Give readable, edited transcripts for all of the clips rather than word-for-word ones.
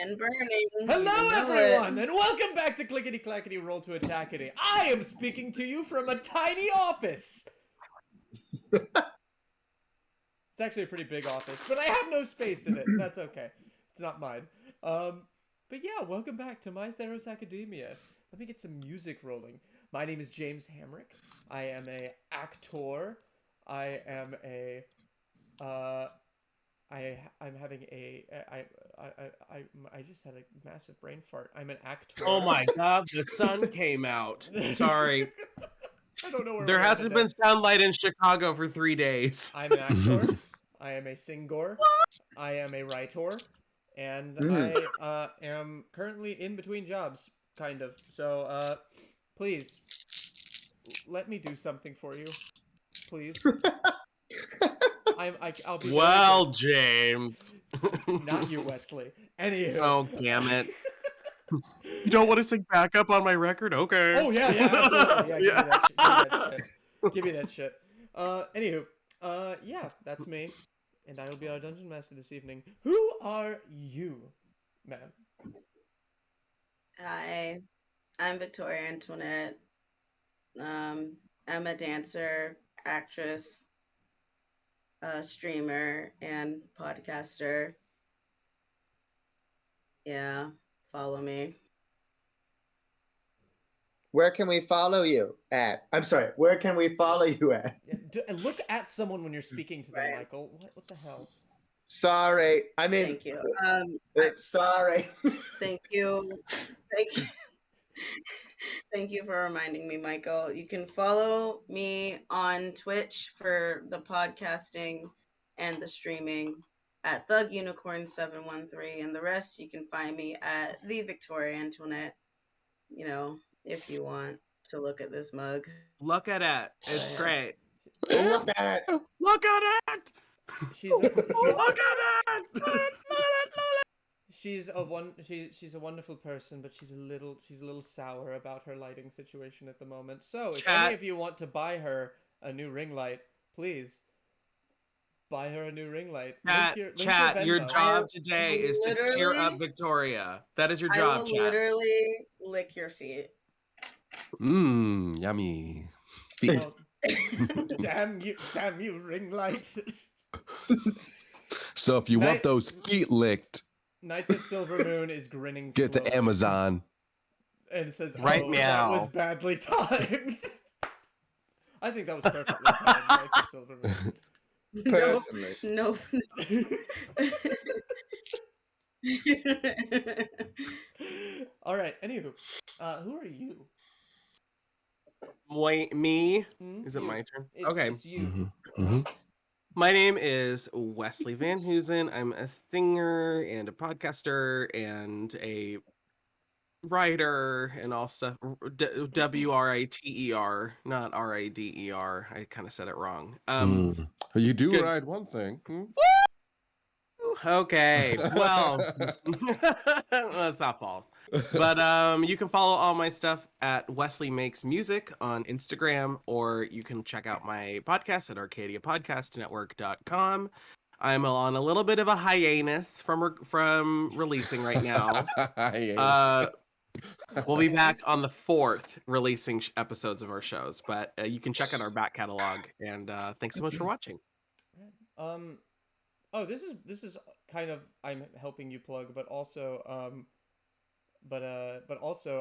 and burning. Hello, everyone, and welcome back to Clickety Clackety Roll to Attackety. I am speaking to you from a tiny office. It's actually a pretty big office, but I have no space in it. That's okay. It's not mine. But yeah, welcome back to my Theros Academia. Let me get some music rolling. My name is James Hamrick. I am a actor. I am a I'm having I just had a massive brain fart. I'm an actor. Oh my god, the sun came out. Sorry. I don't know where There hasn't been sunlight in Chicago for 3 days. I'm an actor. I am a singer. I am a writer. And I am currently in between jobs, kind of. So, please, let me do something for you. Please. I'll be well, James. Not you, Wesley. Anywho. Oh, damn it. You don't want to sing backup on my record? Okay. Oh, yeah, absolutely. Yeah, give me that shit. Anywho, yeah, that's me. And I will be our Dungeon Master this evening. Who are you, ma'am? Hi, I'm Victoria Antoinette. I'm a dancer, actress, streamer, and podcaster. Yeah, follow me. Where can we follow you at? I'm sorry, where can we follow you at? Yeah, look at someone when you're speaking to them, Michael. What the hell? Sorry, I mean. Thank you. Sorry. Thank you. Thank you for reminding me, Michael. You can follow me on Twitch for the podcasting and the streaming at Thug Unicorn 713, and the rest you can find me at the Victoria Antoinette. You know, if you want to look at this mug. Look at it. It's great. Look at it. Look at it. Look at it. She's a wonderful person, but she's a little sour about her lighting situation at the moment. So if any of you want to buy her a new ring light, please buy her a new ring light. Chat, your job today is to cheer up Victoria. That is your job, I will literally lick your feet. Yummy. Feet. Oh, damn you, ring light. So if you want those feet licked, Knights of Silver Moon is grinning get slowly. to Amazon. And it says, right meow. That was badly timed. I think that was perfectly timed, Knights of Silver Moon. Personally. No. All right, anywho, who are you? Wait, me? Is it my turn? Okay. It's you. My name is Wesley Van Hoosen. I'm a singer and a podcaster and a writer and all stuff. W-R-I-T-E-R, not R-I-D-E-R. I kind of said it wrong. You do ride one thing. Okay, well, that's not false. But you can follow all my stuff at Wesley Makes Music on Instagram, or you can check out my podcast at ArcadiaPodcastNetwork.com. I'm on a little bit of a hiatus from releasing right now. We'll be back on the 4th releasing episodes of our shows, but you can check out our back catalog. And thanks so much for watching. Oh, this is kind of I'm helping you plug, but also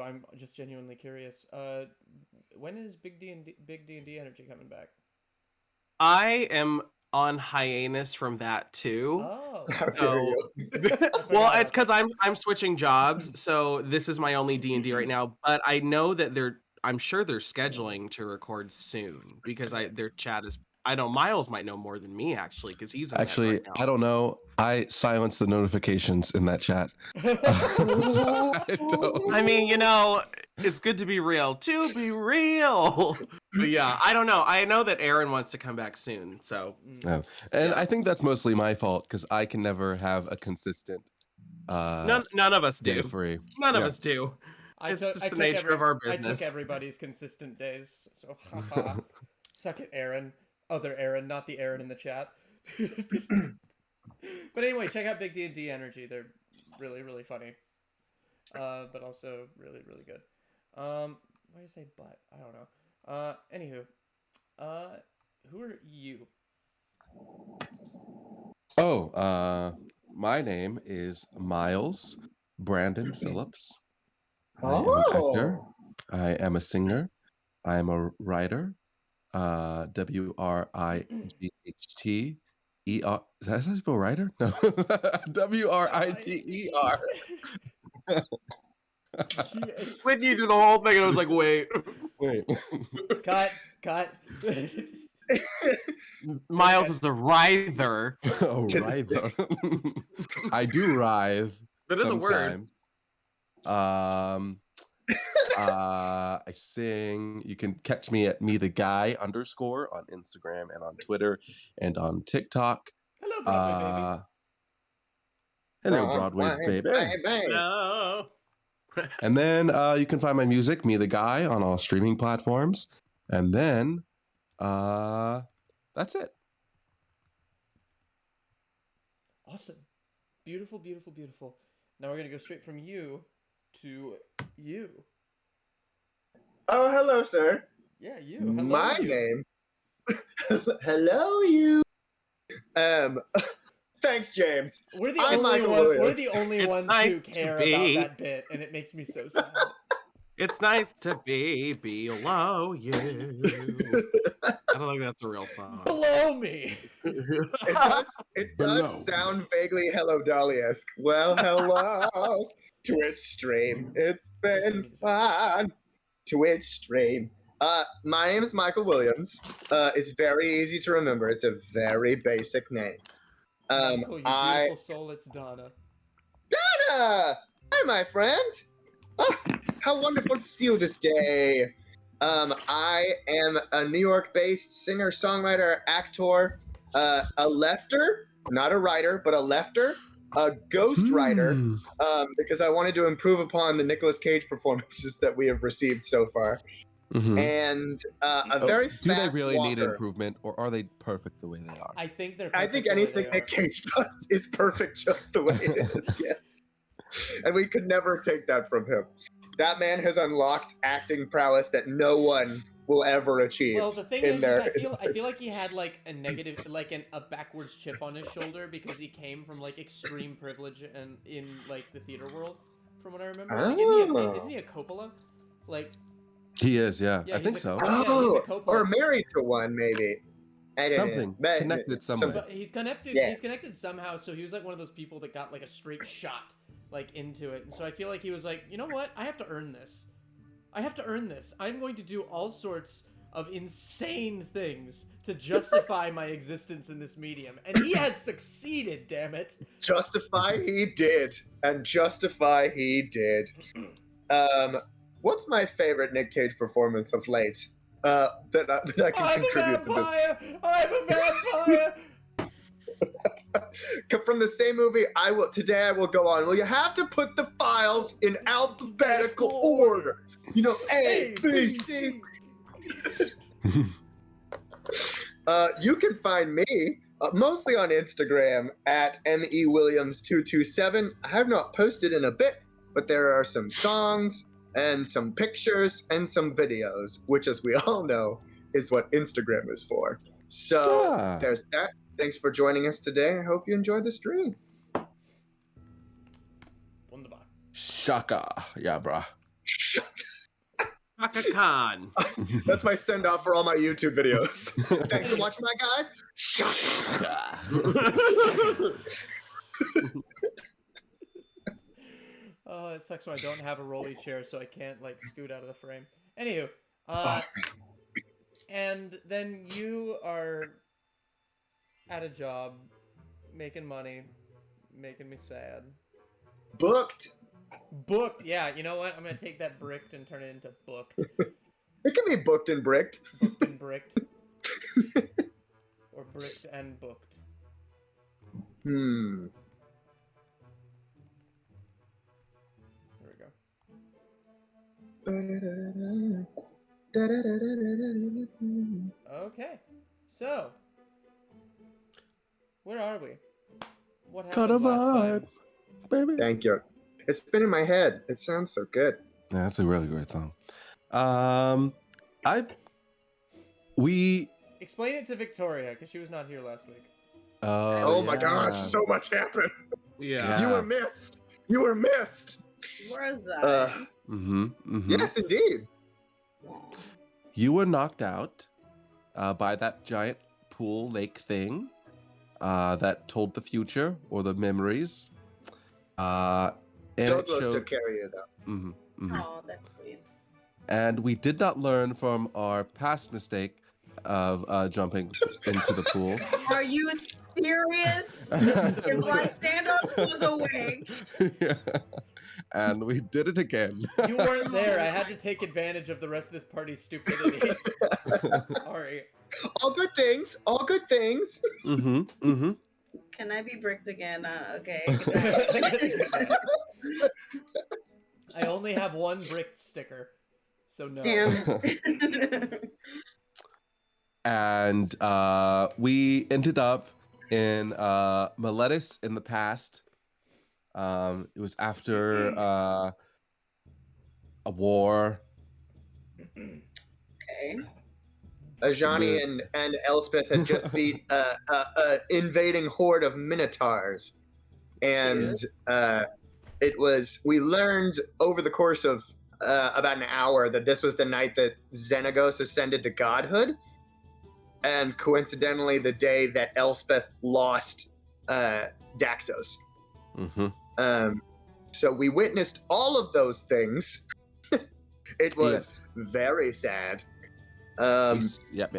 I'm just genuinely curious. When is Big D&D Energy coming back? I am on hiatus from that too. Oh. So, well, it's because I'm switching jobs, so this is my only D&D right now. But I know that I'm sure they're scheduling to record soon because their chat is. I know Miles might know more than me actually because he's actually. Right now. I don't know. I silenced the notifications in that chat. I mean, you know, it's good to be real. To be real. But yeah, I don't know. I know that Aaron wants to come back soon, so. Yeah. And I think that's mostly my fault because I can never have a consistent. None of us do. Free. None of us do. It's just the nature of our business. I took everybody's consistent days, so haha. Suck it, Aaron. Other Aaron, not the Aaron in the chat. But anyway, check out Big D&D Energy. really, really funny. But also really, really good. Why do you say but? I don't know. Anywho, who are you? Oh, my name is Miles Brandon Phillips. I am an actor. Oh. I am a singer. I am a writer. WRIGHTER. Is that how you spell writer? No. WRITER. When you do the whole thing, I was like, wait. Wait. Cut. Miles is a writher. Oh, writher. I do writhe. That is a word. Sometimes. I sing. You can catch me at @metheguy_ on Instagram and on Twitter and on TikTok. Hello, Broadway Hello, Broadway baby. No. And then you can find my music, Me the Guy, on all streaming platforms. And then that's it. Awesome. Beautiful, beautiful, beautiful. Now we're going to go straight from you to you. Oh, hello, sir. Yeah, you. Hello, My you. name. Hello, you. Thanks, James. We're the I'm only Michael one. We're Williams. the only It's ones nice who to care be. about that bit, and it makes me so sad. It's nice to be below you. I don't think that's a real song. Below me. It Below. does sound vaguely Hello Dolly-esque. Well, hello, Twitch stream. It's been fun. Twitch stream. My name is Michael Williams. It's very easy to remember. It's a very basic name. Michael, you beautiful soul, it's Donna. Donna! Hi, my friend. Oh, how wonderful to see you this day. I am a New York-based singer, songwriter, actor, a lefter, not a writer, but a lefter, a ghost writer, because I wanted to improve upon the Nicolas Cage performances that we have received so far. Mhm. And a very fast Do they really need walker. improvement, or are they perfect the way they are? I think they're. I think perfect the way anything they Nick are. Cage does is perfect just the way it is, yes. And we could never take that from him. That man has unlocked acting prowess that no one will ever achieve. Well, the thing is I feel like he had like a negative, like a backwards chip on his shoulder because he came from like extreme privilege and in like the theater world, from what I remember. Like, isn't he a Coppola? Like. He is, yeah. Yeah, I think so. Yeah, he's a Coppola. Or married to one, maybe. I don't Something know. connected somewhere. But he's connected. Yeah. He's connected somehow. So he was like one of those people that got like a straight shot, like into it. And so I feel like he was like, you know what? I have to earn this. I have to earn this. I'm going to do all sorts of insane things to justify my existence in this medium, and he has succeeded. Damn it! Justify he did, and justify he did. What's my favorite Nick Cage performance of late? That I can contribute to this. I'm a vampire. From the same movie, today I will go on. Well, you have to put the files in alphabetical order. You know, A, B, C. You can find me mostly on Instagram at MEWilliams227. I have not posted in a bit, but there are some songs and some pictures and some videos, which, as we all know, is what Instagram is for. So there's that. Thanks for joining us today. I hope you enjoyed the stream. Wunderbar. Shaka. Yeah, brah. Shaka Khan. That's my send-off for all my YouTube videos. Thanks for watching, my guys. Shaka. Oh, it sucks when I don't have a rolly chair, so I can't like scoot out of the frame. Anywho, and then you are at a job, making money, making me sad. Booked. Booked. Yeah, you know what? I'm gonna take that bricked and turn it into booked. It can be booked and bricked. Booked and bricked. Or bricked and booked. Hmm. Okay, so where are we? What happened Cut a last vibe. time? baby. Thank you. It's been in my head. It sounds so good. Yeah, that's a really great song. We. Explain it to Victoria, because she was not here last week. Oh my gosh, yeah. so much happened. Yeah. You were missed. You were missed. Was I? Yes, indeed. You were knocked out by that giant pool lake thing that told the future or the memories. And Douglas took care of you, though. Oh, that's sweet. And we did not learn from our past mistake of jumping into the pool. Are you serious? If Lysandox was awake. Yeah. And we did it again. You weren't there. I had to take advantage of the rest of this party's stupidity. Sorry. All good things. All good things. Can I be bricked again? Okay. I only have one bricked sticker, so no. Damn. And we ended up in Meletis in the past. It was after a war. Okay. Xaine and Elspeth had just beat an invading horde of minotaurs. And we learned over the course of about an hour that this was the night that Xenagos ascended to godhood. And coincidentally, the day that Elspeth lost Daxos. So we witnessed all of those things. It was very sad. Yep.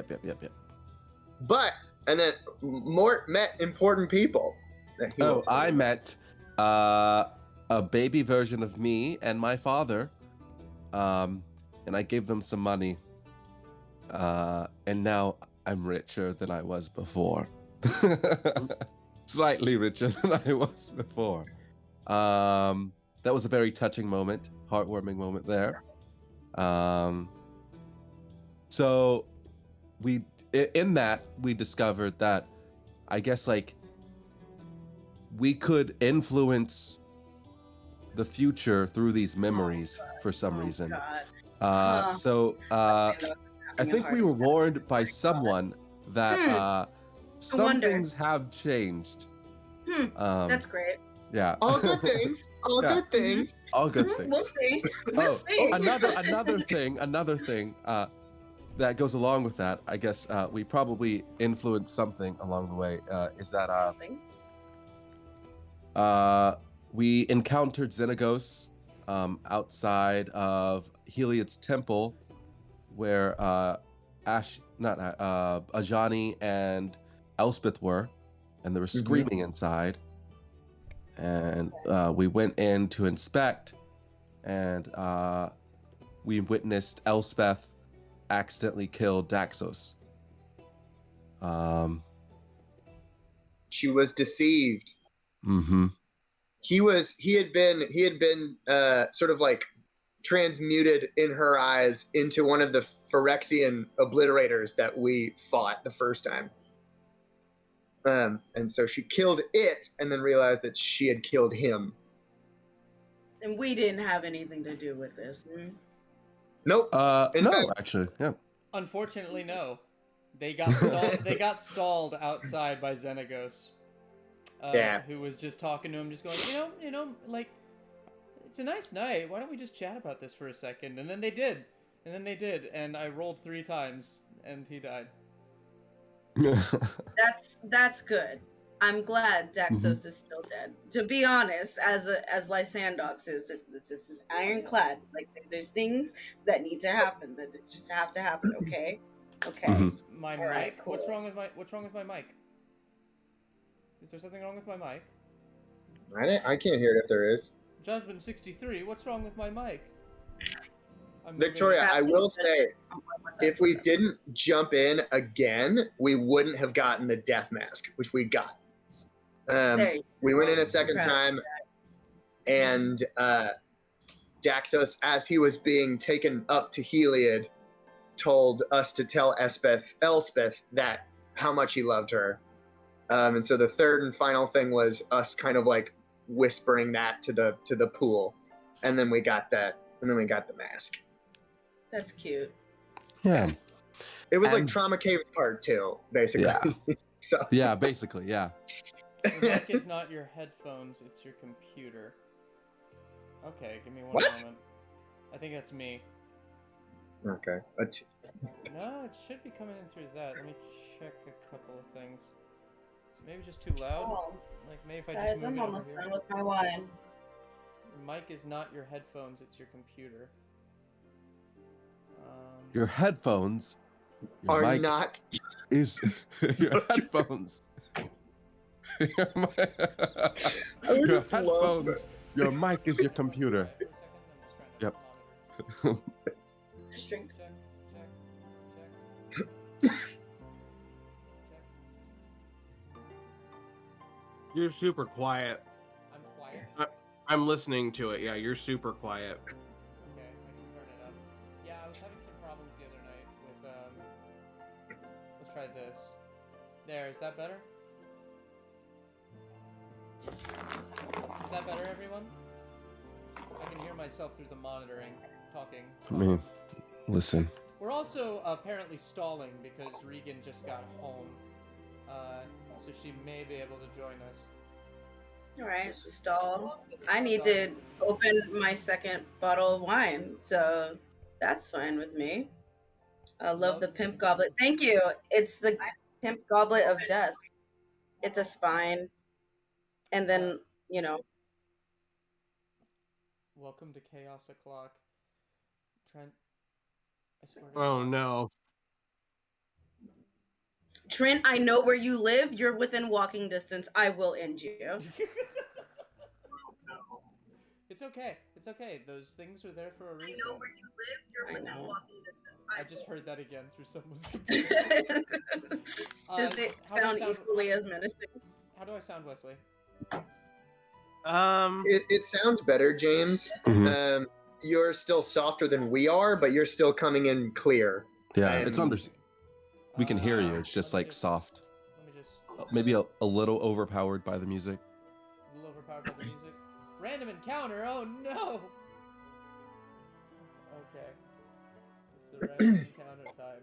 But, and then Mort met important people. I met a baby version of me and my father. And I gave them some money. And now I'm richer than I was before. Slightly richer than I was before. That was a very touching moment, heartwarming moment there. So we discovered that I guess like we could influence the future through these memories for some reason. God. So I think we were warned by someone that some things have changed. That's great. Yeah. All good things. All good things. All good things. We'll see. We'll see. Another thing that goes along with that, I guess we probably influenced something along the way, is that we encountered Xenagos outside of Heliod's temple, where Ajani and Elspeth were, and they were screaming inside. And we went in to inspect, and we witnessed Elspeth accidentally kill Daxos. She was deceived. He had been sort of like transmuted in her eyes into one of the Phyrexian obliterators that we fought the first time. And so she killed it and then realized that she had killed him. And we didn't have anything to do with this. Nope. Actually, yeah. Unfortunately, no. They got stalled outside by Xenagos. Who was just talking to him, just going, you know, like, it's a nice night. Why don't we just chat about this for a second? And then they did. And I rolled 3 times, and he died. That's good. I'm glad Daxos is still dead. To be honest, as Lysandox is, this is ironclad. Like, there's things that need to happen that just have to happen. Okay. My All mic. right, cool. What's wrong with my mic? Is there something wrong with my mic? I can't hear it if there is. Judgment 63. What's wrong with my mic? Victoria, I will say, if we didn't jump in again, we wouldn't have gotten the death mask, which we got. We went in a second time, and Daxos, as he was being taken up to Heliod, told us to tell Elspeth how much he loved her. And so the third and final thing was us kind of like whispering that to the pool, and then we got that, and then we got the mask. That's cute. Yeah. It was like And- Trauma Caves Part 2, basically. Yeah. So Yeah, basically, yeah. The mic is not your headphones, it's your computer. Okay, give me one What? moment. I think that's me. okay. No, it should be coming in through that. Let me check a couple of things. Is it maybe just too loud? Oh, Like maybe if I guys, just I'm move it almost over here. done with my wine. Your mic is not your headphones, it's your computer. Your headphones Are mic not. is your headphones. Your I would your just love headphones. Your mic is your computer. For a second, I'm just trying to Yep. monitor. Just drink. Check. You're super quiet. I'm quiet. I'm listening to it. Yeah, you're super quiet. Okay, I can turn it up. Yeah, I was having some problems the other night with let's try this. There, is that better? Is that better, everyone? I can hear myself through the monitoring, talking. I mean, listen. We're also apparently stalling because Regan just got home. So she may be able to join us. All right, stall. I need to open my second bottle of wine, so that's fine with me. I love the pimp goblet. Thank you. It's the pimp goblet of death. It's a spine, and then Welcome to Chaos O'Clock. Trent, I swear to Oh God. no. Trent. I know where you live. You're within walking distance. I will end you. It's okay. It's okay. Those things are there for a reason. I know. I just heard that again through someone's computer. Does it how do I sound equally as menacing? How do I sound, Wesley? It sounds better, James. Mhm. You're still softer than we are, but you're still coming in clear. Yeah, it's And- we can hear you. It's just let me like soft. Let me just. Maybe a little overpowered by the music. A little overpowered by the music. Random encounter. Oh no. Okay. It's a random encounter time.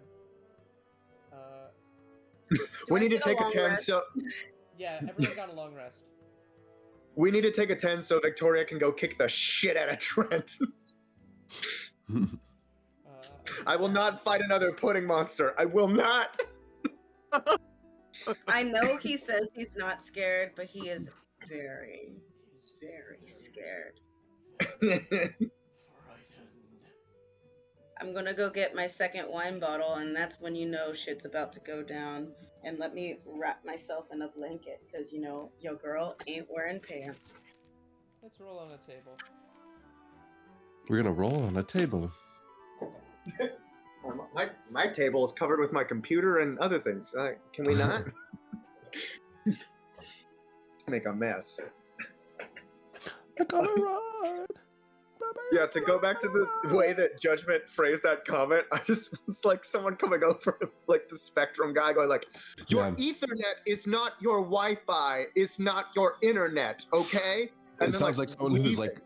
We need to get a take a long 10, rest? so Yeah, everyone got a long rest. we need to take a 10 so Victoria can go kick the shit out of Trent. I will not fight another pudding monster. I will not. I know he says he's not scared, but he is very, very scared. Frightened. I'm gonna go get my second wine bottle, and that's when you know shit's about to go down. And let me wrap myself in a blanket, because your girl ain't wearing pants. Let's roll on a table. We're gonna roll on a table. My table is covered with my computer and other things. Can we not? Just make a mess. I gotta run. Yeah, to go back to the way that Judgment phrased that comment, it's like someone coming over, like the Spectrum guy going like, your Ethernet is not your Wi-Fi, it's not your internet, okay? And It then, sounds like someone who's like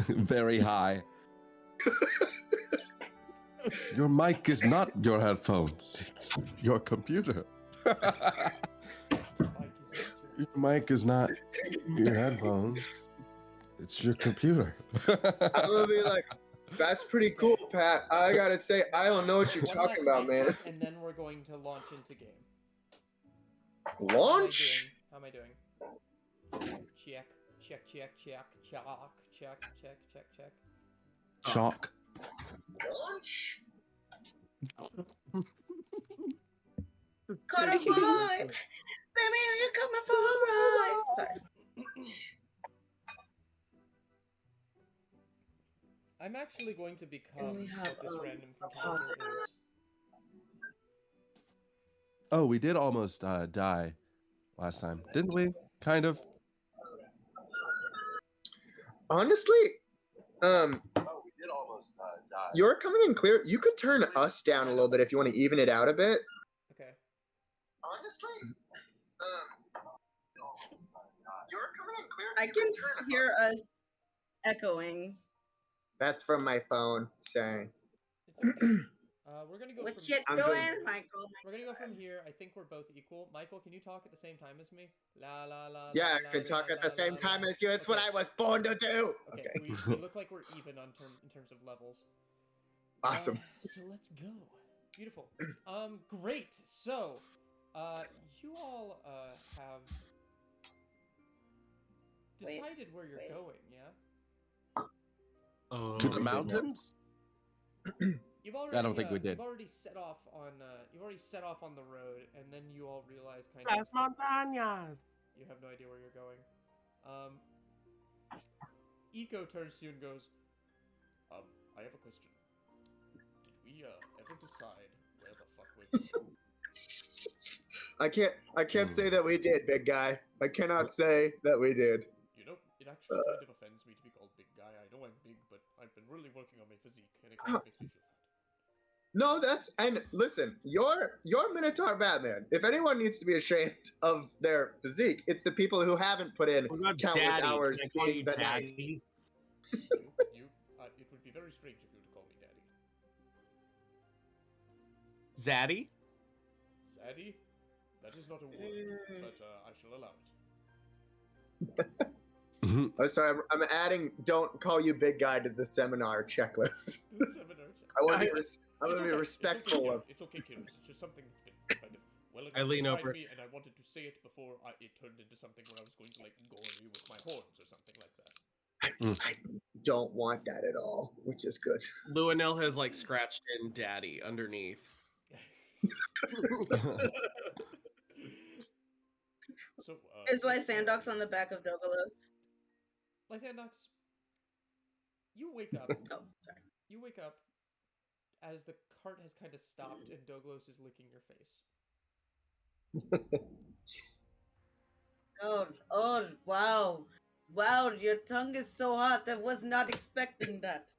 very high. Your mic is not your headphones, it's your computer. Your mic is not your headphones, it's your computer. I'm gonna be like, that's pretty cool, Pat. I gotta say, I don't know what you're One talking last about, mic man. check, and then we're going to launch into game. Launch? How am I doing? Check, check, check, check, chalk, check, check, check, check. Chalk. Launch? Caught a vibe! Baby, are you coming for a ride? Sorry. I'm actually going to become we have, what this random encounter is. Oh, we did almost die last time, didn't we? Kind of. Honestly, Oh, we did almost die. you're coming in clear. You could turn us down a little bit if you want to even it out a bit. Okay. Honestly, You're coming in clear. I can hear us echoing. That's from my phone saying. It's okay. We're gonna go What from. you I'm doing, doing- Michael? We're gonna go from here. I think we're both equal. Michael, can you talk at the same time as me? La la la. Yeah, la, I can la, talk la, at the la, same la, time la. as you. It's what Okay. I was born to do. Okay, Okay. we look like we're even in terms of levels. Awesome. So let's go. Beautiful. Great. So, you all have decided where you're going, yeah? Oh, To the mountains? You've already. I don't think we did. You've already set off on. You've already set off on the road, and then you all realize kind Las of montañas. you have no idea where you're going. Eco turns to you and goes, I have a question. Did we ever decide where the fuck we're going? I can't say that we did, big guy. I cannot say that we did. You know, it actually kind of offends me to be called big guy. I know I'm big, but I've been really working on my physique, and it kind of makes me feel fat. No, and listen, you're Minotaur Batman. If anyone needs to be ashamed of their physique, it's the people who haven't put in What about countless Daddy? hours Can I call being you the night. Daddy? It would be very strange if you were to call me daddy. Zaddy? Zaddy? That is not a word, but I shall allow it. Oh, sorry, I'm adding "Don't call you big guy" to the seminar checklist. The seminar check. I want to be, It's be okay, respectful it's okay, of. It's okay, Kihris. It's just something that's been kind of well I lean inside over. me, and I wanted to say it before it turned into something where I was going to like gore you with my horns or something like that. I don't want that at all, which is good. Luinnil has like scratched in Daddy underneath. So, Is Lysandox on the back of Dogalos? Lysandox, you wake up. Oh, sorry. You wake up as the cart has kind of stopped and Douglas is licking your face. Oh, wow. Wow, your tongue is so hot. I was not expecting that.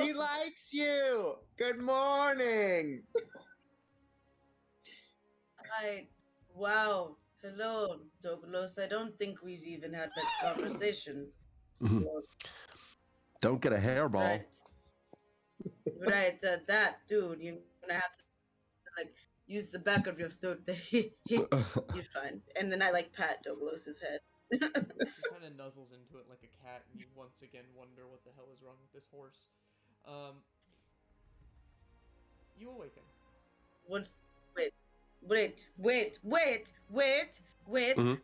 He likes you. Good morning. Wow. Hello, Douglas. I don't think we've even had that conversation. Don't get a hairball. Right, that dude. You're gonna have to like use the back of your throat. You're fine. And then I like pat Douglas's head. He kind of nuzzles into it like a cat, and you once again wonder what the hell is wrong with this horse. You awaken. What's wait.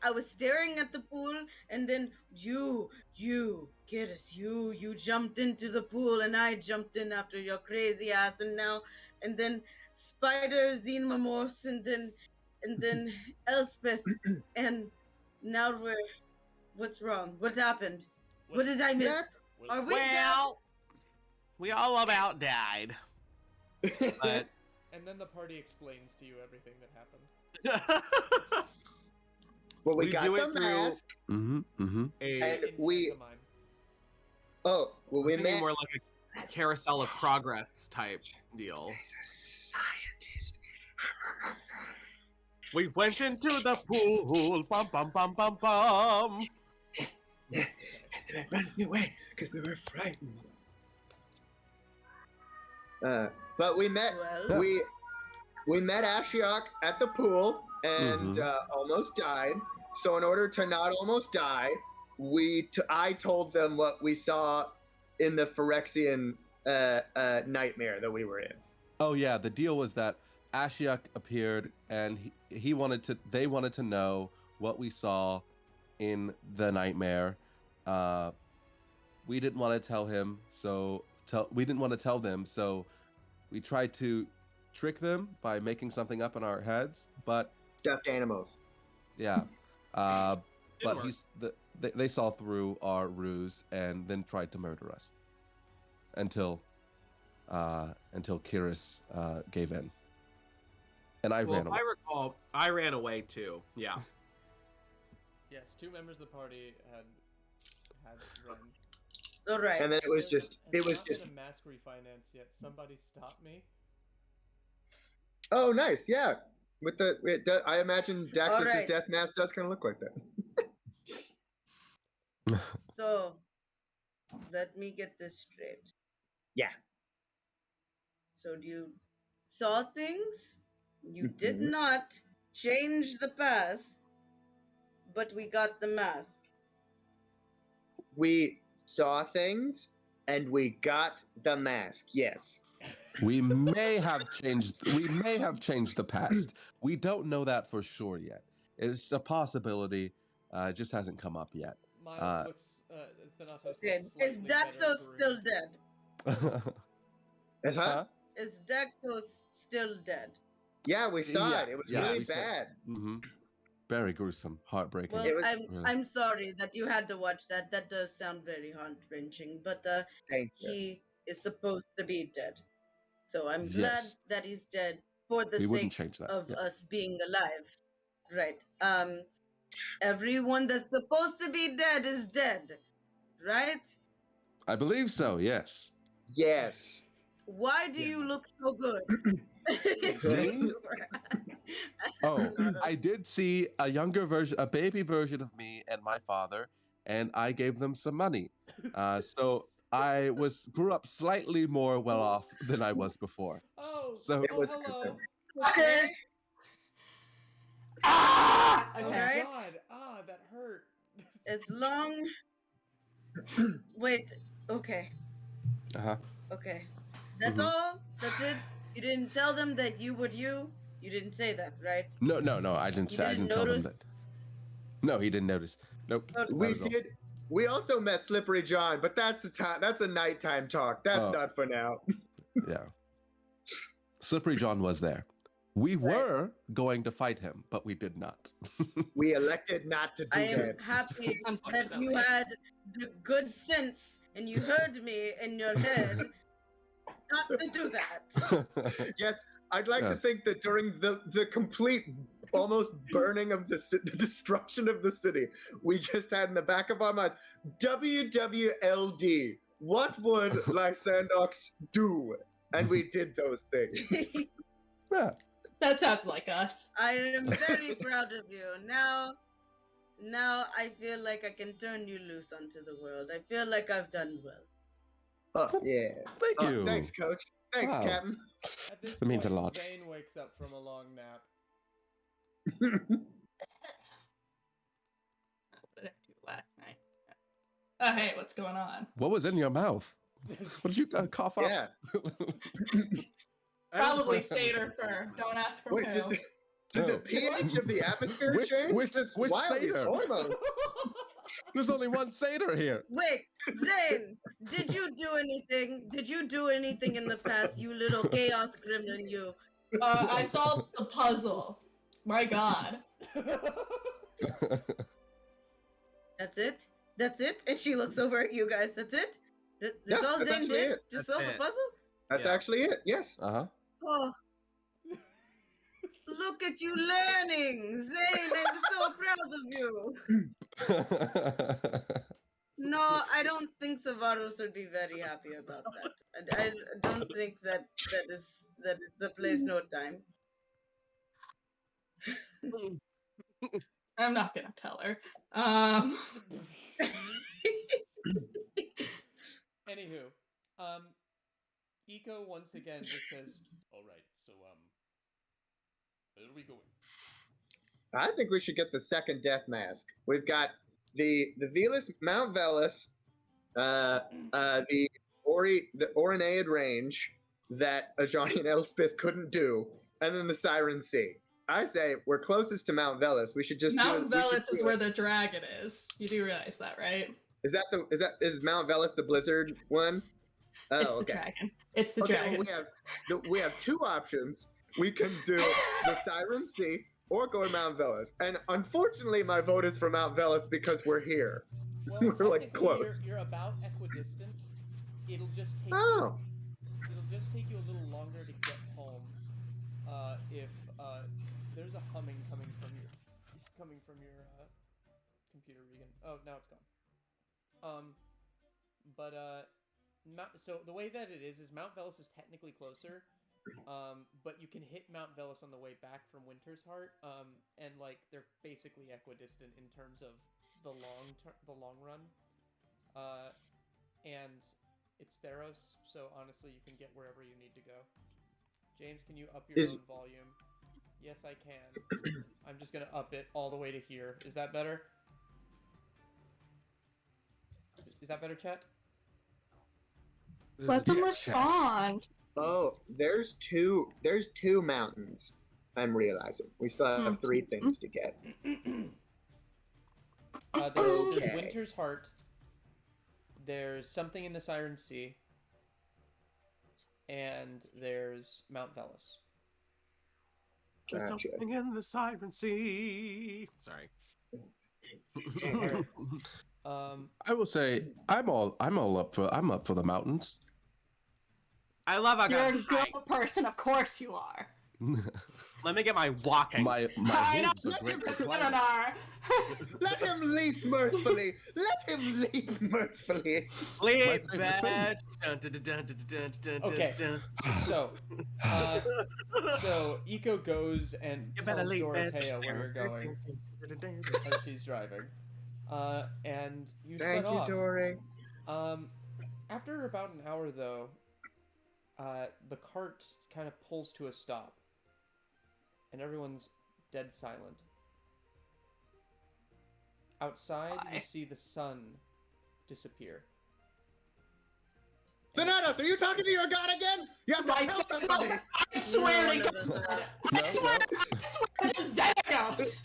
I was staring at the pool, and then you, Kihris, you jumped into the pool, and I jumped in after your crazy ass, and then Spider, Xenomorphs, and then Elspeth, and now what's wrong? What happened? What did I miss? Are we Well, we all about died. But And then the party explains to you everything that happened. Well, we We got do the it through- mask. And And In we- pantomime. Oh, well, we We're thinking met. more like a carousel of progress type deal. He's a scientist. We went into the pool, bum bum bum bum bum. And then I ran away because we were frightened. But we met. Well, We met Ashiok at the pool and almost died. So in order to not almost die, I told them what we saw in the Phyrexian nightmare that we were in. Oh yeah, the deal was that Ashiok appeared and they wanted to know what we saw in the nightmare. We didn't want to tell him, we didn't want to tell them, so we tried to trick them by making something up in our heads, but Stuffed animals. yeah. But work. they saw through our ruse and then tried to murder us until Kihris gave in. And I Well, ran if away. I recall, I ran away too. Yeah. Yes, 2 members of the party had run. all right. And then it was There just has not been a mask refinance yet. Somebody stop me. Oh, nice, yeah. I imagine Dax's Alright. death mask does kind of look like that. So, let me get this straight. Yeah. So you saw things? You did Mhm. not change the past, but we got the mask. We saw things and we got the mask. Yes. We may have changed the past. We don't know that for sure yet. It's a possibility. It just hasn't come up yet. Miles looks, Thanatos Okay. looks Is slightly better Daxos still groomed. dead? Uh-huh. Huh? Is Daxos still dead? Yeah, we saw Yeah, it. It was yeah, really we saw- bad. Mm-hmm. Very gruesome, heartbreaking. Well, It was- I'm sorry that you had to watch that. That does sound very heart-wrenching. But Thank you. he is supposed to be dead. So I'm glad Yes. that he's dead for the We wouldn't sake change that. of Yeah. us being alive. Right. Everyone that's supposed to be dead is dead. Right? I believe so. Yes. Yes. Why do you look so good? Me? Oh, I did see a younger version, a baby version of me and my father, and I gave them some money. So I grew up slightly more well off than I was before. Oh, So It was hello. Okay. Ah! Okay. Alright. God, that hurt. As long. Wait. Okay. uh-huh. Okay. That's Mhm. all? That's it? You didn't tell them that you would you? You didn't say that, right? No, I didn't You say. I didn't didn't tell them notice? that. No, he didn't notice. Nope. Okay. We not at all. did. We also met Slippery John, but that's a nighttime talk. That's Oh. not for now. Yeah. Slippery John was there. We were going to fight him, but we did not. We elected not to do I am that. happy that Unfortunately. you had the good sense and you heard me in your head not to do that. Yes, I'd like to Yes. think that during the complete, almost burning of the destruction of the city, we just had in the back of our minds, WWLD. What would Lysandox do? And we did those things. Yeah. That sounds like us. I am very proud of you. Now I feel like I can turn you loose onto the world. I feel like I've done well. Oh, yeah. Thank you. Thanks, Coach. Thanks, Wow. Captain. At this That means a point, lot. Xaine wakes up from a long nap. What did I do last night? Oh, hey, what's going on? What was in your mouth? What did you cough up? Yeah. Probably satyr fur. Don't ask for Wait, who. did the Oh. pH of the atmosphere Which- change? which- This which wild satyr? hormone. There's only one satyr here. Wait, Xaine, did you do anything? Did you do anything in the past, you little chaos gremlin, you? I solved the puzzle. My God. That's it? That's it? And she looks over at you guys. That's it? That's Yeah, all that's Xaine actually did? it. Just That's solve the it. puzzle? That's Yeah. actually it. Yes. Uh-huh. Oh, look at you learning! Xaine, I'm so proud of you! No, I don't think Savaros would be very happy about that. I don't think that is the place nor time. I'm not gonna tell her. Anywho, Eco once again just says, "All right, so where are we going?" I think we should get the second death mask. We've got the Velas Mount Velas, the Orinaid range that Ajani and Elspeth couldn't do, and then the Siren Sea. I say we're closest to Mount Velas. We should just Mount do it. Velas is where the dragon is. You do realize that, right? Is Mount Velas the blizzard one? Oh, It's the okay. dragon. It's the Okay, dragon. well, we have two options. We can do the Siren Sea or go to Mount Velas. And unfortunately, my vote is for Mount Velas because we're here. Well, We're, like, technically, close. You're about equidistant. It'll just take Oh. you a little longer to get home. If there's a humming coming from your computer, Regan. Oh, now it's gone. So the way that it is Mount Velas is technically closer, but you can hit Mount Velas on the way back from Winter's Heart, and like they're basically equidistant in terms of the long run. And it's Theros, so honestly, you can get wherever you need to go. James, can you up your own volume? Yes, I can. I'm just gonna up it all the way to here. Is that better? Is that better, chat? Let them respond. Oh, there's two mountains. I'm realizing we still have 3 things to get. There's Winter's Heart. There's something in the Siren Sea. And there's Mount Velis. There's Gotcha. something in the Siren Sea. Sorry. I will say I'm up for the mountains. I love how You're a good person, of course you are. Let me get my walking. My I hooves know, are great for the climbing. seminar. Let him leap mirthfully. Let him leap mirthfully. Sleep, bitch. Okay. So Eco goes and You better tells leave, Dorothea bitch. where you're going as she's driving. And you Thank set you, off. Dore. After about an hour, though, the cart kind of pulls to a stop. And everyone's dead silent. Outside, Why? you see the sun disappear. Thanatos, are you talking to your god again? You have to tell somebody. I swear to No, God. that's not. I swear to Xaine.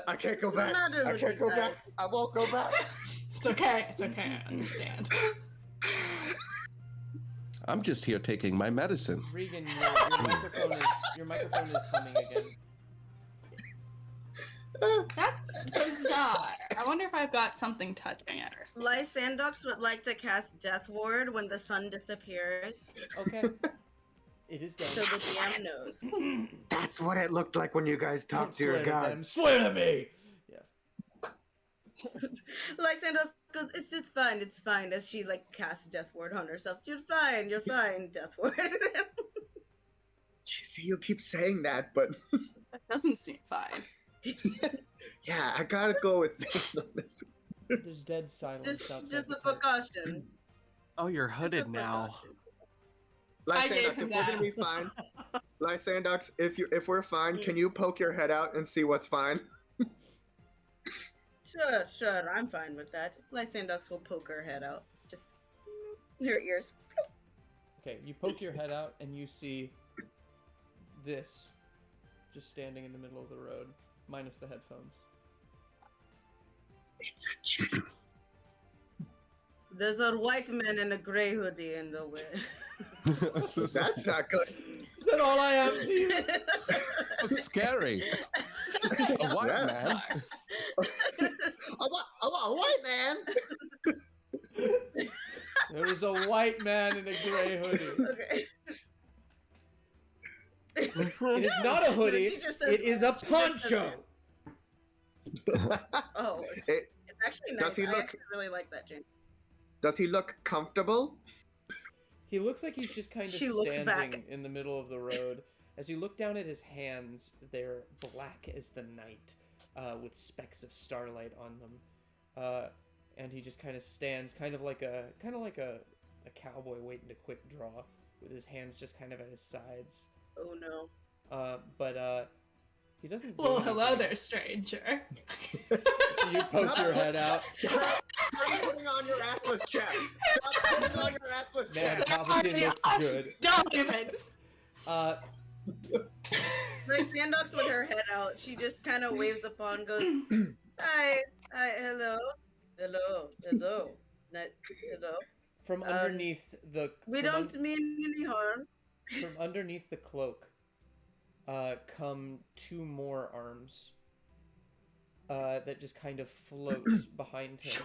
I can't go back. Not I with can't you go guys. back. I won't go back. It's okay, I understand. I'm just here taking my medicine. Regan, your microphone is humming again. That's bizarre. I wonder if I've got something touching it or something. Lysandox would like to cast Death Ward when the sun disappears, Okay. It is done. so the DM knows. That's what it looked like when you guys talked to your gods. Swear to me! Yeah. Lysandox goes, it's fine, as she, like, casts Death Ward on herself. You're fine, Death Ward. See, you keep saying that, but That doesn't seem fine. yeah, I gotta go with Xaine on this. There's dead silence outside just the a cart. precaution. Oh, you're Just a hooded now. precaution. I gave Lysandox, him if we're gonna that. be fine, Lysandox, if we're fine, can you poke your head out and see what's fine? Sure, I'm fine with that. Lysandox will poke her head out. Just her ears. Okay, you poke your head out and you see this just standing in the middle of the road, minus the headphones. It's a chicken. There's a white man in a gray hoodie in the way. That's not good. Is that all I am to you? It's scary. A white Yeah. man. A white man. There is a white man in a gray hoodie. Okay. It is not a hoodie. She just says- It is a she just says poncho. Oh, it's It- actually Does nice. he I look- actually really like that, James. Does he look comfortable? He looks like he's just kind of She looks standing back. in the middle of the road. As you look down at his hands, they're black as the night, with specks of starlight on them. And he just kind of stands, kind of like a cowboy waiting to quick draw, with his hands just kind of at his sides. Oh no. But he doesn't. Do Well, hello anything. there, stranger. So you poke your head out. Stop putting on your assless chest. Stop putting on your assless Man, chest. Palpatine looks good. Don't even. Like Sandox with her head out, she just kind of waves upon, goes, hi, hello. Hello. From underneath the. We from don't mean any harm. From underneath the cloak, come two more arms. That just kind of float behind him.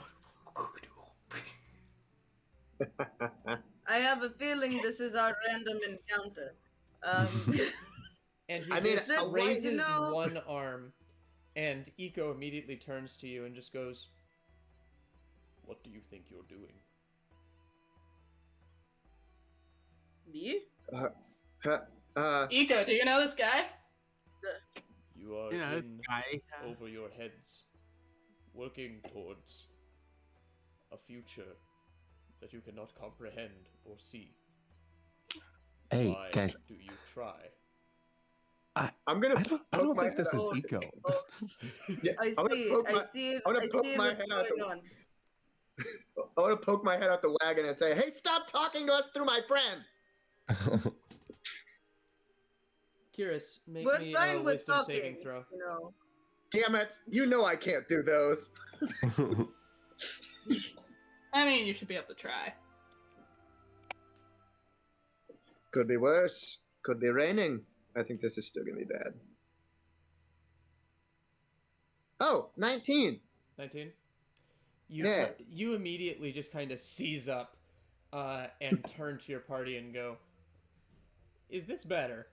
I have a feeling this is our random encounter. And he I mean, just a white- raises you know- one arm, and Eco immediately turns to you and just goes, "What do you think you're doing?" Me? Eco, do you know this guy? You You are in over your heads, working towards a future that you cannot comprehend or see. Hey, Why guys. do you try? I'm gonna. I don't think this is eco. Yeah, I I'm gonna see. poke I my- see it. I'm gonna I poke see my what's head out going the- on. I want to poke my head out the wagon and say, "Hey, stop talking to us through my friend." Kihris, make We're me fine a with wisdom talking. saving throw. You know. Damn it! You know I can't do those. I mean, you should be able to try. Could be worse. Could be raining. I think this is still gonna be bad. Oh, 19. 19. Yes. You immediately just kind of seize up and turn to your party and go, "Is this better?"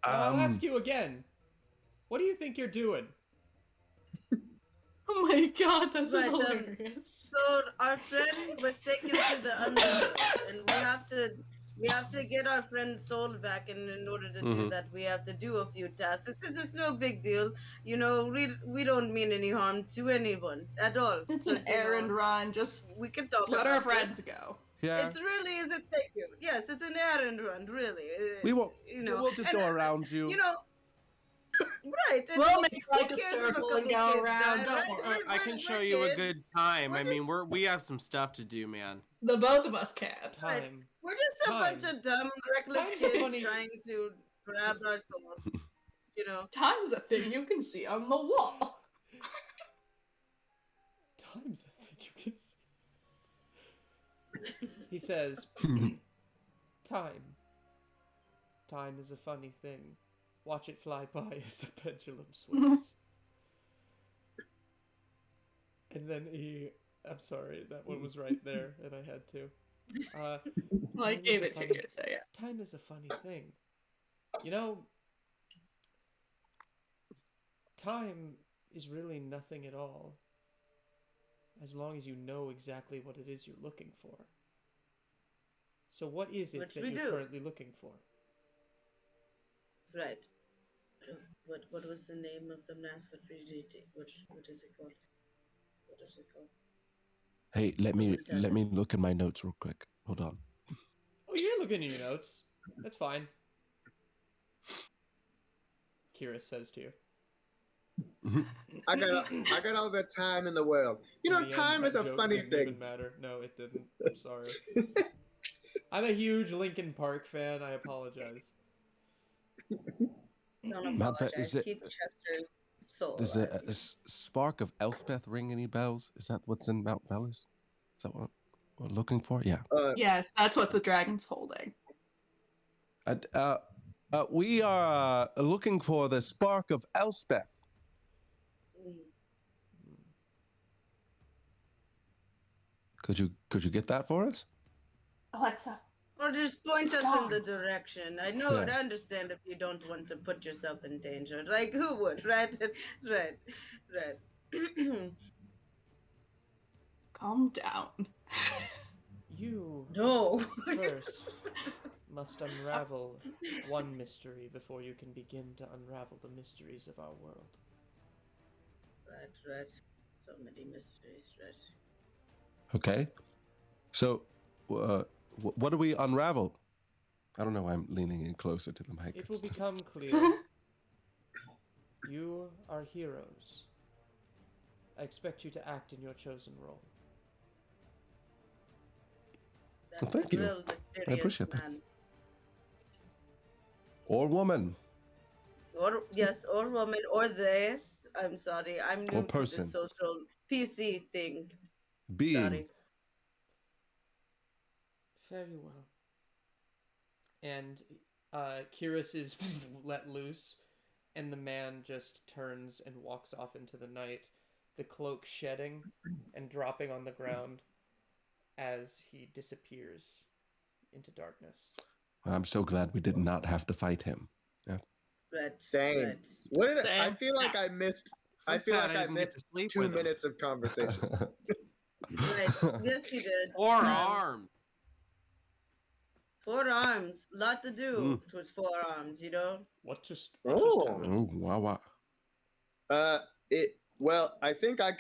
I'll ask you again. What do you think you're doing? Oh my god, this is Right, hilarious. So our friend was taken to the underworld, and we have to get our friend's soul back. And in order to do that, we have to do a few tasks. It's no big deal, you know. We don't mean any harm to anyone at all. It's So, an errand run, just we can talk let about our friends this. go. Yeah. It really is a thank you. Yes, it's an errand run, really. We won't. You know, We'll just and, go around you. You know, right? And We'll make who like a cares if circle and couple go kids around. die, Don't right? worry. I can We're show you a kids. good time. We're I mean, we have some stuff to do, man. The both of us can. Right. Time. We're just a bunch Time. of dumb, reckless Time's a kids funny- trying to grab our soul. You know. Time's a thing you can see on the wall. Time's a thing you can see. He says, "Time. Time is a funny thing. Watch it fly by as the pendulum swings." And then I'm sorry, that one was right there, and I had to. Well, I time is gave a it to funny- you, so yeah. Time is a funny thing. You know, time is really nothing at all, as long as you know exactly what it is you're looking for. So what is it Which that we you're do. currently looking for? Right. What was the name of the massive deity? What is it called? What is it called? Hey, let Someone me look in my notes real quick. Hold on. Oh, you're looking in your notes. That's fine. Kihris says to you. I got all the time in the world. You know, In the end, time that is a joke funny didn't thing. even matter. No, it didn't. I'm sorry. I'm a huge Linkin Park fan. I apologize. Don't Mount apologize. is it- Keep Chester's soul Does alive. a spark of Elspeth ring any bells? Is that what's in Mount Velis? Is that what we're looking for? Yeah. Yes, that's what the dragon's holding. We are looking for the spark of Elspeth. Could you get that for us? Alexa. Or just point us in the direction. I know, Yeah. I understand if you don't want to put yourself in danger. Like, who would, right? Right. Calm down. You No. first must unravel one mystery before you can begin to unravel the mysteries of our world. Right. So many mysteries, right? Okay. So, what do we unravel? I don't know. I'm leaning in closer to the mic. It will become clear. You are heroes. I expect you to act in your chosen role. That's Well, thank a you. real I mysterious appreciate that. man. Or woman. Or yes, or woman, or they. I'm sorry, I'm new to person. this social PC thing. Being. Sorry. Very well. And Kihris is let loose, and the man just turns and walks off into the night, the cloak shedding and dropping on the ground as he disappears into darkness. I'm so glad we did not have to fight him. Yeah. Right. Same. Right. What did I Same. feel like I missed? I I'm feel sad like I didn't get to missed sleep 2 with him. minutes of conversation. Right. Yes, you did. Or armed. 4 arms. Lot to do Mm. with 4 arms, you know? What just Oh. happened? Oh, wow. Well, I think I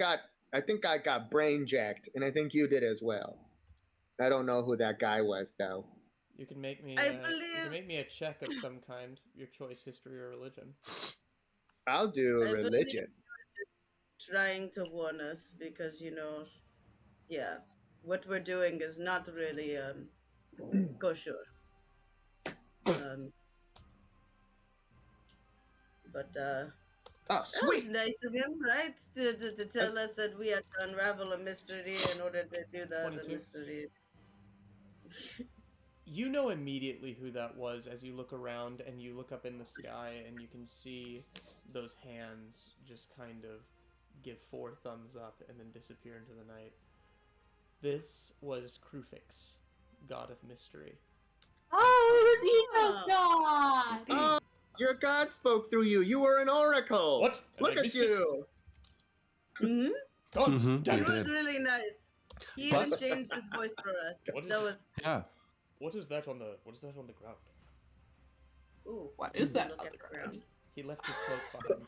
got brain jacked, and I think you did as well. I don't know who that guy was though. You can make me. I You can believe- make me a check of some kind. Your choice, history, or religion. I'll do I believe- religion. Trying to warn us because, you know, yeah, what we're doing is not really kosher. But Oh, that was sweet. nice of him, right? To tell us that we had to unravel a mystery in order to do the other 22. mystery. You know immediately who that was as you look around and you look up in the sky and you can see those hands just kind of give 4 thumbs up and then disappear into the night. This was Krufix, god of mystery. Oh, it was Eno's god! Oh, your god spoke through you. You were an oracle. What? And Look I at missed it? you. Hmm? Gods, Mhm. damn He it. was really nice. He But- even changed his voice for us. What is That it? was Yeah. What is that on the ground? ooh. What is that Look on at the the ground? ground. He left his cloak behind.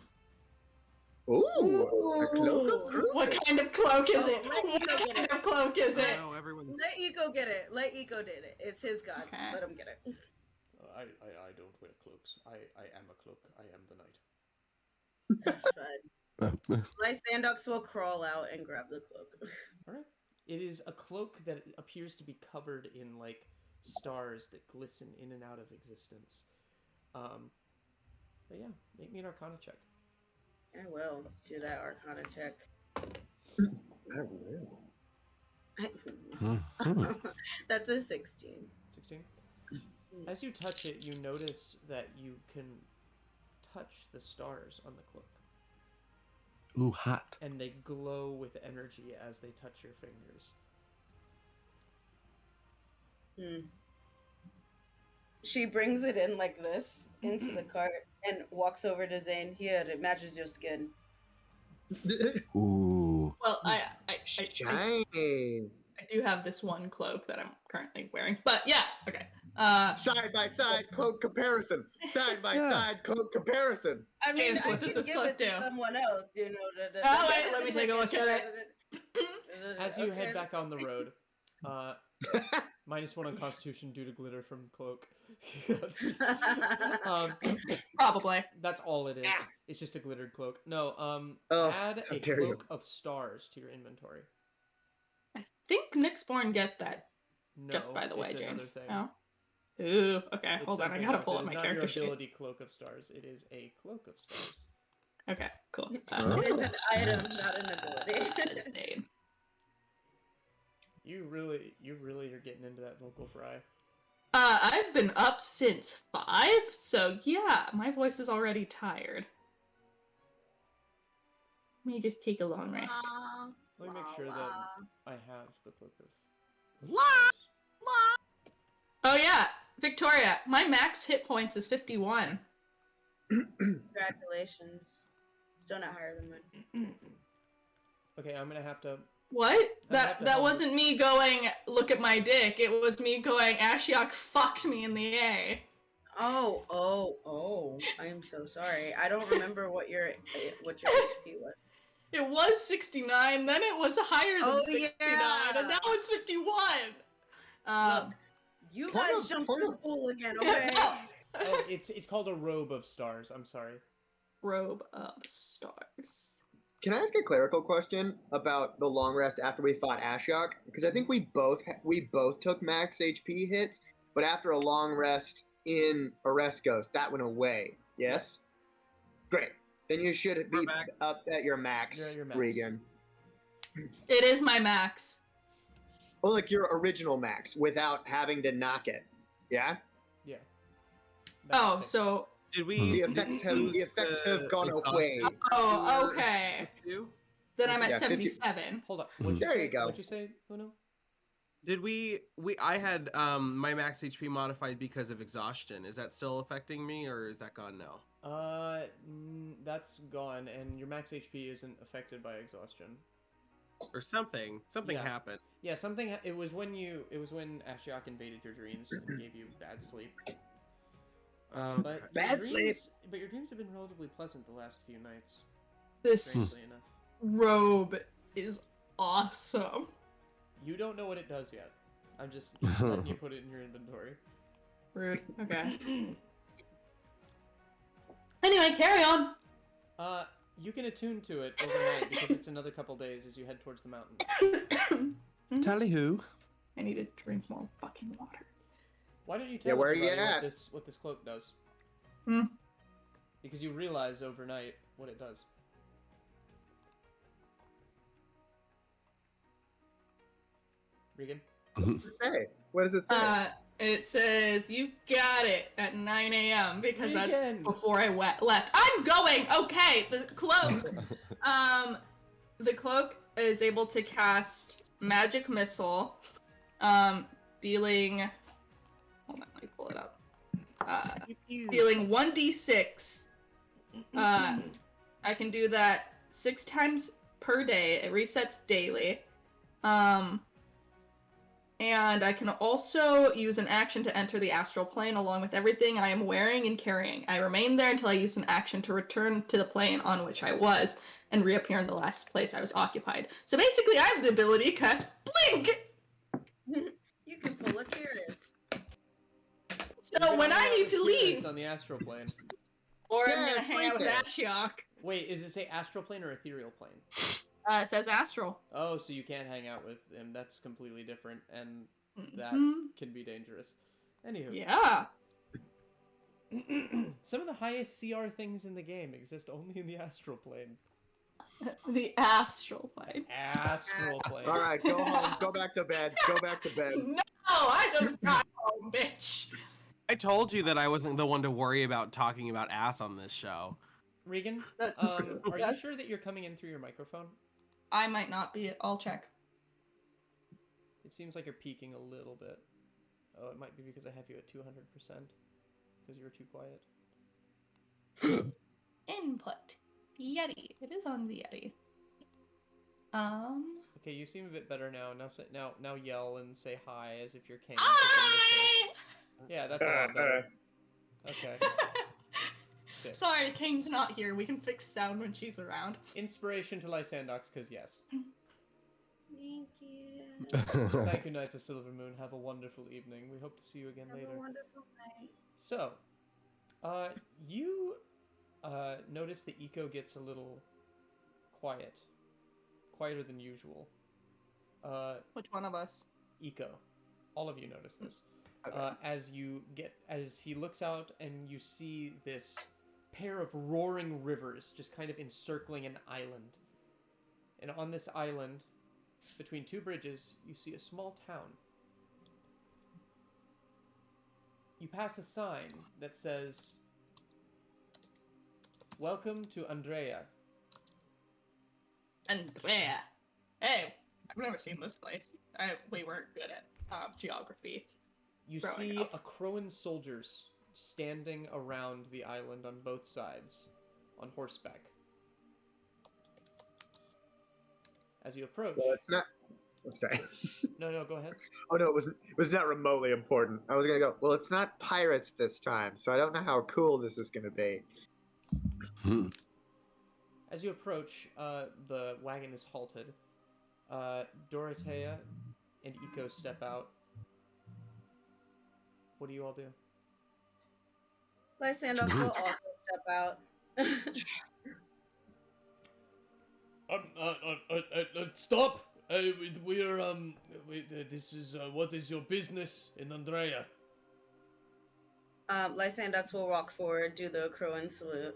Ooh, a cloak of Ooh. What Krufix. kind of cloak is Oh, it? let What Eno get kind it. of cloak is it? No, everyone's. Let Eco get it. Let Eco did it. It's his god. Okay. Let him get it. I don't wear cloaks. I am a cloak. I am the knight. That's fine. Lysandox will crawl out and grab the cloak. Alright. It is a cloak that appears to be covered in, like, stars that glisten in and out of existence. But yeah, make me an Arcana check. I will do that Arcana check. I will. Mhm. That's a 16. 16. As you touch it, you notice that you can touch the stars on the cloak. Ooh, hot. And they glow with energy as they touch your fingers. Hmm. She brings it in like this into the cart and walks over to Xaine. Here, it matches your skin. Ooh. Well, I Shiny. do have this one cloak that I'm currently wearing. But yeah, okay. Side by side cloak comparison. Side by Yeah. side cloak comparison. I mean, James, I what does can this give cloak it to do? someone else, you know. Oh, wait, let me take a look at it. As you head Okay. back on the road, -1 on Constitution due to glitter from cloak. um, Probably. that's all it is. It's just a glittered cloak. No, Oh, add how a dare you. cloak of stars to your inventory. I think Nyxborn get that. No, Just by the way, it's another James. thing. Oh. Ooh, okay. It's Hold on, I something gotta else. pull It up is my not character your sheet. ability cloak of stars. It is a cloak of stars. Okay, cool. Oh. It is an Oh, item, nice. not an ability. Xaine. You really are getting into that vocal fry. I've been up since 5, so yeah, my voice is already tired. Let me just take a long rest. Let me make sure that I have the cloak of La! stars. Oh yeah, Victoria, my max hit points is 51. Congratulations. Still not higher than mine. Okay, I'm gonna have to. What? I have to That help wasn't me going, look at my dick. It was me going, Ashiok fucked me in the A. Oh. I am so sorry. I don't remember what your HP was. It was 69, then it was higher than Oh, 69, yeah. and now it's 51. Look, you Point guys of- jumped point through the of- pool again, okay? Oh, it's called a robe of stars. I'm sorry. Robe of stars. Can I ask a clerical question about the long rest after we fought Ashiok? Because I think we both took max HP hits, but after a long rest in Oreskos, that went away. Yes? Great. Then you should be We're back. up at your max, You're at your max. Regan. It is my max. Oh, like your original max without having to knock it. Yeah? Yeah. Oh, That's so Did we? The did effects we have lose gone exhaustion away. oh, okay. too? Then I'm Yeah, at 50 77. Hold on. What'd you There say? you go. What'd you say, Uno? Did we? I had my max HP modified because of exhaustion. Is that still affecting me, or is that gone now? That's gone, and your max HP isn't affected by exhaustion. or something. Something Yeah. happened. Yeah, something. It was when Ashiok invaded your dreams and gave you bad sleep. But your dreams have been relatively pleasant the last few nights. This Strangely enough, robe is awesome. you don't know what it does yet. I'm just letting you put it in your inventory. Rude. Okay. Anyway, carry on. You can attune to it overnight because it's another couple days as you head towards the mountains. Tally who? I need to drink more fucking water. Why don't you tell where everybody you at? what this cloak does? Hmm. Because you realize overnight what it does. Regan? What does it say? What does it say? It says you got it at 9 a.m. because that's Regan! before I left. I'm going. Okay, the cloak. The cloak is able to cast magic missile, dealing. Hold on, let me pull it up. Dealing 1d6. I can do that 6 times per day. It resets daily. And I can also use an action to enter the astral plane along with everything I am wearing and carrying. I remain there until I use an action to return to the plane on which I was and reappear in the last place I was occupied. So basically, I have the ability to cast Blink! You can pull a Kihris. So when I need to leave, on the astral plane. or Yeah, I'm gonna it's hang right out with there. Ashiok. Wait, is it say astral plane or ethereal plane? It says astral. Oh, so you can't hang out with him. That's completely different, and that Mhm. can be dangerous. Anywho. Yeah. Some of the highest CR things in the game exist only in the astral plane. The astral plane. Astral plane. All right, go home. Go back to bed. Go back to bed. No, I just got home, bitch. I told you that I wasn't the one to worry about talking about ass on this show. Regan, That's are you Yes. sure that you're coming in through your microphone? I might not be. I'll check. It seems like you're peaking a little bit. Oh, it might be because I have you at 200%. Because you were too quiet. Input. Yeti. It is on the Yeti. Okay, you seem a bit better now. Now yell and say hi as if you're Kane. Hi! Yeah, that's a lot better. Okay. Sick. Sorry, Kane's not here. We can fix sound when she's around. Inspiration to Lysandox, because yes. Thank you. Thank you, Knights of Silver Moon. Have a wonderful evening. We hope to see you again Have later. a wonderful night. So, you notice the eco gets a little quiet. Quieter than usual. Which one of us? Eco. All of you notice this. As he looks out and you see this pair of roaring rivers just kind of encircling an island. And on this island, between two bridges, you see a small town. You pass a sign that says, "Welcome to Andrea." Andrea. Hey, I've never seen this place. We weren't good at geography. You Growing see up. a Crowan soldiers standing around the island on both sides, on horseback. As you approach... Well, it's not. I'm sorry. No, go ahead. Oh no, it was not remotely important. I was gonna go. Well, it's not pirates this time, so I don't know how cool this is gonna be. As you approach, the wagon is halted. Dorothea and Eco step out. What do you all do? Lysandox will also step out. Stop! This is, what is your business in Andrea? Lysandox will walk forward, do the Crowan salute.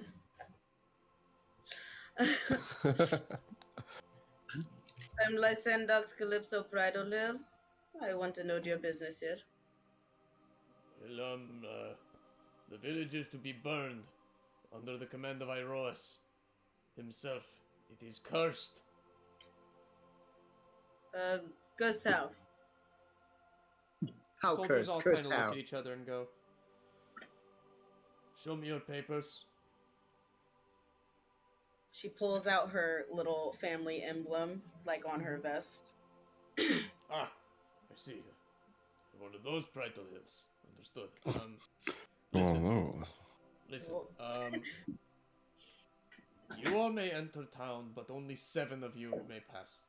I'm Lysandox Calypso Pridalhil. I want to know your business here. Well, the village is to be burned under the command of Iroas himself. It is cursed. Go south. How Soldiers cursed? all Cursed kind of how? look at each other and go, "Show me your papers." She pulls out her little family emblem, like on her vest. Ah, I see. One of those Pridalhils. Understood. Oh Listen, no. listen. You all may enter town, but only 7 of you may pass.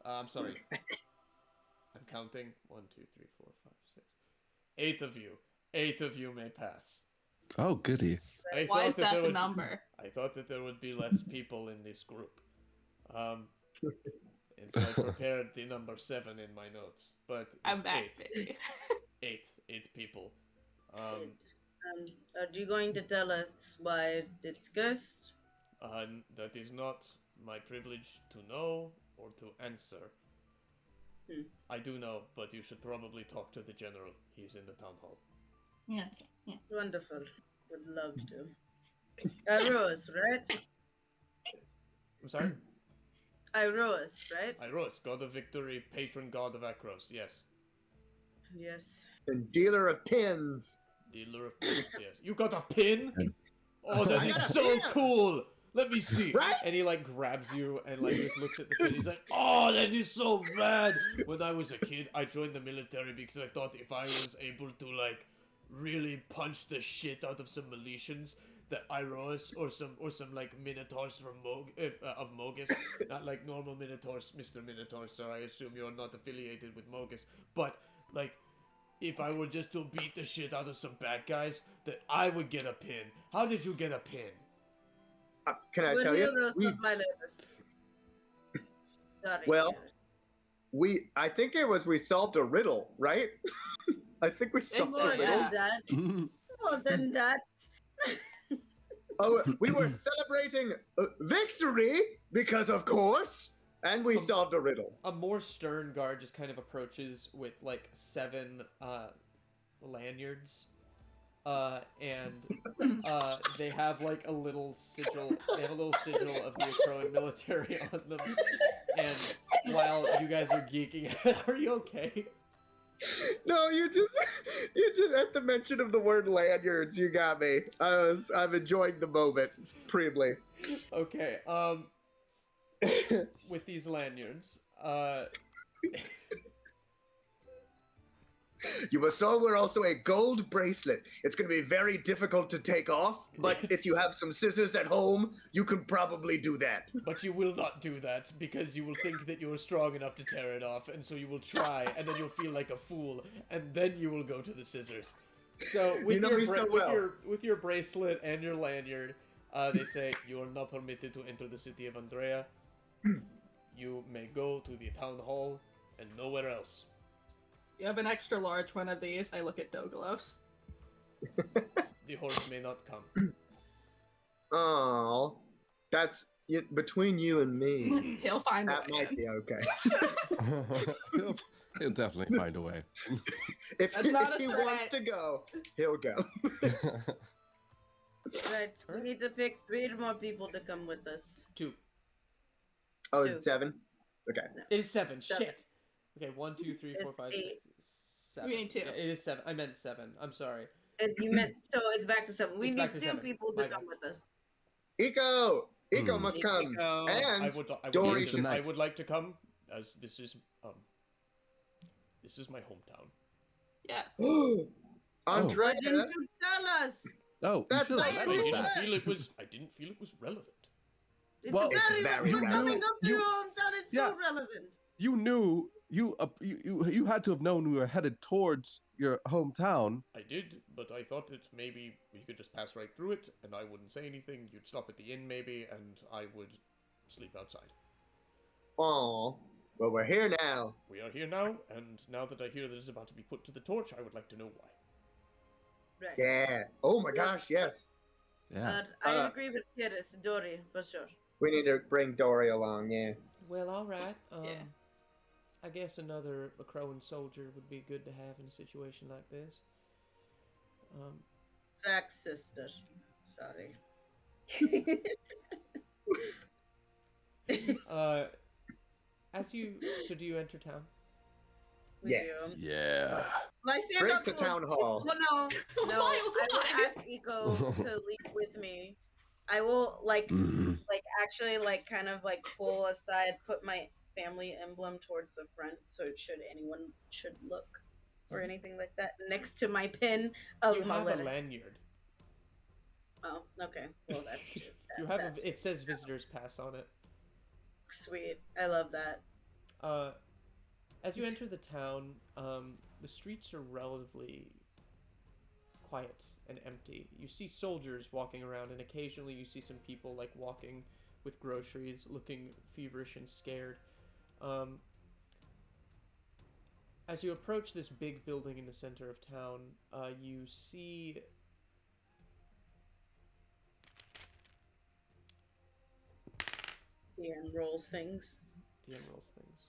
I'm sorry. I'm counting. 1, 2, 3, 4, 5, 6. 8 of you. 8 of you may pass. Oh, goody. Why is that the number? I thought that there would be less people in this group. And so I prepared the number 7 in my notes. But I'm it's back, 8. baby. 8 people. Are you going to tell us why it's cursed? That is not my privilege to know or to answer. I do know, but you should probably talk to the general. He's in the town hall. Yeah, okay. Yeah. Wonderful. Would love to. Rose, right? I'm sorry? Rose, right? Iros, god of victory, patron god of Akros, yes. Yes. And dealer of pins. Dealer of pins, yes. You got a pin? Oh, that I is got a so pin! cool! Let me see. Right? And he like grabs you and like just looks at the pin. He's like, oh, that is so rad! When I was a kid, I joined the military because I thought if I was able to like really punch the shit out of some Miletians, that Iros or some like Minotaurs from of Mogus, not like normal Minotaurs, Mr. Minotaur, so I assume you're not affiliated with Mogus, but like if I were just to beat the shit out of some bad guys, that I would get a pin. How did you get a pin? Can I We're tell you? heroes of my lives. Sorry. Well, heroes. I think it was we solved a riddle, right? I think we solved More a riddle. than that. More than that. Oh, we were celebrating victory because, of course, and we solved a riddle. A more stern guard just kind of approaches with like 7 lanyards. And they have like a little sigil. They have a little sigil of the Akroan military on them. And while you guys are geeking out, are you okay? No, you just at the mention of the word lanyards, you got me. I'm enjoying the moment supremely. Okay. With these lanyards, You must know we're also a gold bracelet. It's going to be very difficult to take off, but if you have some scissors at home, you can probably do that. but you will not do that because you will think that you are strong enough to tear it off, and so you will try, and then you'll feel like a fool, and then you will go to the scissors. So with You know your me so well. with your bracelet and your lanyard, they say you are not permitted to enter the city of Andrea. You may go to the town hall and nowhere else. You have an extra large one of these. I look at Dogalos. The horse may not come. Oh, that's between you and me. He'll find a That way might in. be okay. He'll definitely find a way. If That's not a he threat. wants to go, he'll go. Right. We need to pick 3 more people to come with us. 2. Oh, is Two. it 7? Okay. It is 7. Seven. Shit. Okay, 1, 2, 3, 4, It's 5, 8. 6, 7. We need 2. Yeah, it is 7. I meant 7. I'm sorry. And you meant so it's back to 7. We It's need back to 2 7. people My to bad. come with us. Eco must come. Eco. And I Dory would, should- I would like to come, as this is my hometown. Yeah. Why Andrea. didn't you tell us? Oh, That's you feel why like I I didn't that. didn't feel it was relevant. It's Well, it's very very we're coming relevant. up to your hometown. It's Yeah. so relevant. You knew you had to have known we were headed towards your hometown. I did, but I thought that maybe we could just pass right through it, and I wouldn't say anything. You'd stop at the inn maybe, and I would sleep outside. Oh, well, we're here now. We are here now, and now that I hear that it's about to be put to the torch, I would like to know why. Right. Yeah. Oh my gosh, yes. Yeah. I Uh, agree with Kihris, Dory, for sure. We need to bring Dory along, yeah. Well, all right. Yeah. I guess another Akroan soldier would be good to have in a situation like this. Fact, sister. Sorry. So do you enter town? We Yes. do. Yeah. Lysandox Break the will- town hall. Well, no. Miles, I why? will ask Eco to leave with me. I will, like, Mhm. like actually like kind of like pull aside, put my family emblem towards the front, so anyone should look or anything like that, next to my pin of You have a Meletis. lanyard. Oh, okay. Well, that's true. You have it says visitors pass on it. Sweet. I love that. As you enter the town, the streets are relatively quiet and empty. You see soldiers walking around, and occasionally you see some people like walking with groceries, looking feverish and scared. As you approach this big building in the center of town, you see DM rolls things. DM rolls things.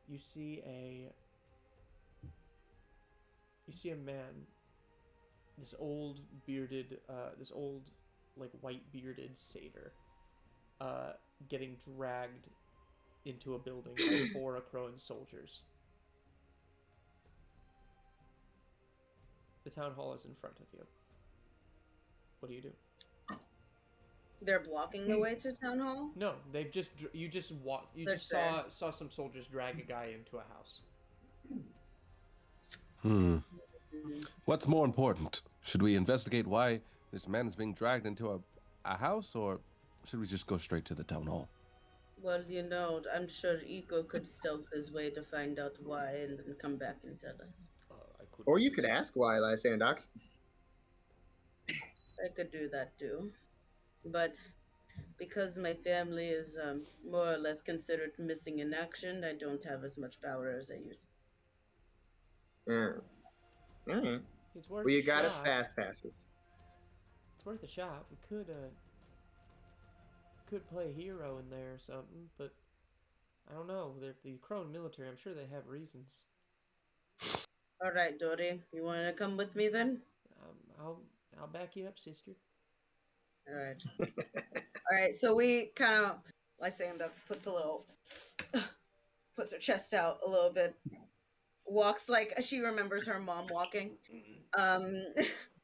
You see a man, this old like white bearded satyr, getting dragged into a building by 4 Akroan soldiers. The town hall is in front of you. What do you do? They're blocking the way to town hall? No, they've just you just walked. You They're just there. saw some soldiers drag a guy into a house. What's more important? Should we investigate why this man is being dragged into a house, or should we just go straight to the town hall? Well, I'm sure Iko could stealth his way to find out why and then come back and tell us. Or you could ask why, Lysandox. I could do that too. But because my family is more or less considered missing in action, I don't have as much power as I used. Mm. It's worth Well, you a got us shot. fast passes. It's worth a shot. We could play hero in there or something, but I don't know. They're the Akroan military. I'm sure they have reasons. All right, Dory, you want to come with me then? I'll back you up, sister. All right. All right. So we kind of, Lysandox puts her chest out a little bit, walks like she remembers her mom walking.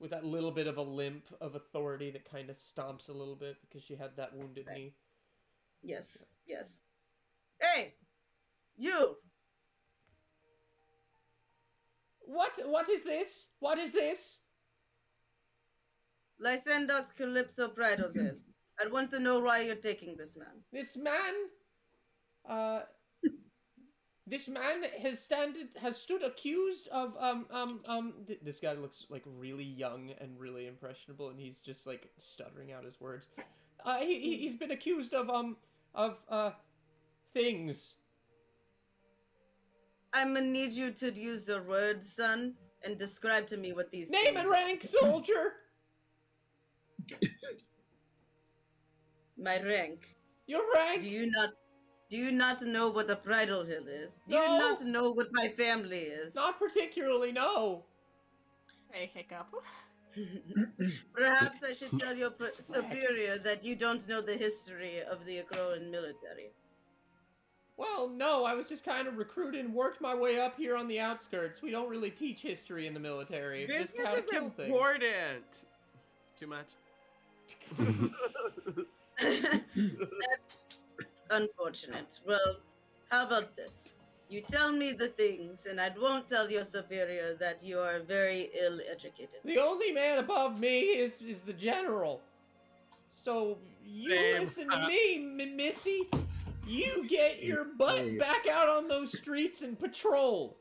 With that little bit of a limp of authority that kind of stomps a little bit because she had that wounded knee. Yes. Hey, you. What is this? What is this? Lysandox Calypso Pridalhil. I want to know why you're taking this man. This man has stood accused of this guy looks like really young and really impressionable, and he's just like stuttering out his words. He's been accused of things. I'm gonna need you to use the words, son, and describe to me what these Name things and are. rank, soldier. My rank. Your rank. Do you not know what a Pridalhil is? Do No. you not know what my family is? Not particularly, no. Hey, hiccup. Perhaps I should tell your superior that you don't know the history of the Akroan military. Well, no, I was just kind of recruited and worked my way up here on the outskirts. We don't really teach history in the military. We This just kind of is kill things. important. Too much. That's unfortunate. Well, how about this? You tell me the things, and I won't tell your superior that you are very ill-educated. The only man above me is the general. So you Same. listen to me, Missy. You get your butt back out on those streets and patrol.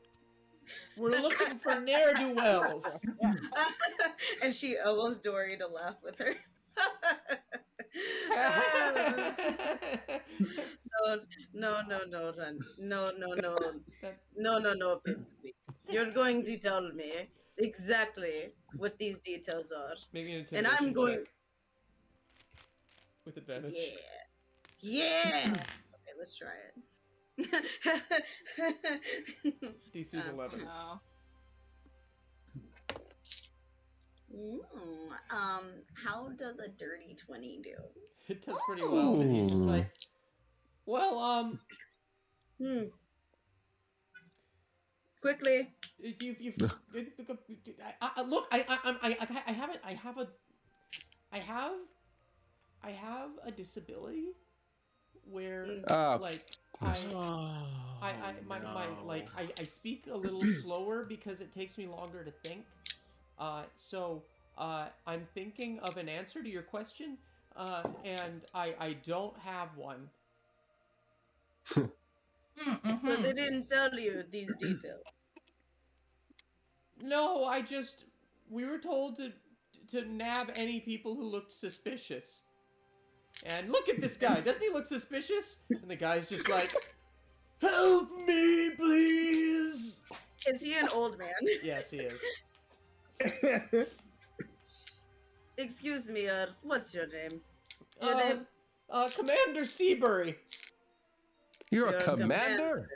We're looking for ne'er-do-wells. And she almost Dory to laugh with her. No, Ren. No, Pinsweet. You're going to tell me exactly what these details are. Make me an And I'm intimidation going... check. With advantage. Yeah! Okay, let's try it. DC's 11. No. How does a dirty 20 do? It does pretty well. But he's just like, well, Quickly. Look, I have I have a disability where Oh, like yes. I speak a little slower because it takes me longer to think. So I'm thinking of an answer to your question, and I don't have one. So they didn't tell you these details. No, we were told to nab any people who looked suspicious. And look at this guy, doesn't he look suspicious? And the guy's just like, help me, please! Is he an old man? Yes, he is. Excuse me, what's your name? Your name? Commander Seabury. You're a You're a commander?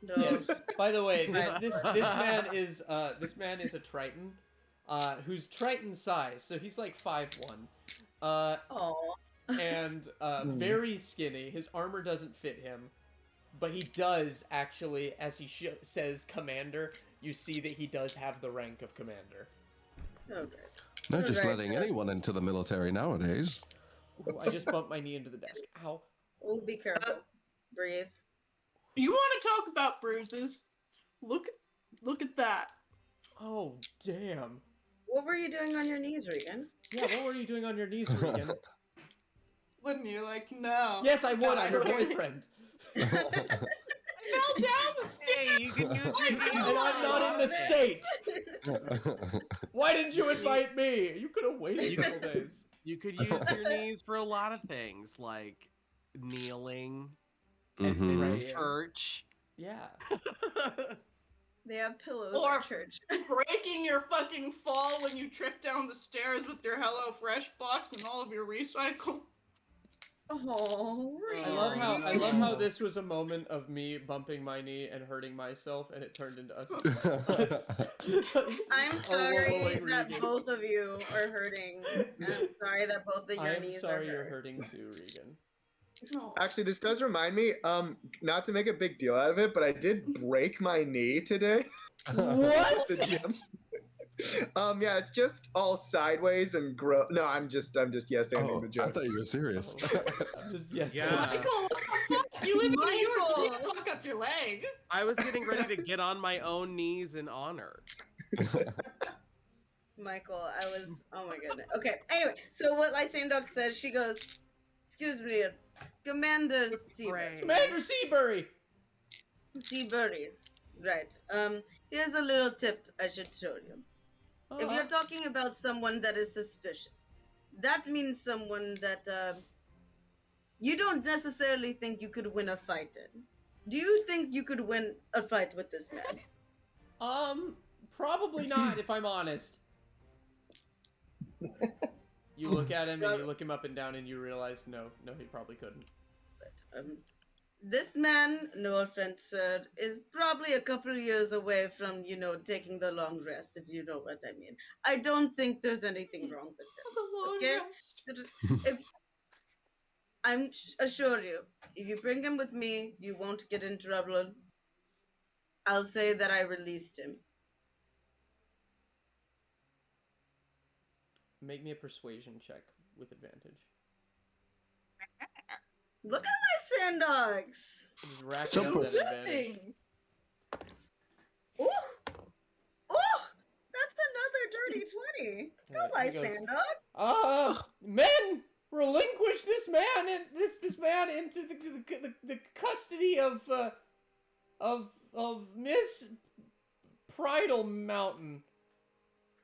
No. Yes. By the way, this man is a Triton, who's Triton size, so he's like 5'1". Oh. And very skinny. His armor doesn't fit him, but he does actually, as he says commander, you see that he does have the rank of commander. Okay. Not just Alright. letting anyone into the military nowadays. Ooh, I just bumped my knee into the desk. Ow. Oh, be careful. Breathe. You want to talk about bruises? Look at that. Oh, damn. What were you doing on your knees, Regan? Yeah, what were you doing on your knees, Regan? Wouldn't you like no? Yes, I would. I'm your I would. boyfriend. I fell down the stairs. Hey, you can use your And knees. I'm not in the state. Why didn't you invite me? You could have waited a couple days. You could use your knees for a lot of things, like kneeling, Mhm. Right here. church. Yeah. They have pillows Or- at church. Breaking your fucking fall when you trip down the stairs with your HelloFresh box and all of your recycle. Oh, I love how this was a moment of me bumping my knee and hurting myself, and it turned into us. I'm sorry rolling that Regan. both of you are hurting. I'm sorry that both of your I'm knees sorry are you're hurt. hurting too, Regan. No. Actually, this does remind me, not to make a big deal out of it, but I did break my knee today. What? At the gym. Yeah, it's just all sideways and no, I'm just yes ending Oh, the I joke. thought you were serious. I'm just yes. Yeah. Michael, what the fuck? You live in New York, Michael! you fuck up your leg. I was getting ready to get on my own knees in honor. Michael, oh my goodness. Okay, anyway, so what Lysandox says, she goes, excuse me, Commander Seabury. Commander Seabury. Seabury. Right. Here's a little tip I should show you. If you're talking about someone that is suspicious, that means someone that you don't necessarily think you could win a fight in. Do you think you could win a fight with this man? Probably not, if I'm honest. You look at him and you look him up and down and you realize no, he probably couldn't. This man, no offense, sir, is probably a couple of years away from, taking the long rest, if you know what I mean. I don't think there's anything wrong with him. The long Okay? rest. Assure you, if you bring him with me, you won't get in trouble. I'll say that I released him. Make me a persuasion check with advantage. Look at my Lysandox! Just racking up that advantage. Ooh! Ooh! That's another dirty 20. Go, Alright, he goes, Lysandox! Men, relinquish this man and this man into the custody of Miss Pridalhil Mountain.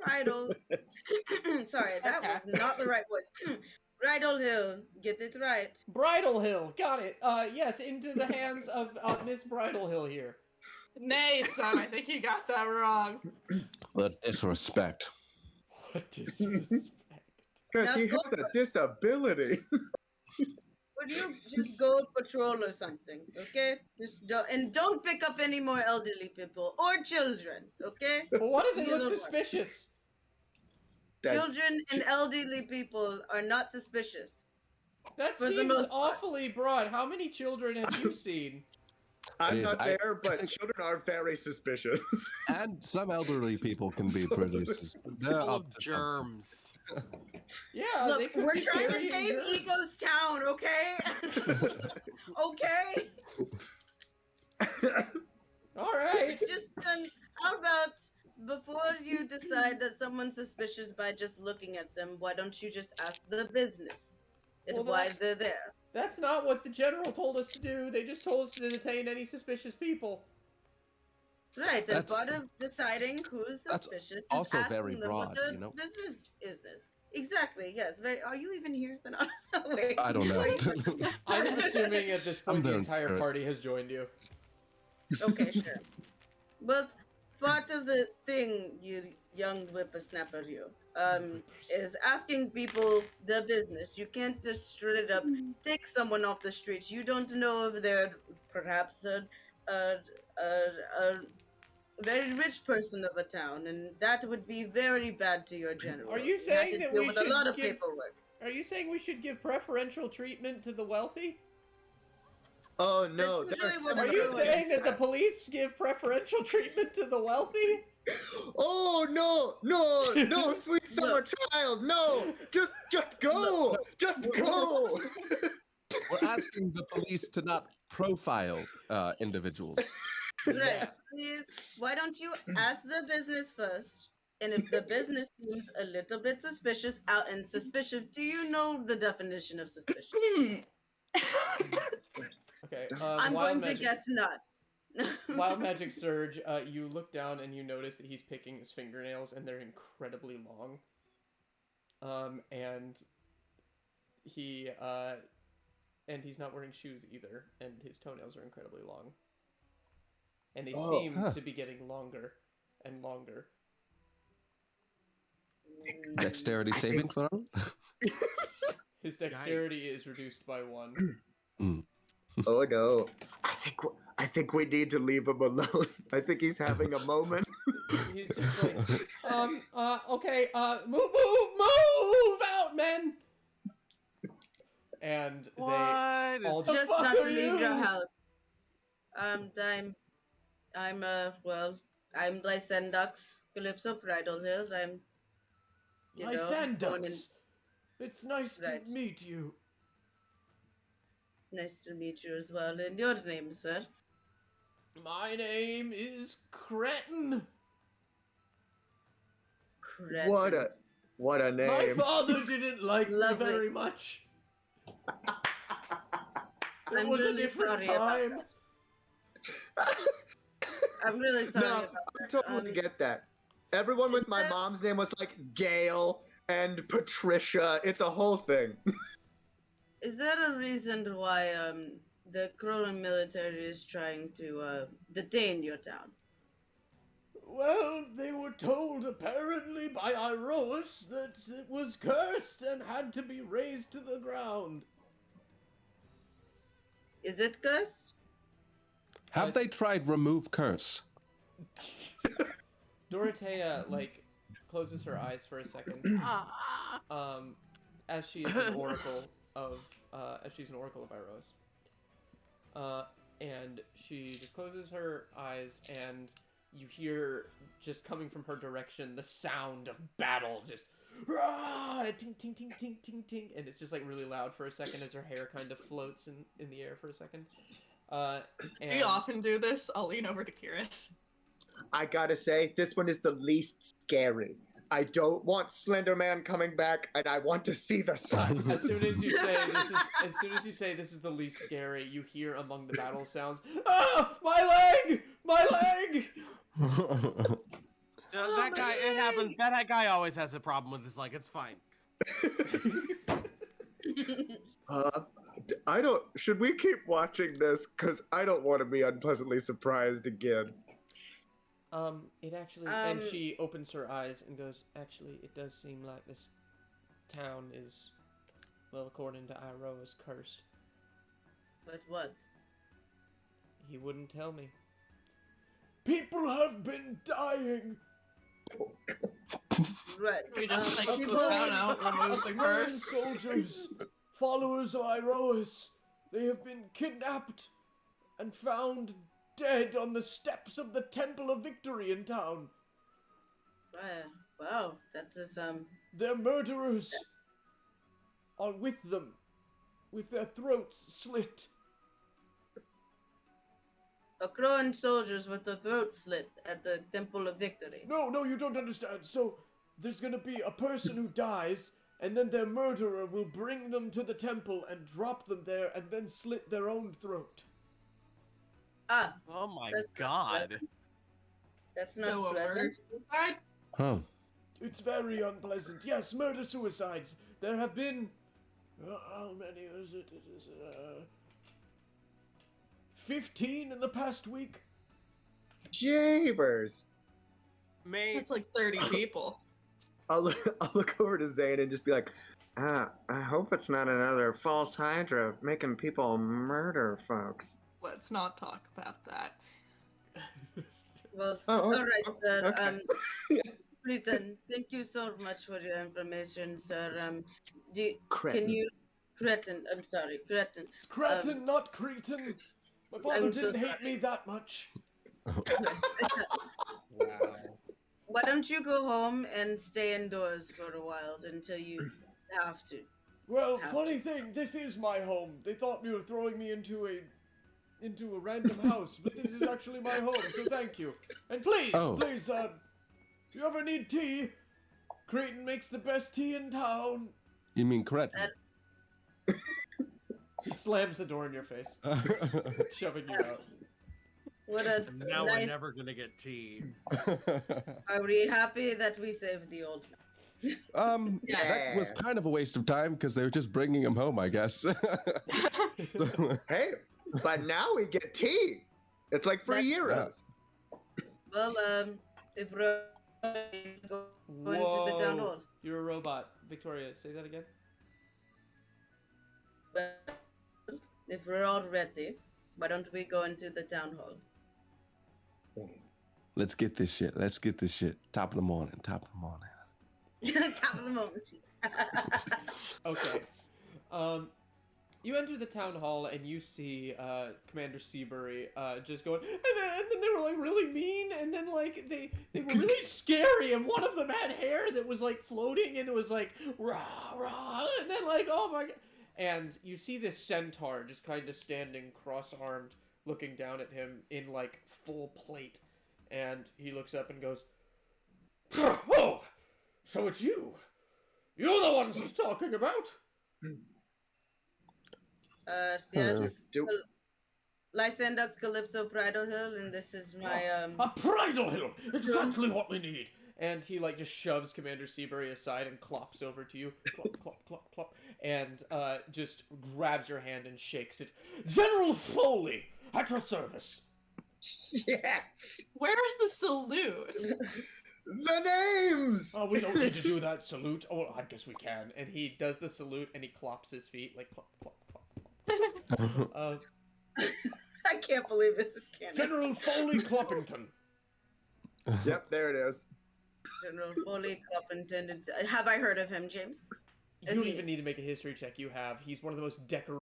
Pridalhil. Sorry, that was not the right voice. Pridalhil. Get it right. Pridalhil, got it. Yes, into the hands of Miss Pridalhil here. Nay, son, I think you got that wrong. The disrespect. What disrespect. Because Now he go has a disability. Would you just go patrol or something, okay? Don't pick up any more elderly people or children, okay? But what if it Neither looks one. suspicious? Children and elderly people are not suspicious. That For the seems most part. awfully broad. How many children have you seen? I'm Jeez, not there, but children are very suspicious. And some elderly people can be pretty. They're Full up of to germs. Yeah, they Look, could we're be trying to carrying save germs. Ego's town, okay? Okay? All right. Just, how about, before you decide that someone's suspicious by just looking at them, why don't you just ask the business and Well, why they're there? That's not what the general told us to do. They just told us to detain any suspicious people. Right, and That's- part of deciding who's that's suspicious is also asking very them what broad, the you know? business is this. Exactly, yes. Are you even here? Then wait. I don't know. I'm assuming at this I'm point the there in entire spirit. party has joined you. Okay, sure. But part of the thing, you young whippersnapper, you, is asking people the business. You can't just straight up take someone off the streets. You don't know if they're perhaps a very rich person of a town, and that would be very bad to your general. Are you have saying to that deal we with should a lot of give- paperwork? Are you saying we should give preferential treatment to the wealthy? Oh no, That's there are usually what Are they're you doing. saying that the police give preferential treatment to the wealthy? Oh no, sweet summer child, no! Just go! Just go! We're asking the police to not profile individuals. Right. Please, why don't you ask the business first? And if the business seems a little bit suspicious, do you know the definition of suspicious? Okay. I'm Wild going to magic, guess not. Wild magic surge. You look down and you notice that he's picking his fingernails, and they're incredibly long. And he's not wearing shoes either, and his toenails are incredibly long. And they seem to be getting longer and longer. Dexterity saving throw? His dexterity is reduced by 1. Oh no, I think we need to leave him alone. I think he's having a moment. He's just like, okay, move out, men! And What they all is- Just fuck not to are leave your you? house. I'm Lysandox, Calypso Pridalhil. I'm, you know, born in... Lysandox! It's nice Right. to meet you. Nice to meet you as well. And your name, sir? My name is Cretin. Cretin. What a My name. father didn't like me Lovely. very much. It I'm was a really different sorry about time. that. I'm really sorry No, about I that. totally get that. Everyone with my that- mom's name was like Gail and Patricia. It's a whole thing. Is there a reason why the Cronan military is trying to detain your town? Well, they were told apparently by Iroas that it was cursed and had to be razed to the ground. Is it cursed? Have they tried remove curse? Dorothea, closes her eyes for a second. As she is an oracle of Iroas. And she just closes her eyes, and you hear, just coming from her direction, the sound of battle, just rah, ting, ting, ting, ting, ting, ting, and it's just really loud for a second as her hair kind of floats in the air for a second. And We often do this. I'll lean over to Kihris. I gotta say, this one is the least scary. I don't want Slender Man coming back, and I want to see the sun. As soon as you say this is the least scary, you hear among the battle sounds, "Ah, my leg! My leg!" That guy, it happens. That guy always has a problem with his leg. It's fine. Should we keep watching this? Because I don't want to be unpleasantly surprised again. It actually, and she opens her eyes and goes, actually, it does seem like this town is, well, according to Iroas, cursed. But what? He wouldn't tell me. People have been dying. Right. We just take people- the town out, remove the Roman curse. soldiers, followers of Iroas, they have been kidnapped and found dead on the steps of the Temple of Victory in town. Wow, that is Their murderers are with them, with their throats slit. Crowan soldiers with their throats slit at the Temple of Victory. No, you don't understand. So, there's gonna be a person who dies, and then their murderer will bring them to the temple and drop them there, and then slit their own throat. Ah, Oh my That's not god. pleasant. that's So not a murder pleasant. suicide? Huh. It's very unpleasant. Yes, murder-suicides. There have been... how many is it? 15 in the past week. Jabers. May That's like 30 people. I'll look over to Xaine and just be like, I hope it's not another false Hydra making people murder folks. Let's not talk about that. Well, Oh, all right, sir. okay. Cretan, thank you so much for your information, sir. Can Cretin. you, Cretan? I'm sorry, Cretan. It's Cretan, not Cretan. My father I'm so didn't hate sorry. me that much. wow. Why don't you go home and stay indoors for a while until you have to? Well, Have funny thing, this is my home. They thought you were throwing me into a random house, but this is actually my home, so thank you. And please, if you ever need tea, Cretan makes the best tea in town. You mean Cretin? He slams the door in your face, shoving you out. What a Now nice. we're never gonna get tea. Are we happy that we saved the old man? That was kind of a waste of time because they were just bringing him home, I guess. Hey, but now we get tea. It's like free euros. Well, if we're going to the town hall, You're a robot. Victoria, say that again. well, if we're all ready, why don't we go into the town hall? Let's get this shit. Top of the morning. Top of the moment. Okay. You enter the town hall and you see Commander Seabury just going, and then they were like really mean, and then like they were really scary, and one of them had hair that was like floating, and it was like rah rah, and then like oh my god, and you see this centaur just kind of standing cross-armed, looking down at him in like full plate, and he looks up and goes, "Oh, so it's you? You're the ones he's talking about." Yes. Lysandox, Calypso, Pridalhil, and this is my A Pridalhil! Exactly what we need! And he like just shoves Commander Seabury aside and clops over to you. Clop, clop, clop, clop. And just grabs your hand and shakes it. General Foley, at your service. Yes. Where's the salute? The names. Oh, we don't need to do that salute. Oh, I guess we can. And he does the salute and he clops his feet like clop, clop, clop, clop. I can't believe this is canon. General Foley Cloppington. Yep, there it is. General Foley, Intended. Have I heard of him, James? You don't even need to make a history check. You have. He's one of the most decorated.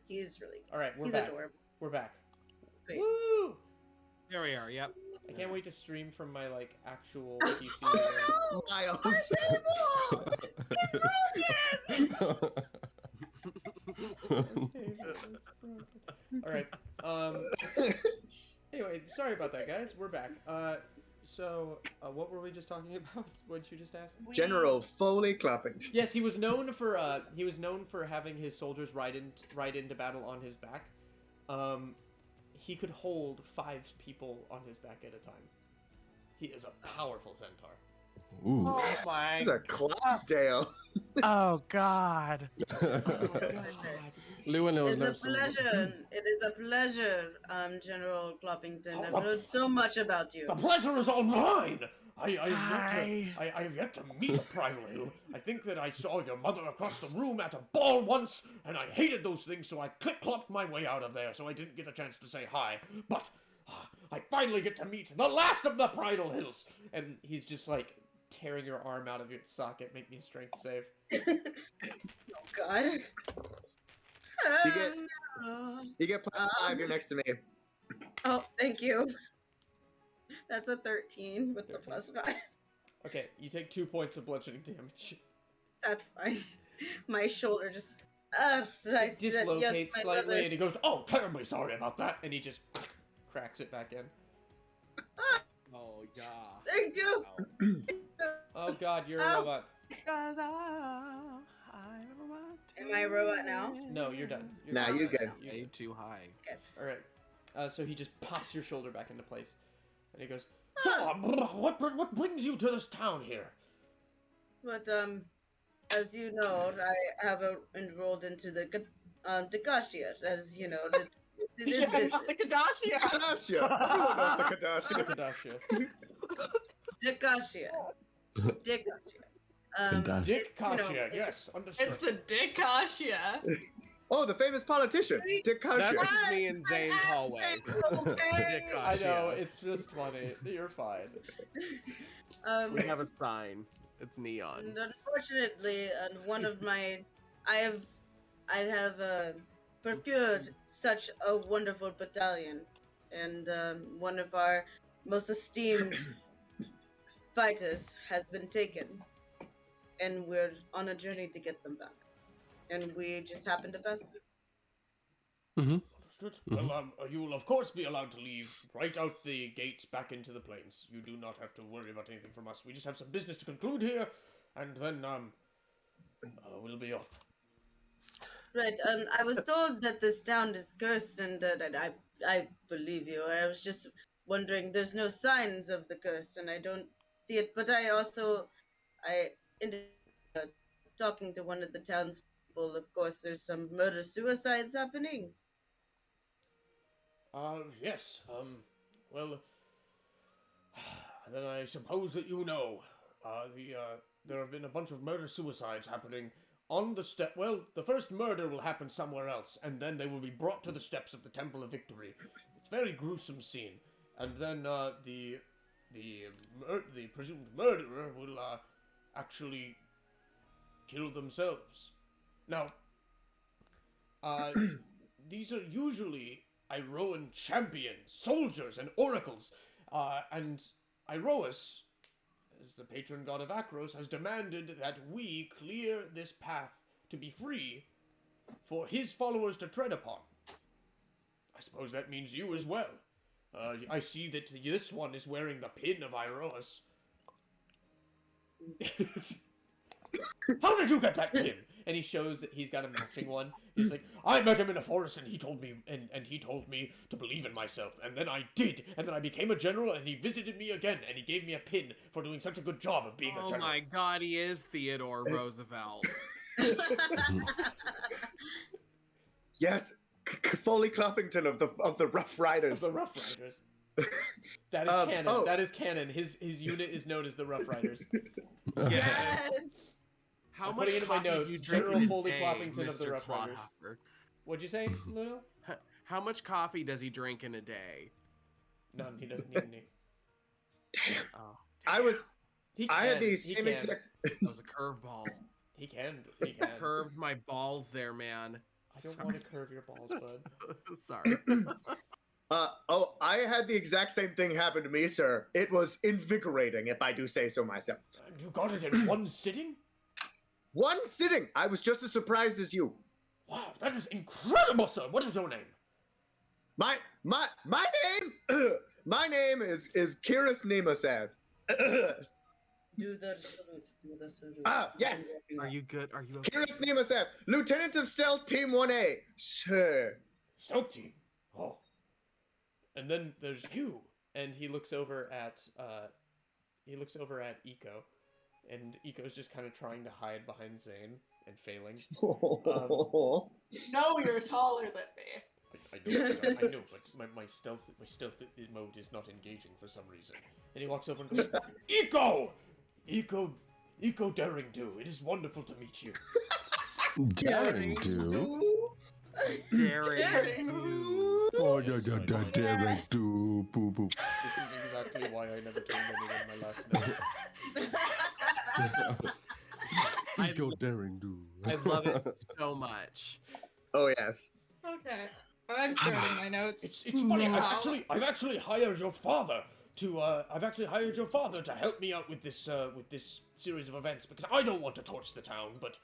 He is really good. All right, we're He's back. adorable. We're back. Sweet. Woo! There we are. Yep. I can't wait to stream from my like actual Oh, PC. Miles. All right. Anyway, sorry about that, guys. We're back. So what were we just talking about? What did you just ask? General Foley Clapping. Yes, he was known for having his soldiers ride into battle on his back. he could hold 5 people on his back at a time. He is a powerful centaur. Ooh. Oh my. It's a Clydesdale. Oh God. Luinnil It's a knows some- pleasure. It is a pleasure, General Cloppington. I've Oh, heard so much about you. The pleasure is all mine! I Hi. have yet to meet a Pridalhil. I think that I saw your mother across the room at a ball once, and I hated those things, so I click-clopped my way out of there, so I didn't get a chance to say hi. But I finally get to meet the last of the Pridalhils! And he's just like tearing your arm out of your socket. Make me a strength save. Oh God. You get- You get +5, you're next to me. Oh, thank you. That's a 13 with the 13. +5. Okay, you take 2 points of bludgeoning damage. That's fine. My shoulder just It dislocates my slightly, brother. and he goes, "Oh, terribly sorry about that," and he just cracks it back in. Oh yeah. Thank you. Oh God, you're a Ow. robot. I'm a robot. Am I a robot now? No, you're done. You're Nah, done. you good. You're Way good. too high. All right. So he just pops your shoulder back into place, and he goes, Ah. "So, what brings you to this town here?" But as you know, I have enrolled into the Dikashiat, as you know. It is Yes, business. the Kadashia. Kadashia. Everyone knows the Kadashia. Kadashia. Dikashiat. Dikashiat. Kadash- Dick you know, Kashia, yes, understood. It's the Dikashia. Oh, the famous politician, Dikashia. That's just me and Xaine's hallway. Okay. I know, it's just funny. You're fine. We have a sign. It's neon. And unfortunately, one of my, I have procured such a wonderful battalion, and one of our most esteemed fighters has been taken, and we're on a journey to get them back, and we just happened to pass. Understood. Well, you will of course be allowed to leave right out the gates back into the plains. You do not have to worry about anything from us. We just have some business to conclude here, and then we'll be off. Right. I was told that this town is cursed, and I believe you. I was just wondering. There's no signs of the curse, and I don't see it. But I ended up talking to one of the townspeople. Of course, there's some murder suicides happening. Yes. Well, then I suppose that you know, there have been a bunch of murder suicides happening on the step. Well, the first murder will happen somewhere else, and then they will be brought to the steps of the Temple of Victory. It's a very gruesome scene, and then the presumed murderer will actually kill themselves. Now, these are usually Iroan champions, soldiers, and oracles, and Iroas, as the patron god of Akros, has demanded that we clear this path to be free for his followers to tread upon. I suppose that means you as well. I see that this one is wearing the pin of Iroas. How did you get that pin? And he shows that he's got a matching one. He's like, I met him in a forest, and he told me, and he told me to believe in myself, and then I did, and then I became a general, and he visited me again, and he gave me a pin for doing such a good job of being a Oh general. my God, he is Theodore Roosevelt. Yes, Foley Cloppington of the Rough Riders. The Rough Riders. That is canon. oh. That is canon. His unit is known as the Rough Riders. Yes. How I'm much putting it in my coffee notes. do you drink General in a Foley day, Cloppington of the Mr. Rough Riders. Clodhopper? What'd you say, Luinnil? How much coffee does he drink in a day? None. He doesn't need any. Oh, I had the He same can. exact. that was a curveball. He can. He can. Curved my balls there, man. I don't want to curve your balls, bud. Sorry. I had the exact same thing happen to me, sir. It was invigorating, if I do say so myself. And you got it in one sitting? One sitting. I was just as surprised as you. Wow, that is incredible, sir. What is your name? My name. My name is Kihris Nemosath. Do the salute. Do the salute. Ah, yes. Are you good? Are you okay? Kihris Nemosath, Lieutenant of Stealth Team 1A, sir. Stealth team. Oh. And then there's you. And he looks over at Eco, and Eco's just kind of trying to hide behind Xaine and failing. No, you're taller than me. I know, but my stealth mode is not engaging for some reason. And he walks over and goes, Eco! Eco Daring Do, it is wonderful to meet you. Daring do? Daring do. Oh, daring do. Boo boo. This is exactly why I never told anyone my last name. Eco daring do. I love it so much. Oh yes. Okay. I'm starting my notes. It's funny. Wow. I've actually hired your father to help me out with this series of events because I don't want to torch the town, but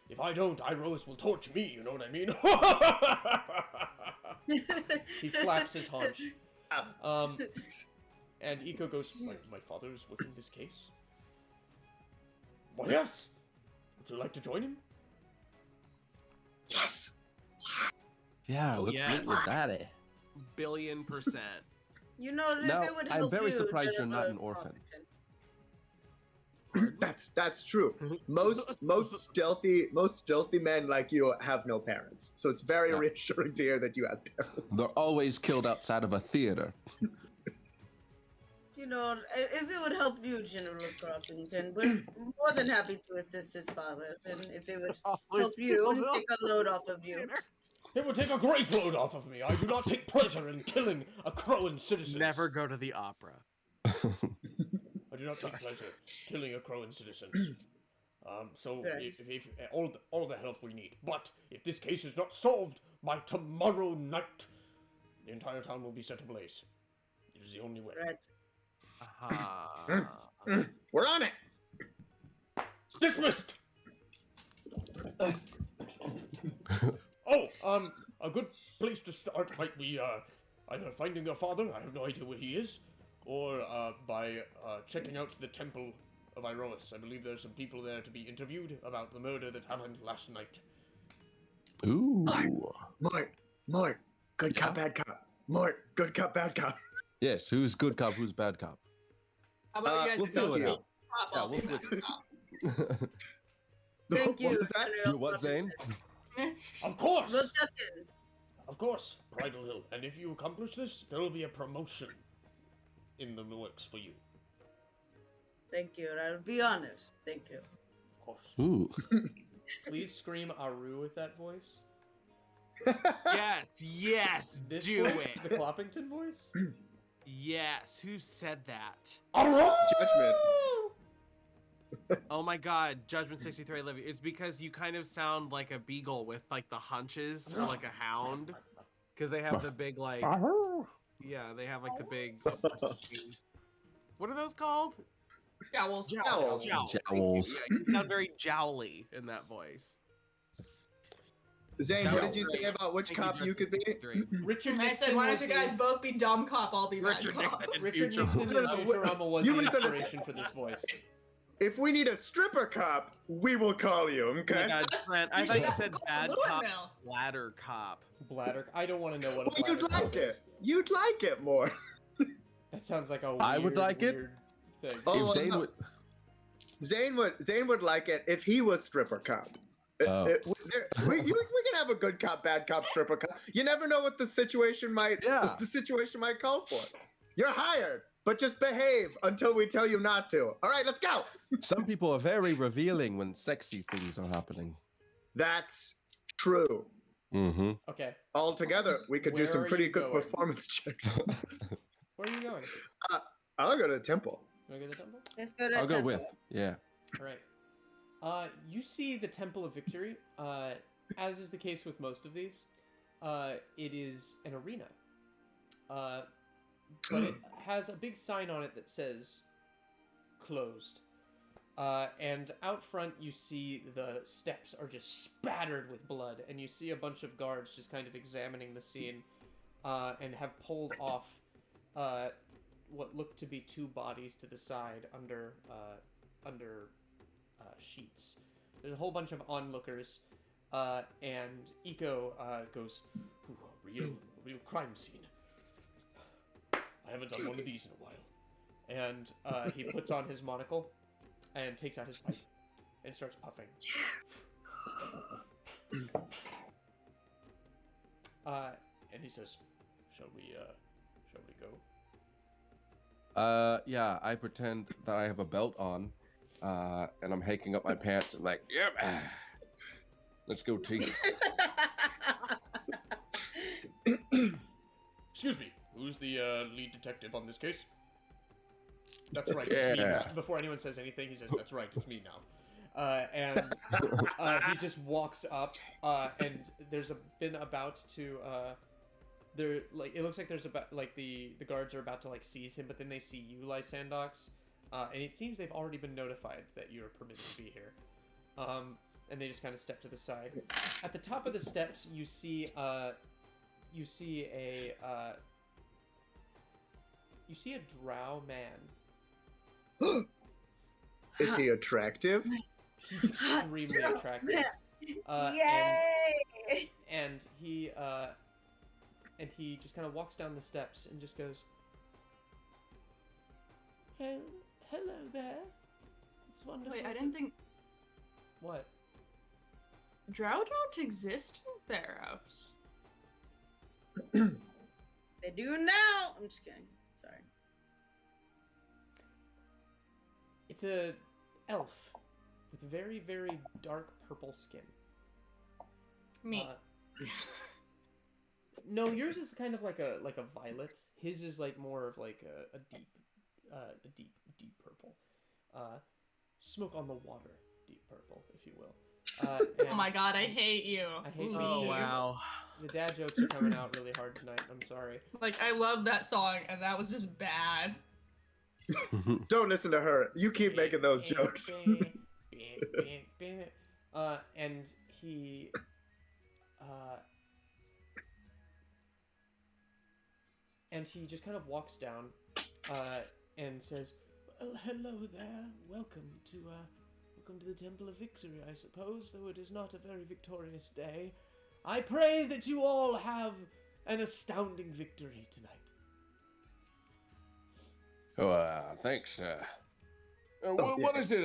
if I don't, Iroas will torch me. You know what I mean? He slaps his haunch. And Eco goes, my father is working this case? Well, yes! Would you like to join him? Yes. Yeah, let's yes. meet with daddy. $1,000,000,000. You know, if Now, it would I'm help very you, surprised you're not Jennifer an orphan. Compton. That's true. Most stealthy men like you have no parents, so it's very Yeah. reassuring to hear that you have parents. They're always killed outside of a theater. You know, if it would help you, General Croppington, we're more than happy to assist his father. And if it would help you and take a load off of you. It would take a great load off of me. I do not take pleasure in killing a Crowan citizen. Never go to the opera. I do not take pleasure killing a Crowan citizens. So Right. if all the help we need. But if this case is not solved by tomorrow night, the entire town will be set ablaze. It is the only way. Right. We're on it. Dismissed! A good place to start might be either finding your father, I have no idea where he is, or by checking out the Temple of Iroas. I believe there's some people there to be interviewed about the murder that happened last night. Ooh. Mort, good cop, bad cop. Mort, good cop, bad cop. Yes, who's good cop, who's bad cop? How about you guys We'll do figure it you. out. Pop, Yeah, I'll we'll be back. figure Thank you. What was that? General Do what, Xaine? Croppington. Of course! We'll check in. Of course, Pridalhil. And if you accomplish this, there will be a promotion in the works for you. Thank you. I'll be honored. Thank you. Of course. Ooh. Please scream Aru with that voice. Yes, This do voice? it. The Cloppington voice? Yes, who said that? Aru! Judgment. Oh my god, Judgment 63, I love you. It's because you kind of sound like a beagle with like the hunches or like a hound. Because they have the big like yeah, they have like the big what are those called? Jowls. Jowls. Jowls. Yeah, you sound very jowly in that voice. Zane, That what was did you say great. about which Thank you, cop you could be? 63. Richard I Nixon said, why was don't you guys the- both be dumb cop? I'll be bad Richard cop. Nixon. Richard Future. Nixon No, in no, Futurama was you the misunderstand. inspiration for this voice. If we need a stripper cop, we will call you, Oh my okay? god, Brent, I You thought you should said call bad cop, Luinnil. bladder cop. Bladder. I don't want to know what a Well, bladder you'd cop like is. it. You'd like it more. That sounds like a weird, I would like it. weird thing. Oh, If Zane no. would. Zane would like it if he was stripper cop. Oh. We can have a good cop, bad cop, stripper cop. You never know what the situation might call for. You're hired, but just behave until we tell you not to. All right, let's go. Some people are very revealing when sexy things are happening. That's true. Mm-hmm. Okay, Altogether, we could do Where some are pretty you good going? performance checks. where are you going? I'll go to the temple. You want to go to the temple? Let's go to I'll go temple. with. Yeah. All right. You see the Temple of Victory. As is the case with most of these, it is an arena. But it has a big sign on it that says "closed." And out front, you see the steps are just spattered with blood, and you see a bunch of guards just kind of examining the scene, and have pulled off what look to be two bodies to the side under sheets. There's a whole bunch of onlookers, and Eco goes, "Ooh, a real crime scene. I haven't done one of these in a while. And he puts on his monocle and takes out his pipe and starts puffing. And he says, "Shall we go?" Yeah, I pretend that I have a belt on, and I'm hiking up my pants and like, yep, let's go, T. Excuse me, who's the lead detective on this case? That's right, it's me now. Before anyone says anything, he says, "That's right, it's me now." And he just walks up, and there's been about to there, like, it looks like there's about, like, the guards are about to, like, seize him, but then they see you, Lysandox, and it seems they've already been notified that you're permitted to be here. And they just kind of step to the side. At the top of the steps, you see a drow man. Is he attractive? He's extremely attractive. Yay! And he just kind of walks down the steps and just goes, "Hello there. It's wonderful." Wait, I didn't think What? drow don't exist in Theros. They do now. I'm just kidding. Sorry. It's a elf with very, very dark purple skin. Me. No, yours is kind of like a violet. His is like more of like a deep purple. Smoke on the water, deep purple, if you will. Oh my god, I hate you. I hate Leave. me Oh too. wow. The dad jokes are coming out really hard tonight. I'm sorry. Like, I love that song, and that was just bad. Don't listen to her. You keep making those jokes. And he just kind of walks down and says, "Well, hello there. Welcome to the Temple of Victory, I suppose, though it is not a very victorious day. I pray that you all have an astounding victory tonight." Oh, thanks. What is it?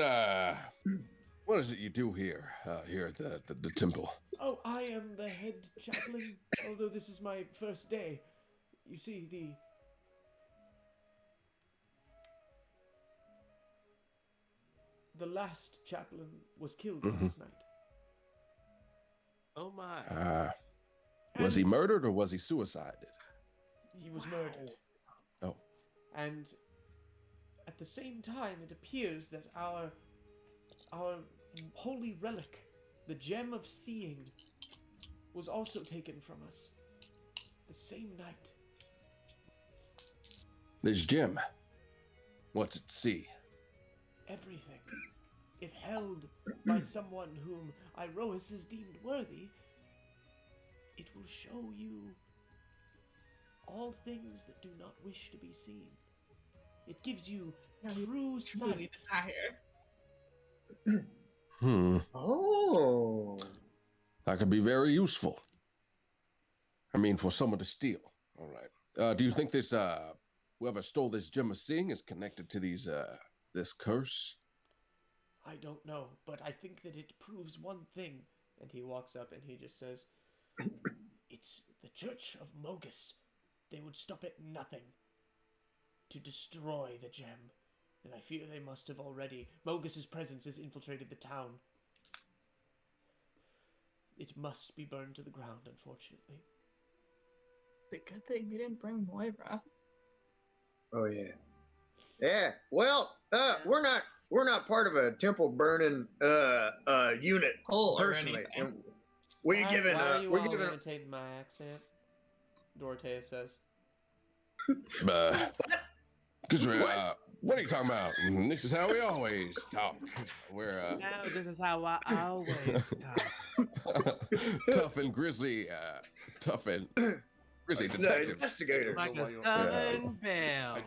What is it you do here? Here at the temple? Oh, I am the head chaplain, although this is my first day. You see, the last chaplain was killed last night. Oh my. Was he murdered or was he suicided? He was murdered. Oh. And at the same time, it appears that our holy relic, the Gem of Seeing, was also taken from us the same night. This gem. What's it see? Everything. If held by someone whom Iroas is deemed worthy, it will show you all things that do not wish to be seen. It gives you true Truly sight. desire. Oh. That could be very useful. I mean, for someone to steal. All right. Do you think this whoever stole this gem of seeing is connected to this curse? I don't know, but I think that it proves one thing. And he walks up and he just says, "It's the Church of Mogus. They would stop at nothing to destroy the gem. And I fear they must have already. Mogus's presence has infiltrated the town. It must be burned to the ground, unfortunately." It's a good thing we didn't bring Moira. Oh yeah. Yeah. Well, we're not part of a temple burning unit Hole or personally. anything. And we're Why giving are you we're all giving imitating my accent? Dorothea says. Because what are you talking about? This is how we always talk. We're Now this is how I always talk. tough and grizzly, tough and grizzly detective. investigator. Like a you're- southern belle.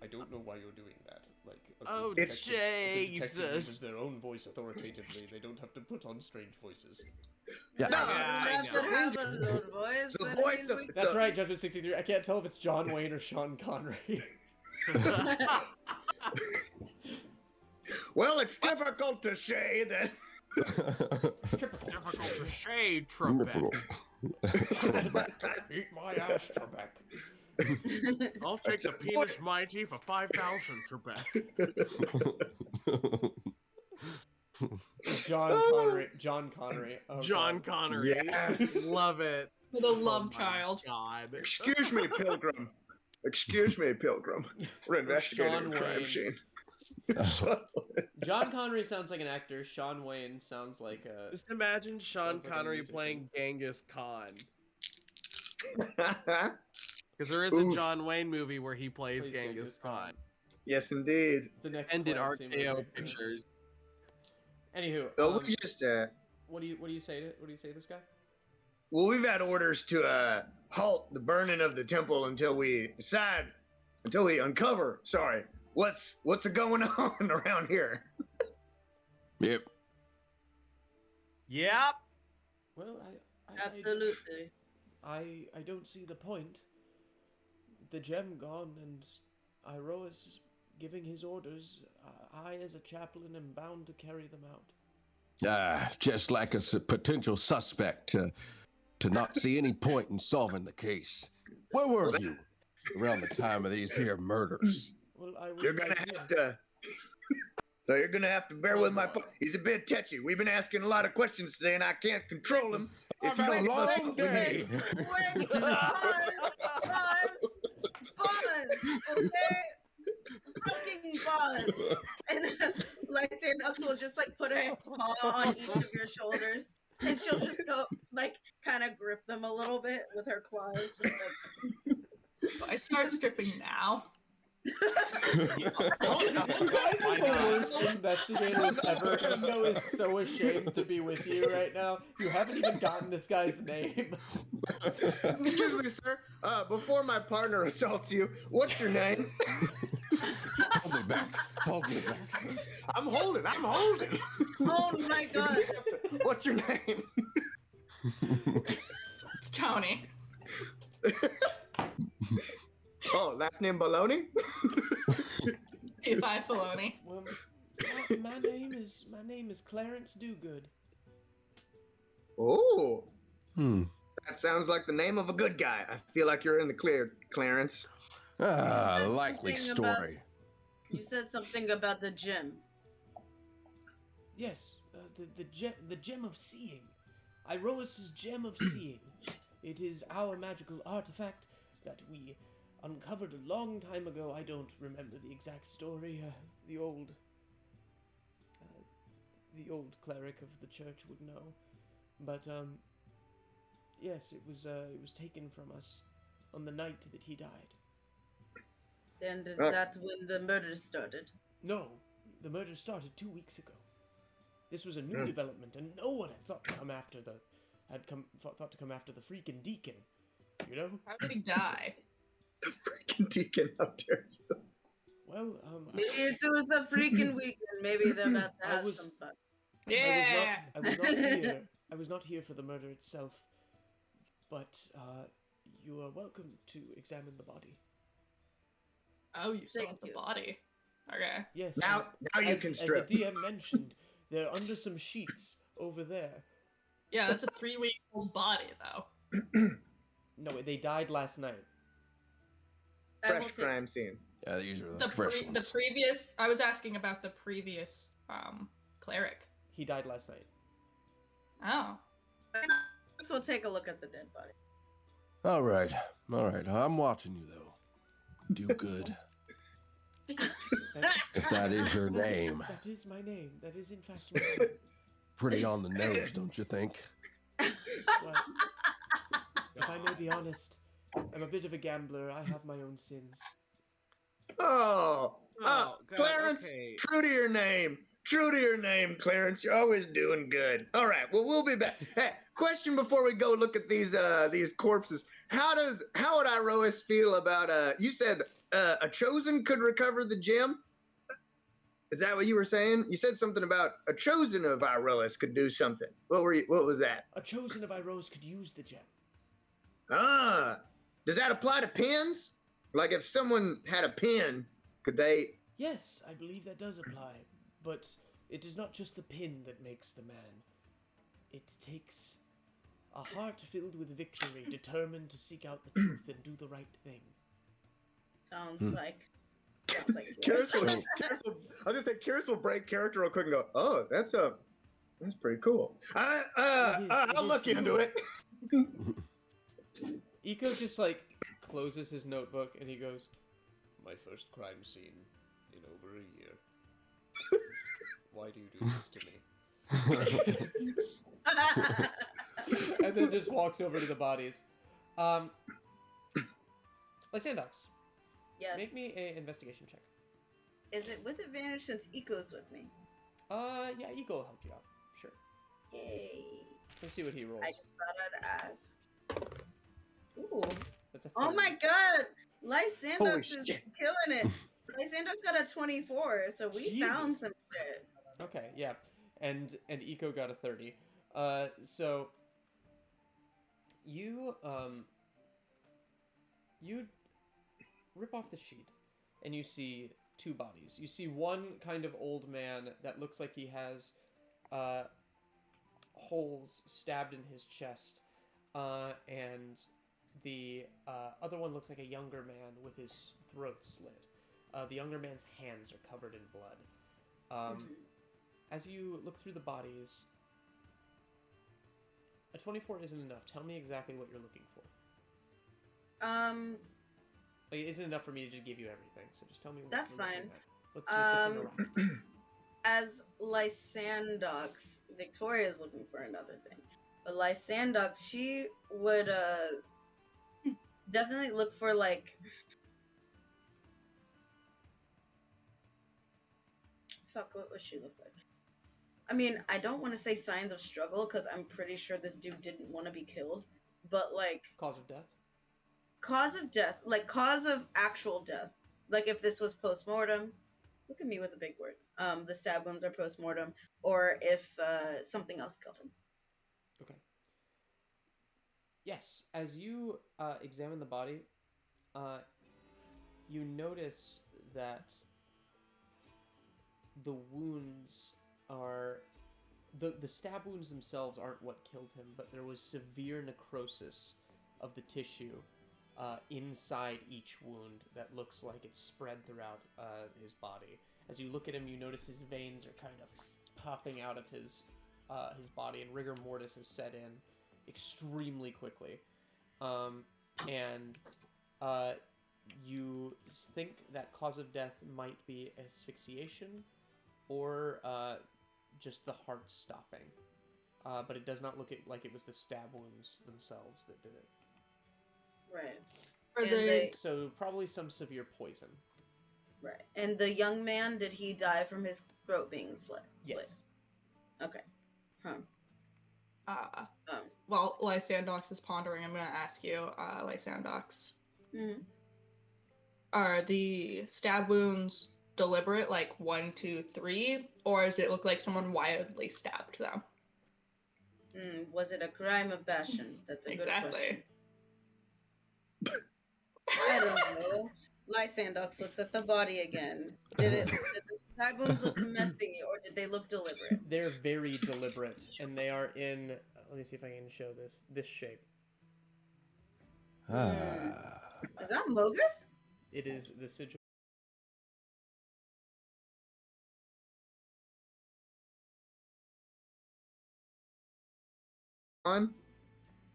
I don't know why you're doing that. Like, okay. Oh, Detective Jesus. uses their own voice authoritatively. They don't have to put on strange voices. Yeah. No, You have to have a load voice. The and voice he's of- weak. That's right, Judgment 63. I can't tell if it's John Wayne or Sean Connery. Well, it's difficult to say that. Difficult to say, Trebek. Eat my ass, Trebek. I'll take the penis mighty for 5,000, Trebek. John Connery. Oh, John God. Connery. Yes. Love it. With a love Oh my child. God. Excuse me, Pilgrim. Excuse me, Pilgrim. We're investigating Sean a crime Wayne. scene. John Connery sounds like an actor. Sean Wayne sounds like a... Just imagine Sean Sounds like a Connery musician. playing Genghis Khan. Because there is a Oof. John Wayne movie where he plays Plays Genghis Genghis Khan. Khan. Yes, indeed. The next And did Clancy RKO movie. Pictures. Anywho, So we just what do you say to this guy? well, we've had orders to halt the burning of the temple until we uncover. Sorry, what's going on around here? Yep. Yep. Well, Absolutely. I don't see the point. The gem gone and Iroas giving his orders. I, as a chaplain, am bound to carry them out. Just like a potential suspect to not see any point in solving the case. Where were you around the time of these here murders? Well, I was You're gonna right have here. to. So you're gonna have to bear with my. He's a bit touchy. We've been asking a lot of questions today, and I can't control him. If you don't long listen, day. Wait, pause, okay? Fucking pause. And Lysandox will just like put her paw on each of your shoulders, and she'll just go like kind of grip them a little bit with her claws, just like. So I start stripping now. You guys are the worst investigators ever. Ego is so ashamed to be with you right now. You haven't even gotten this guy's name. excuse me, sir. Before my partner assaults you, what's your name? Hold me back. Hold me back. I'm holding. Oh my god. What's your name? It's Tony. Oh, last name Baloney? P5 Filoni. Well, my name is Clarence Dogood. Oh, Hmm. that sounds like the name of a good guy. I feel like you're in the clear, Clarence. Likely Something about- story. You said something about the gym. Yes, the gem of seeing. Iroas's gem of seeing. It is our magical artifact that we uncovered a long time ago. I don't remember the exact story. The old cleric of the church would know. But yes, it was taken from us on the night that he died. And is that when the murder started? No, the murder started 2 weeks ago. This was a new development, and no one had thought to come after the freaking deacon. You know? How did he die? Freaking deacon, how dare you? Well, Maybe it was a freaking weekend. Maybe they're about to have some fun. Yeah. I was not here. I was not here for the murder itself, but you are welcome to examine the body. Oh, you still Thank have the you. body. Okay. Yes. Now you as, can as strip. the DM mentioned, they're under some sheets over there. Yeah, that's a 3-week-old body, though. No, they died last night. I will Fresh take- crime scene. Yeah, these are the The fresh ones. previous. I was asking about the previous cleric. He died last night. Oh. So we'll take a look at the dead body. All right. I'm watching you though. Do good. If that is your name. That is my name. That is in fact my name. Pretty on the nose, don't you think? Well, if I may be honest, I'm a bit of a gambler. I have my own sins. Oh, God, Clarence, okay. true to your name. True to your name, Clarence. You're always doing good. All right, well, we'll be back. Hey, question before we go look at these corpses. How would Iroas feel about you said a chosen could recover the gem? Is that what you were saying? You said something about a chosen of Iroas could do something. What was that? A chosen of Iroas could use the gem. Ah, does that apply to pins? Like if someone had a pin, could they? Yes, I believe that does apply, but it is not just the pin that makes the man. It takes a heart filled with victory, determined to seek out the truth and do the right thing. Sounds like Kihris will, I'll just say Kihris will break character real quick and go, "Oh, that's pretty cool." I'll look into it. Eco just like closes his notebook and he goes, "My first crime scene in over a year. Why do you do this to me?" And then just walks over to the bodies. Lysandox, yes. make me an investigation check. Is it with advantage since Eco's with me? Yeah, Eco will help you out. Sure. Yay. Let's see what he rolls. I just thought I'd ask. Ooh. That's a Oh 30. my god! Holy Lysandox is shit. killing it. Lysandox got a 24, so we found Jesus. some shit. Okay, yeah. And Eco got a 30. So you you rip off the sheet and you see two bodies. You see one kind of old man that looks like he has holes stabbed in his chest, and the other one looks like a younger man with his throat slit. The younger man's hands are covered in blood. As you look through the bodies, a 24 isn't enough. Tell me exactly what you're looking for. Like, it isn't enough for me to just give you everything, so just tell me what That's you're looking fine. at. Let's make this interactive. As Lysandox, Victoria's looking for another thing. But Lysandox, she would definitely look for like what would she look like? I mean, I don't want to say signs of struggle because I'm pretty sure this dude didn't want to be killed, but like Cause of death? cause of death, like cause of actual death. Like if this was post-mortem, look at me with the big words. The stab wounds are post-mortem, or if something else killed him. Okay. Yes, as you examine the body, you notice that the wounds are... The stab wounds themselves aren't what killed him, but there was severe necrosis of the tissue inside each wound that looks like it's spread throughout his body. As you look at him, you notice his veins are kind of popping out of his body, and rigor mortis has set in extremely quickly. You think that cause of death might be asphyxiation or just the heart stopping. But it does not look like it was the stab wounds themselves that did it. Right. Are And they... So probably some severe poison. Right. And the young man, did he die from his throat being slit? Yes. Okay. Huh. While Lysandox is pondering, I'm going to ask you, Lysandox. Mm-hmm. Are the stab wounds deliberate, like 1, 2, 3, or does it look like someone wildly stabbed them? Was it a crime of passion? That's a good question. Exactly. I don't know. Lysandox looks at the body again. Did the stab wounds look messy, or did they look deliberate? They're very deliberate, and they are in... let me see if I can show this shape. Is that Mogus? It is the sigil. On?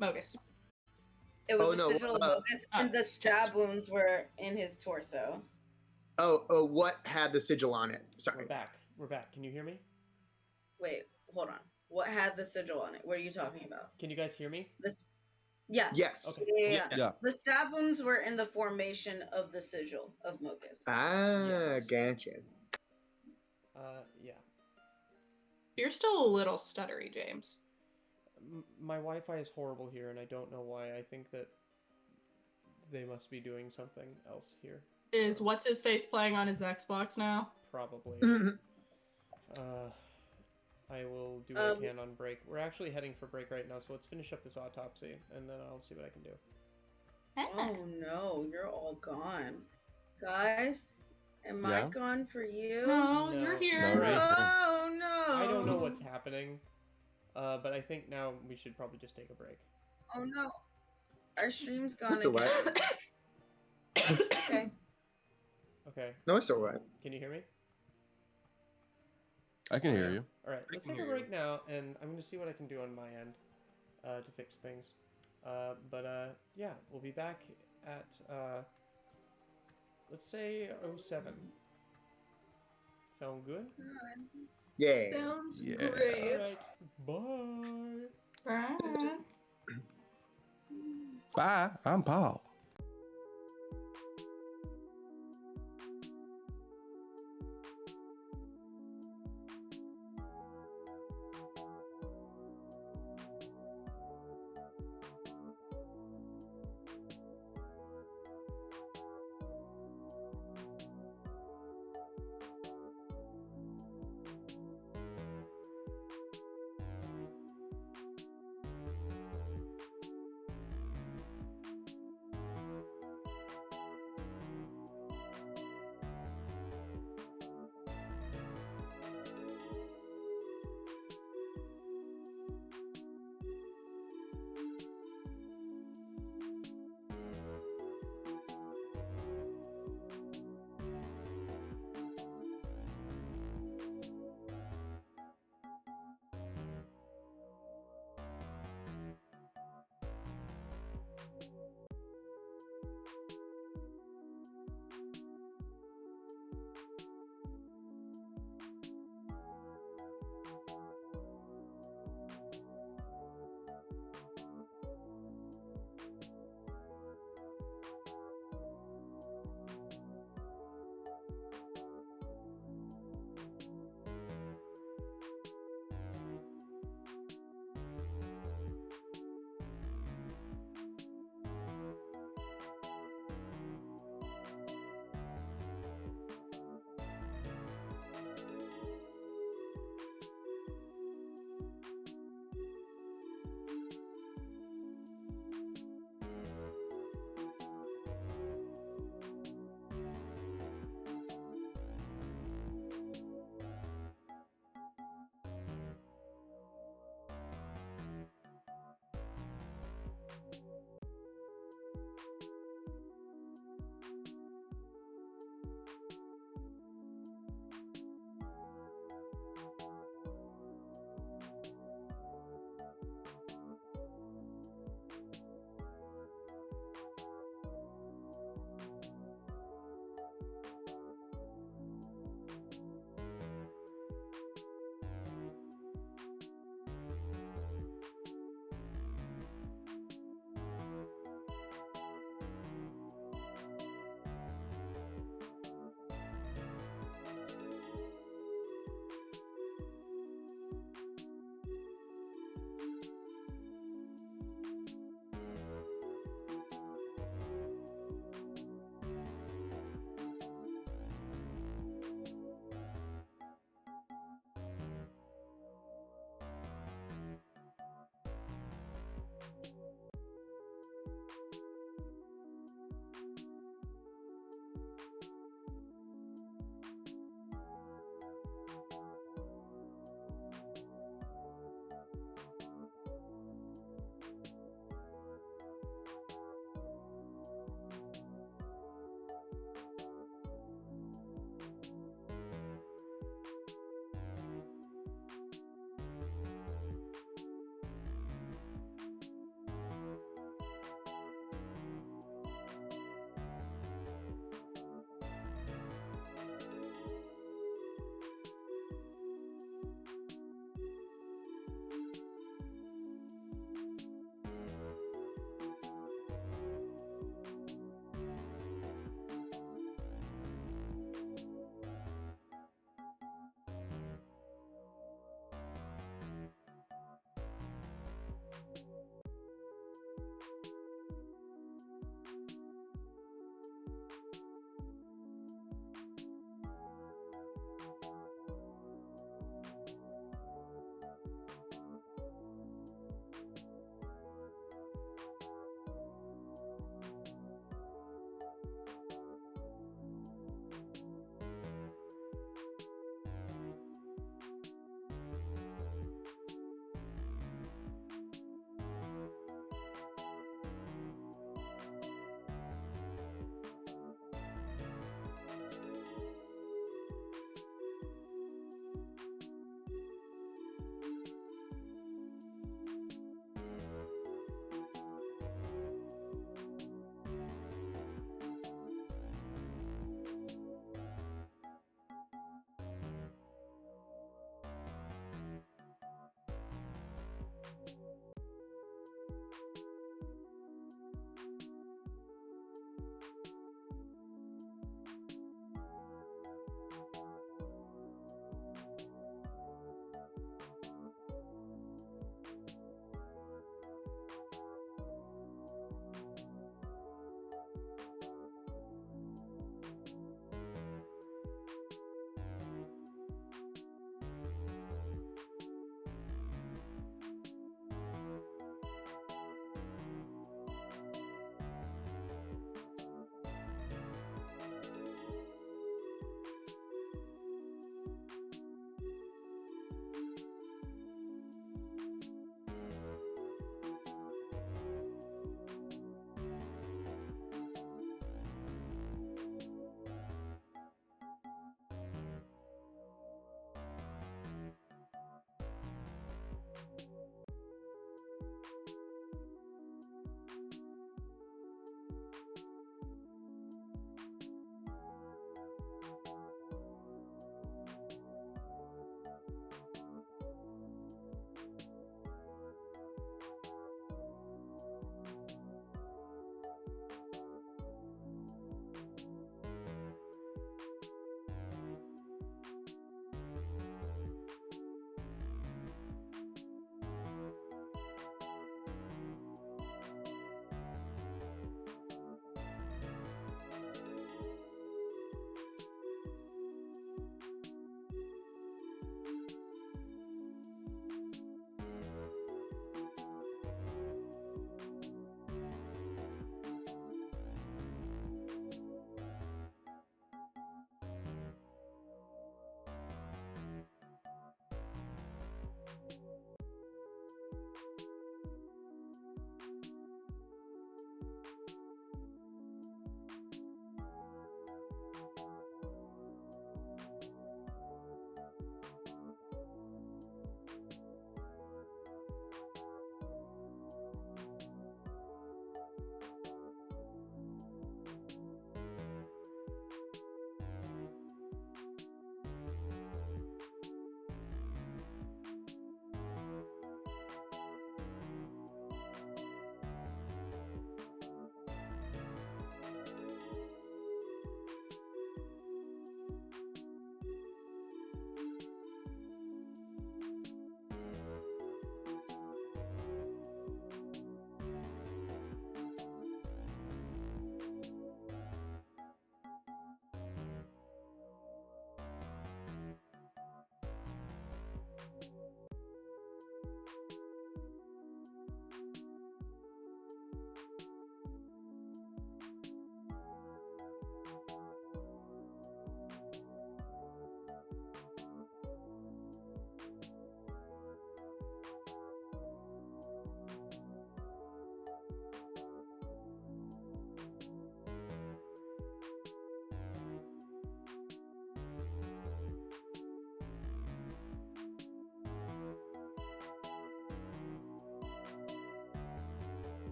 Mogus. It was Oh, the no, sigil of Mogus, and the stab wounds were in his torso. Oh, what had the sigil on it? Sorry. We're back. Can you hear me? Wait, hold on. What had the sigil on it? What are you talking about? Can you guys hear me? Yeah. Yes. Okay. Yeah. The stab wounds were in the formation of the sigil of Mogus. Yes. Gotcha. Yeah. You're still a little stuttery, James. My Wi-Fi is horrible here, and I don't know why. I think that they must be doing something else here. Is What's-His-Face playing on his Xbox now? probably. Mhm. I will do what I can on break. We're actually heading for break right now, so let's finish up this autopsy, and then I'll see what I can do. Oh no, you're all gone. Guys, am I Yeah? gone for you? No, No. you're here. No, right. Oh no. I don't know what's happening, but I think now we should probably just take a break. Oh no. Our stream's gone It's alright. again. Okay. Okay, No, it's alright. can you hear me? I can hear you. All right, let's can take a hear break now, and I'm going to see what I can do on my end to fix things. Yeah, we'll be back at, let's say 07. Sound good? Yeah. Sounds Yeah. great. All right, bye. Bye. Bye. I'm Paul.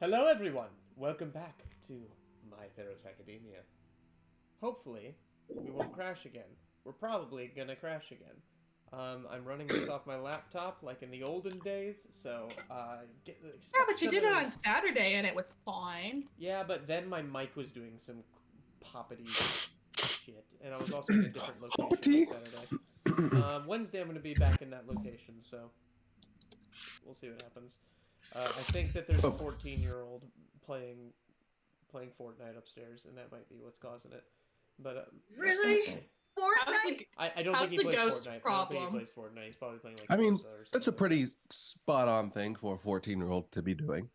Hello, everyone. Welcome back to my Theros Academia. Hopefully, we won't crash again. We're probably gonna crash again. I'm running this off my laptop like in the olden days, so Yeah, but you did it on Saturday and it was fine. Yeah, but then my mic was doing some poppity shit, and I was also in a different location on Saturday. Wednesday I'm gonna be back in that location, so we'll see what happens. I think that there's a 14-year-old playing Fortnite upstairs, and that might be what's causing it. But Really? Fortnite? I don't think he plays Fortnite. I don't think he plays Fortnite. He's probably playing like. I mean, Forza or that's a something. pretty spot-on thing for a 14-year-old to be doing.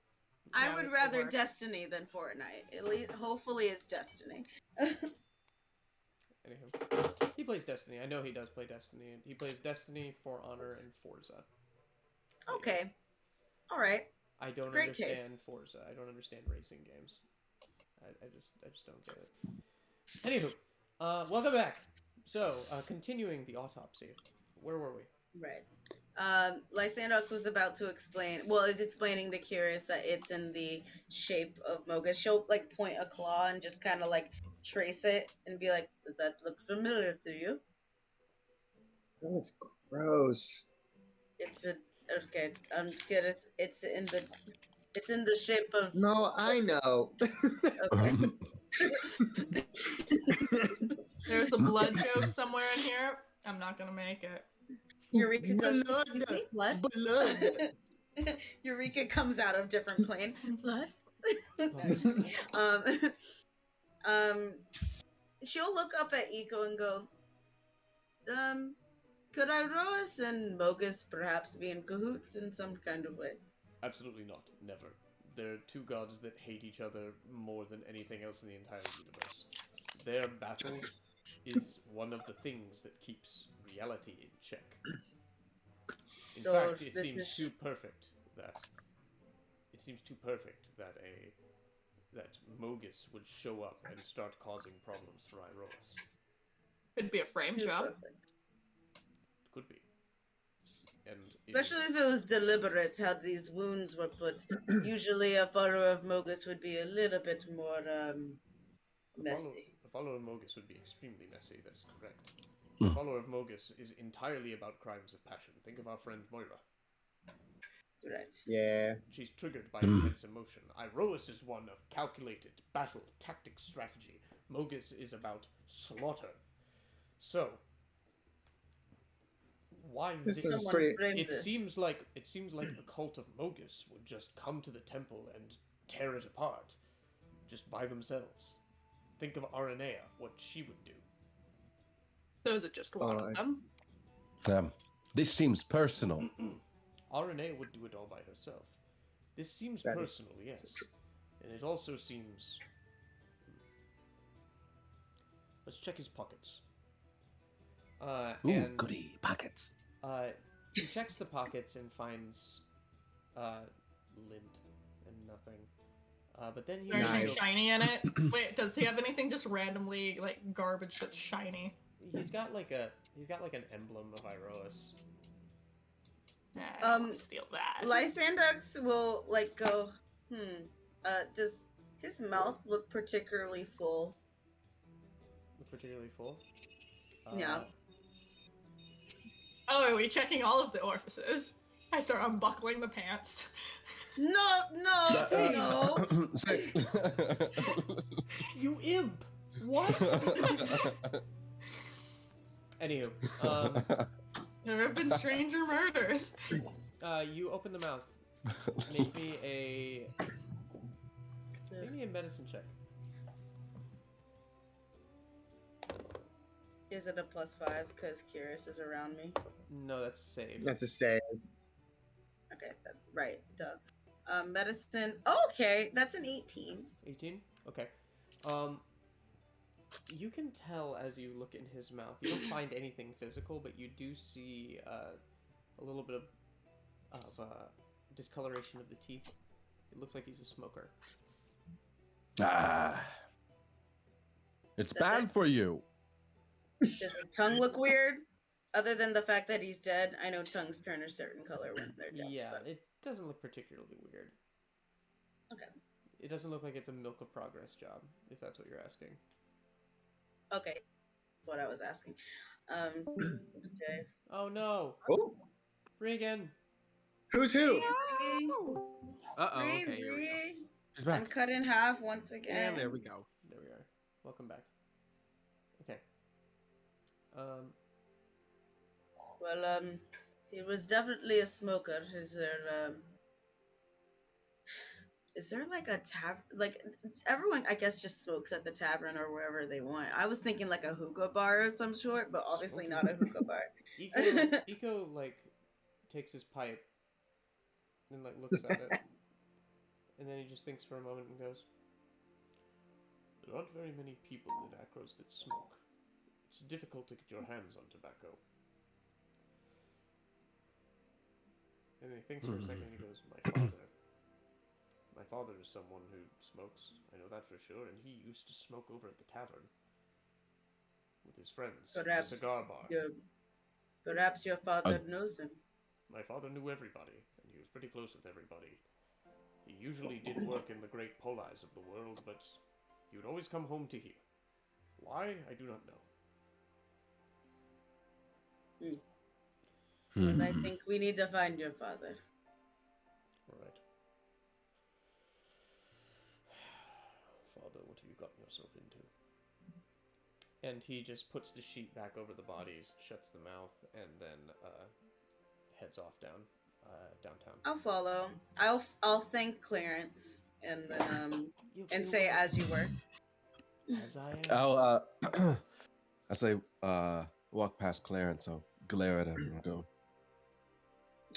I Yeah, would it's rather work. Destiny than Fortnite. At least, hopefully, it's Destiny. Anywho, he plays Destiny. I know he does play Destiny. He plays Destiny, For Honor, and Forza. Okay. All right. I don't Great taste. understand Forza. I don't understand racing games. I just don't get it. Anywho, welcome back. So, continuing the autopsy. Where were we? Right. Lysandox was about to explain. Well, it's explaining to Kihris that it's in the shape of Mogus. She'll like point a claw and just kind of like trace it and be like, "Does that look familiar to you?" That looks gross. It's a okay. Kihris, it's in the shape of. No, I know. Okay. There's a blood joke somewhere in here. I'm not gonna make it. Eureka goes, Blood. "Excuse me, blood." Blood. Eureka comes out of different plane. Blood. She'll look up at Eco and go, could Iroas and Mogus perhaps be in cahoots in some kind of way? Absolutely not. Never. They're two gods that hate each other more than anything else in the entire universe. Their battle is one of the things that keeps reality in check. In So fact, it this seems is- too perfect that that Mogus would show up and start causing problems for Iroas. Could be a frame Too job. perfect. Could be. And Especially if it was deliberate how these wounds were put. Usually a follower of Mogus would be a little bit more messy. A follower of Mogus would be extremely messy, that is correct. A follower of Mogus is entirely about crimes of passion. Think of our friend Moira. Right. Yeah. She's triggered by intense emotion. Iroas is one of calculated battle, tactic, strategy. Mogus is about slaughter. So, why This this? is Someone pretty. framed It this. seems like a cult of Mogus would just come to the temple and tear it apart, just by themselves. Think of Aranea, what she would do. So is it just one of them? This seems personal. Aranea would do it all by herself. This seems That is personal, yes. And it also seems... Let's check his pockets. Ooh, And goody pockets. he checks the pockets and finds lint and nothing. But then he Is there anything Nice. shiny in it? Wait, does he have anything just randomly like garbage that's shiny? he's got like an emblem of Iroas. Nah, I don't Um, wanna steal that. Lysandox will like go, does his mouth look particularly full? Particularly full. Yeah. Oh, are we checking all of the orifices? I start unbuckling the pants. No, no. You imp! What? Anywho, There have been stranger murders. you open the mouth. Make me a medicine check. Is it a +5 because Kihris is around me? No, that's a save. That's a save. Okay, right, duh. Medicine. Oh, okay, that's an 18. 18? Okay. You can tell as you look in his mouth. You don't find anything physical, but you do see a little bit of discoloration of the teeth. It looks like he's a smoker. It's That's bad it? for you. Does his tongue look weird? Other than the fact that he's dead, I know tongues turn a certain color when they're dead. Yeah, but- it doesn't look particularly weird. Okay. It doesn't look like it's a Milk of Progress job, if that's what you're asking. Okay. What I was asking. Okay. Oh no, Oh, Regan! who's who? Uh-oh, okay, here we go. She's I'm back. cut in half once again. And there we go. There we are. Welcome back. Okay. Well, he was definitely a smoker. Is there like a tavern? Like everyone, I guess, just smokes at the tavern or wherever they want. I was thinking like a hookah bar of some sort, but obviously not a hookah bar. Eco like takes his pipe and like looks at it, and then he just thinks for a moment and goes, "There aren't very many people in Akros that smoke. It's difficult to get your hands on tobacco." And then he thinks for a second and he goes, My father is someone who smokes, I know that for sure, and he used to smoke over at the tavern with his friends at the cigar bar. Perhaps your father knows him. My father knew everybody, and he was pretty close with everybody. He usually did work in the great polis of the world, but he would always come home to here. Why? I do not know. Well, I think we need to find your father. Alright. Father, what have you gotten yourself into? And he just puts the sheet back over the bodies, shuts the mouth, and then heads off downtown. I'll follow. I'll thank Clarence and then and say as you were. As I am. I'll as I walk past Clarence, I'll glare at him and go,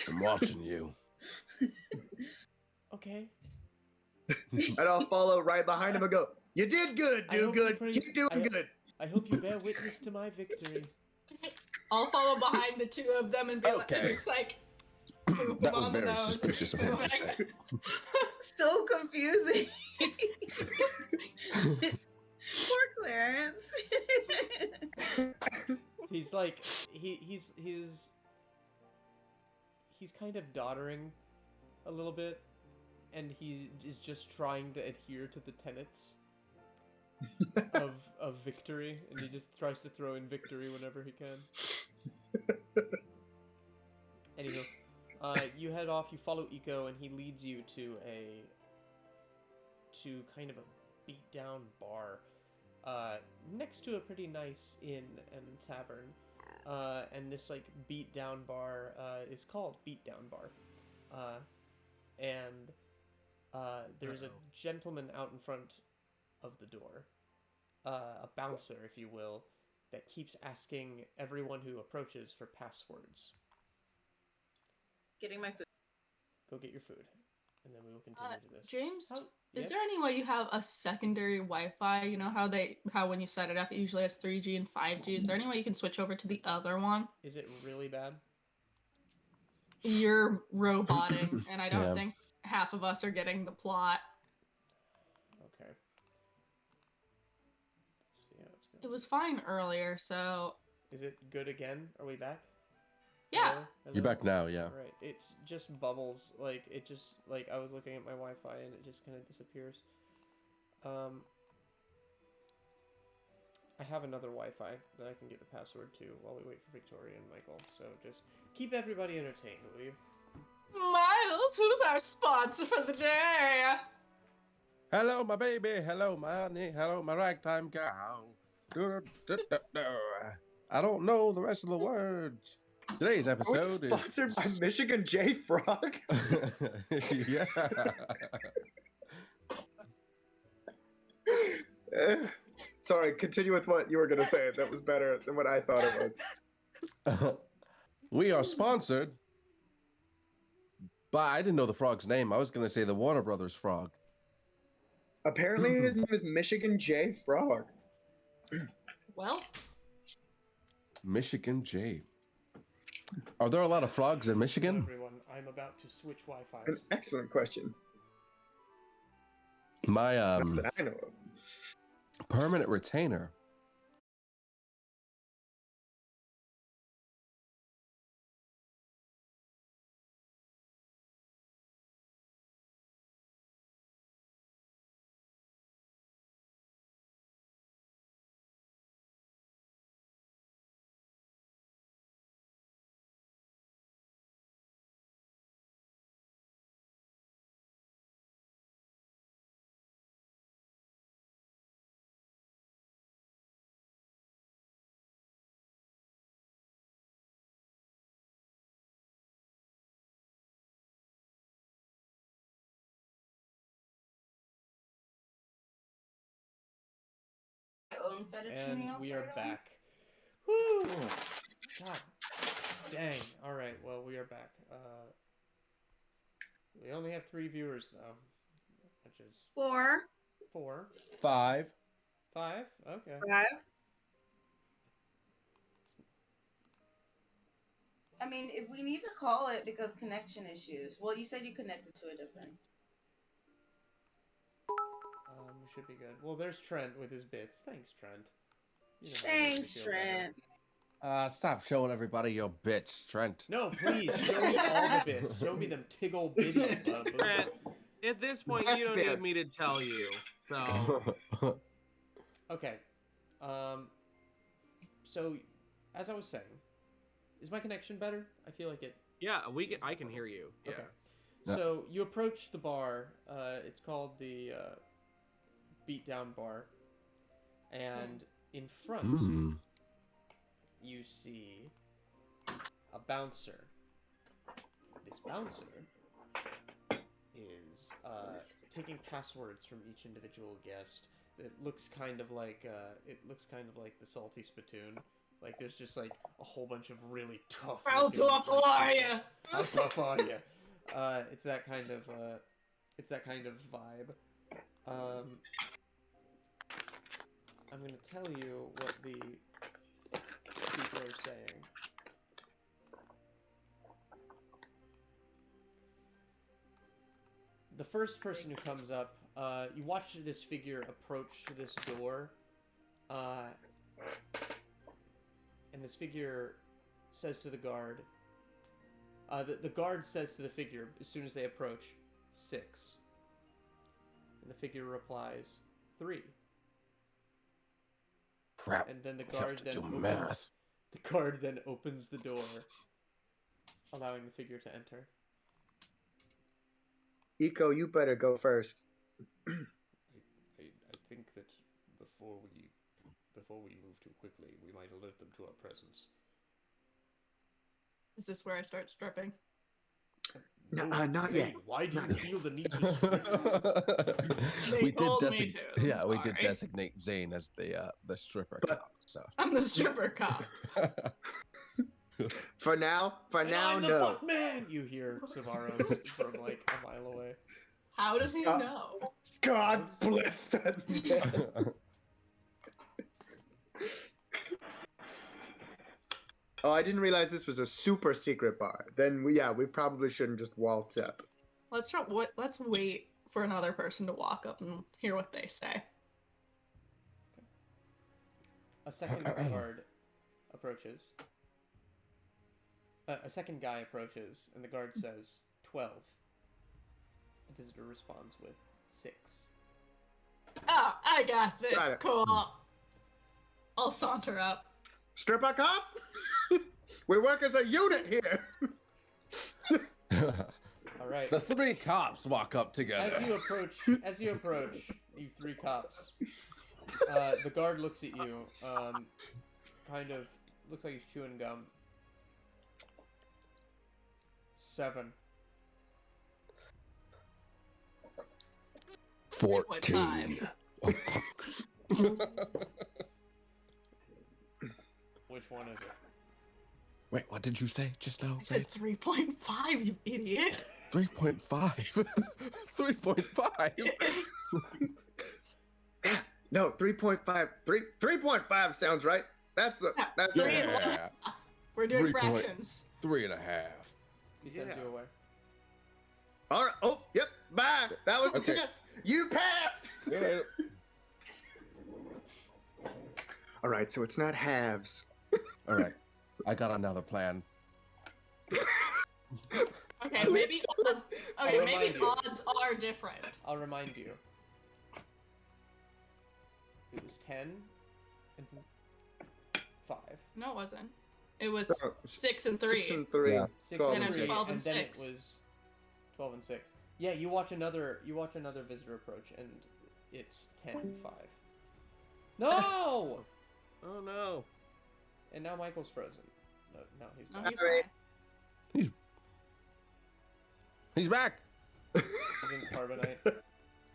"I'm watching you." Okay. And I'll follow right behind him and go, "You did good, do good, keep doing good." I hope you bear witness to my victory. I'll follow behind the two of them and be like, Okay. just like, That was very suspicious of him to say. So confusing. Poor Clarence. He's like he's kind of doddering a little bit, and he is just trying to adhere to the tenets of victory, and he just tries to throw in victory whenever he can. Anywho, you head off, you follow Eco, and he leads you to kind of a beat down bar next to a pretty nice inn and tavern. And this like beat down bar is called Beat Down Bar. And there's a gentleman out in front of the door, a bouncer, if you will, that keeps asking everyone who approaches for passwords. Getting my food. Go get your food, and then we will continue to this. James, Yes? is there any way you have a secondary Wi-Fi? You know how when you set it up, it usually has 3G and 5G. Is there any way you can switch over to the other one? Is it really bad? You're roboting, and I don't Yeah. think half of us are getting the plot. Okay. Let's see how it's going. It was fine earlier, so Is it good again? Are we back? yeah. Hello? Hello? You're back now, yeah. Alright, it's just bubbles. Like, it just, like, I was looking at my Wi-Fi and it just kind of disappears. I have another Wi-Fi that I can get the password to while we wait for Victoria and Michael. So just keep everybody entertained, will you? Miles, who's our sponsor for the day? Hello, my baby. Hello, my honey. Hello, my ragtime gal. I don't know the rest of the words. Today's episode is Sponsored by Michigan J Frog. yeah. Sorry, continue with what you were gonna say. That was better than what I thought it was. We are sponsored, but I didn't know the frog's name. I was gonna say the Warner Brothers frog. Apparently, his name is Michigan J Frog. Well, Michigan J. Are there a lot of frogs in Hello, Michigan? everyone, I'm about to switch An Wi-Fis. excellent question. My Not that I know of. permanent retainer bone fettuccine And we are Alfredo? back. Woo! God dang. Alright, well, we are back. We only have 3 viewers, though. Which is 4. 4. 5. 5? Okay. 5. I mean, if we need to call it because connection issues. Well, you said you connected to a different. We should be good. Well, there's Trent with his bits. Thanks, Trent. You know how to make me Thanks, feel better. Trent. Stop showing everybody your bitch, Trent. No, please, show me all the bits. Show me them tiggle bitties, bub. Trent, at this point, Best you don't bits. need me to tell you. So, Okay. So, as I was saying, is my connection better? I feel like it... yeah, I can hear you. Yeah. Okay. Yeah. So, you approach the bar. It's called the Beatdown Bar. And in front, you see a bouncer. This bouncer is taking passwords from each individual guest. It looks kind of like the salty spittoon. Like there's just like a whole bunch of really tough. How looking, tough like, are people. ya? How tough are you? It's that kind of vibe. I'm gonna tell you what the people are saying. The first person who comes up, you watch this figure approach this door, and this figure says to the guard, the guard says to the figure as soon as they approach, 6. And the figure replies, 3. Crap. And then the I have guard to then do opens, math. the guard then opens the door, allowing the figure to enter. Eco, you better go first. I think that before we move too quickly, we might alert them to our presence. Is this where I start stripping? No, not Xaine, yet. why do Not you yet. feel the need to strip? They told me to, I'm we did sorry. designate Xaine as the stripper But- cop. So I'm the stripper cop. For now, And I'm the no. fuck man! You hear Savaros from like a mile away. How does he know? God bless that man. Oh, I didn't realize this was a super secret bar. Then we probably shouldn't just waltz up. Let's wait for another person to walk up and hear what they say. A second guard approaches. A second guy approaches, and the guard says, 12. The visitor responds with 6. Oh, I got this. Got it. Cool. I'll saunter up. Stripper cop? We work as a unit here. Alright. the 3 cops walk up together. As you approach, you 3 cops, the guard looks at you, kind of, looks like he's chewing gum. 7. 14. Which one is it? Wait, what did you say just now? I said 3.5, you idiot. 3.5. 3.5. No, 3.5. 3.5 sounds right. That's Yeah. We're doing 3 point- fractions. 3.5. He sends Yeah. you away. All right. Oh, yep. Bye. That was the Okay. test. You passed. Yeah. All right. So it's not halves. All right. I got another plan. Okay, maybe odds. Okay, I'll maybe remind you. odds are different. I'll remind you. It was 10 and 5. No, it wasn't. It was Oh, 6 and 3. 6 and 3. Yeah. 6 12 and and 3, 12 and then 6. it was 12 and 6. Yeah, you watch another visitor approach, and it's 10 and 5. No! Oh no. And now Michael's frozen. No, he's No, back. he's Alright. fine. He's back. He's in carbonite.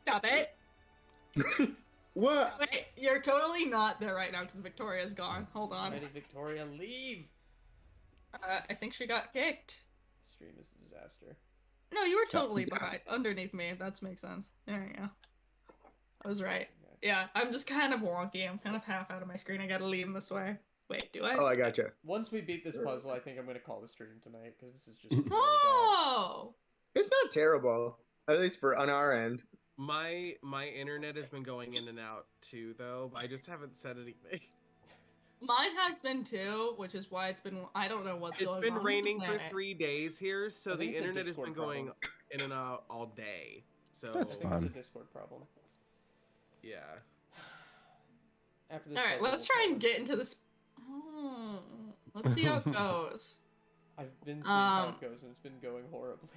Stop it. What? Wait, you're totally not there right now because Victoria's gone. Hold on. Why did Victoria leave? I think she got kicked. Stream is a disaster. No, you were totally Yes. behind, underneath me. That makes sense. There you go. I was right. Yeah, I'm just kind of wonky. I'm kind of half out of my screen. I gotta lean this way. Wait, do I? Oh, I gotcha. Once we beat this puzzle, I think I'm gonna call the stream tonight because this is just really bad. No! It's not terrible, at least for on our end. My internet has been going in and out too, though. I just haven't said anything. Mine has been too, which is why it's been. I don't know what's going on. It's been raining with for the planet. 3 days here, so I the think it's a internet has been Discord going problem. in and out all day. So That's I think fun. it's a Discord problem. yeah. After this All right, puzzle, let's we'll try call and it. get into this. Let's see how it goes. I've been seeing how it goes, and it's been going horribly.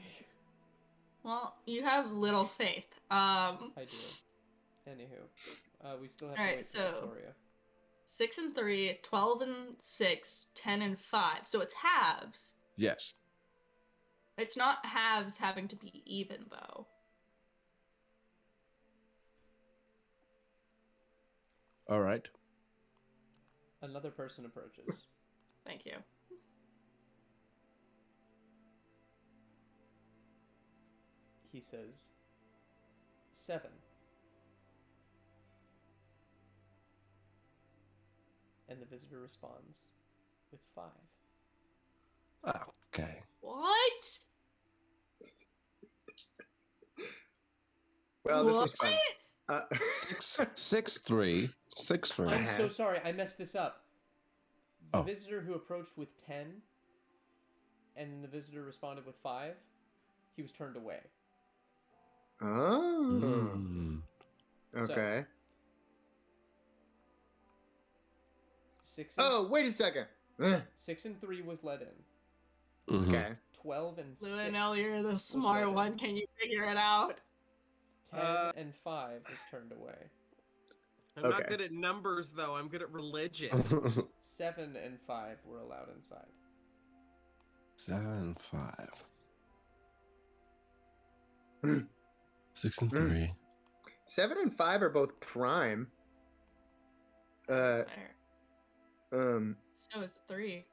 Well, you have little faith. I do. Anywho, we still have to Alright, wait for so- Victoria. 6 and 3, 12 and 6, 10 and 5. So it's halves. Yes. It's not halves having to be even though. All right. Another person approaches. Thank you. He says, 7. And the visitor responds with 5. Okay. What? Well, this what? was fun. 6-3. 6-3. I'm so sorry, I messed this up. The Oh. visitor who approached with 10, and the visitor responded with 5, he was turned away. Oh. Mm. Okay. 6 and, Oh, wait a second. 6 and 3 was let in. Mhm. Okay. 12 and 6 Luinnil, you're the was smart let in. one. Can you figure it out? 10 and 5 was turned away. I'm not Okay. good at numbers, though. I'm good at religion. 7 and 5 were allowed inside. 7, 5. Hmm. 6 and Hmm. 3. 7 and 5 are both prime. That's fair. So So is 3.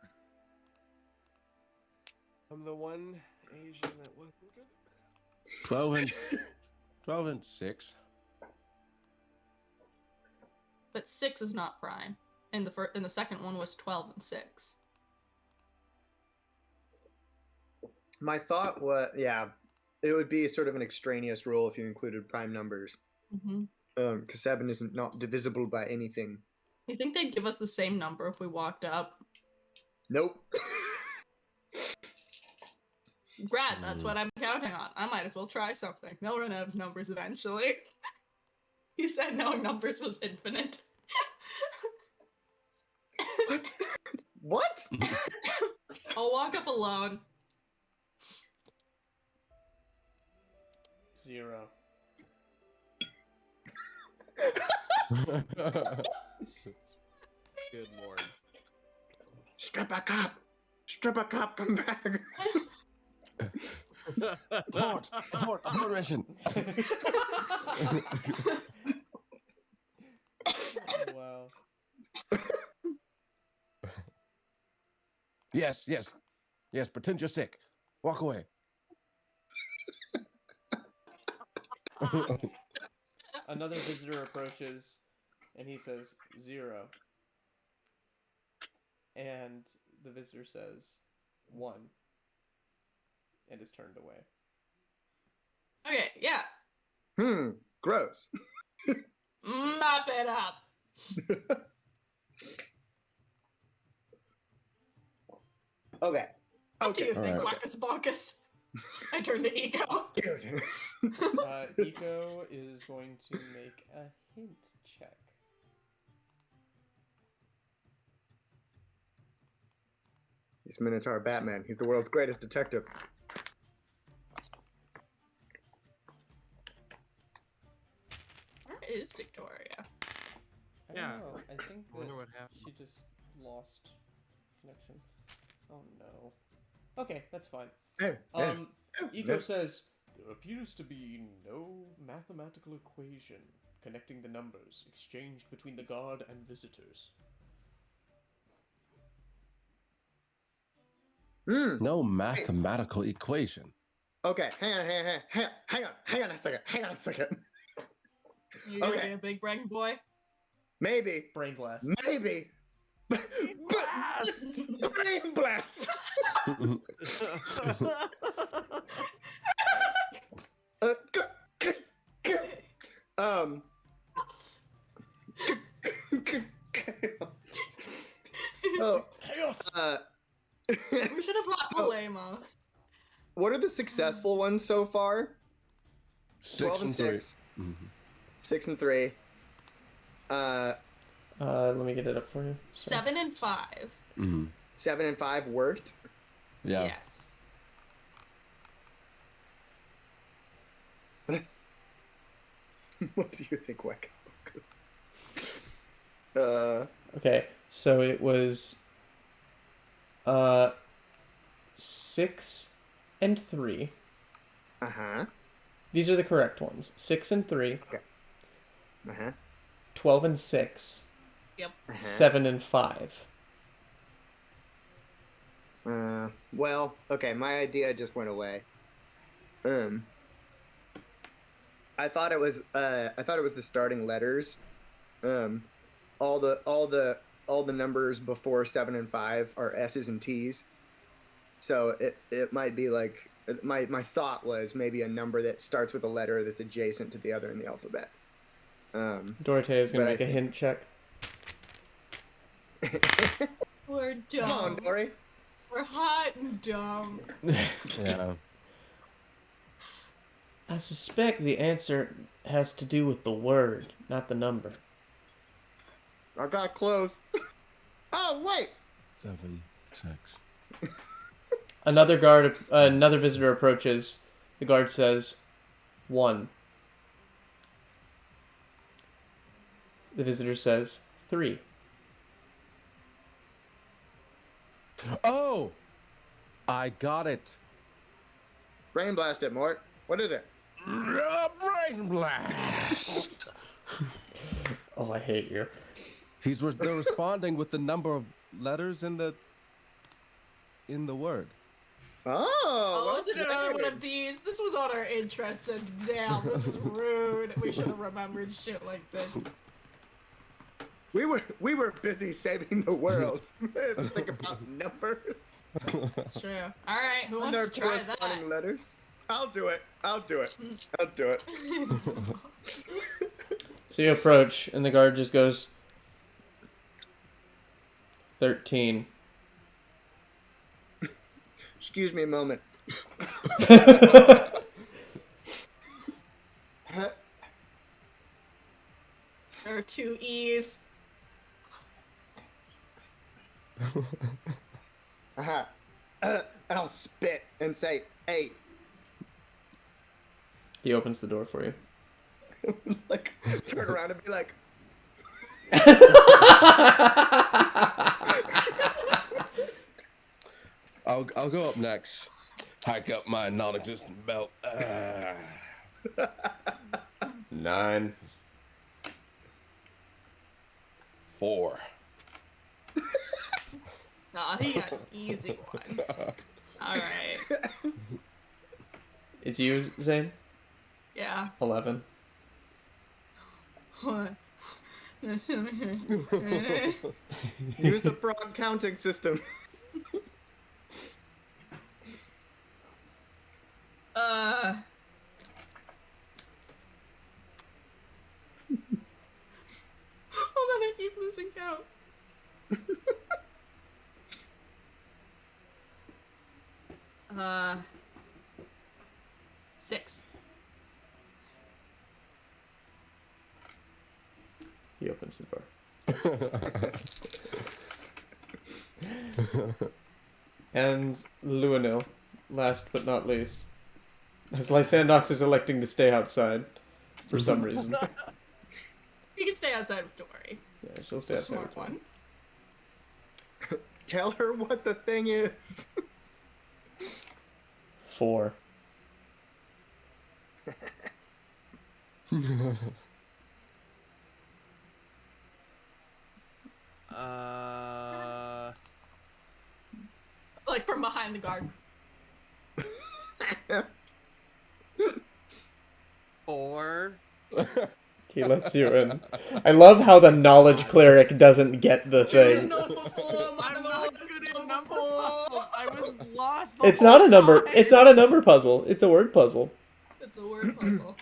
I'm the one Asian that wasn't good at 12 and 6. But 6 is not prime. And the second one was 12 and 6. my thought was, yeah, it would be sort of an extraneous rule if you included prime numbers. Mm-hmm. Because 7 isn't not divisible by anything. You think they'd give us the same number if we walked up? Nope. Brad, that's what I'm counting on. I might as well try something. They'll run out of numbers eventually. He said knowing numbers was infinite. What? I'll walk up alone. 0. Good lord. Stripper cop! Stripper cop, come back! Abort! Abort! Abort mission! Wow. Yes, yes. Yes, pretend you're sick. Walk away. Another visitor approaches, and he says 0. And the visitor says 1, and is turned away. Okay, yeah. Gross. Mop it up. Okay. What do you All think, right. Wackus Bonkus? I turn to Eco. Eco is going to make a hint check. He's Minotaur Batman. He's the world's greatest detective. Where is Victoria? I Yeah. don't know. I think I wonder that what happened. she just lost connection. Oh no. Okay, that's fine. Hey, hey, Eco hey. says there appears to be no mathematical equation connecting the numbers exchanged between the guard and visitors. No mathematical equation. Okay, hang on a second. You gonna Okay. be a big brain boy? Maybe. Brain blast. Maybe. Brain blast. So Chaos! We should have brought Olemos. what are the successful ones so far? 6 and 3. 6. 6 and 3. Let me get it up for you. 7 and 5. 7 and 5 worked. Yeah. Yes. What do you think, Wackus Pocus? Okay, so it was 6 and 3. Uh-huh. These are the correct ones. 6 and 3. Uh-huh. 12 and 6. Yep. 7 and 5. Well, okay, my idea just went away. I thought it was the starting letters. All the numbers before 7 and 5 are S's and T's. So it might be like my thought was maybe a number that starts with a letter that's adjacent to the other in the alphabet. Dorothea is going to but make I a hint check. We're dumb. Come on, Dory. We're hot and dumb. Yeah. I suspect the answer has to do with the word, not the number. I got close. Oh wait. 7, 6. Another visitor approaches. The guard says, 1. The visitor says, 3. Oh! I got it. Brain blast it, Mort. What is it? Brain blast. Oh, I hate you. They're responding with the number of letters in the word. Oh, Was it another one of these? This was on our entrance exam. This is rude. We should have remembered shit like this. We were busy saving the world. Think about numbers. It's true. All right, who wants Their to try that? corresponding letters. I'll do it. So you approach, and the guard just goes, 13. Excuse me a moment. There are 2 E's. And I'll spit and say 8. He opens the door for you. Like, turn around and be like, I'll go up next. Hike up my non-existent belt. 9. 4. Nah, he got an easy one. All right. It's you, Xaine? Yeah. 11. What? use the frog counting system. Hold on, I keep losing count. Uh, 6. He opens the door. And Luinnil, last but not least, as Lysandox is electing to stay outside for some reason. You can stay outside with Dory. Yeah, she'll stay The outside. smart one. Tell her what the thing is. 4. Like from behind the guard. 4. He lets you in. I love how the knowledge cleric doesn't get the thing. I'm not good at number puzzles. I was lost. It's not a number. It's not a number puzzle. It's a word puzzle. It's a word puzzle.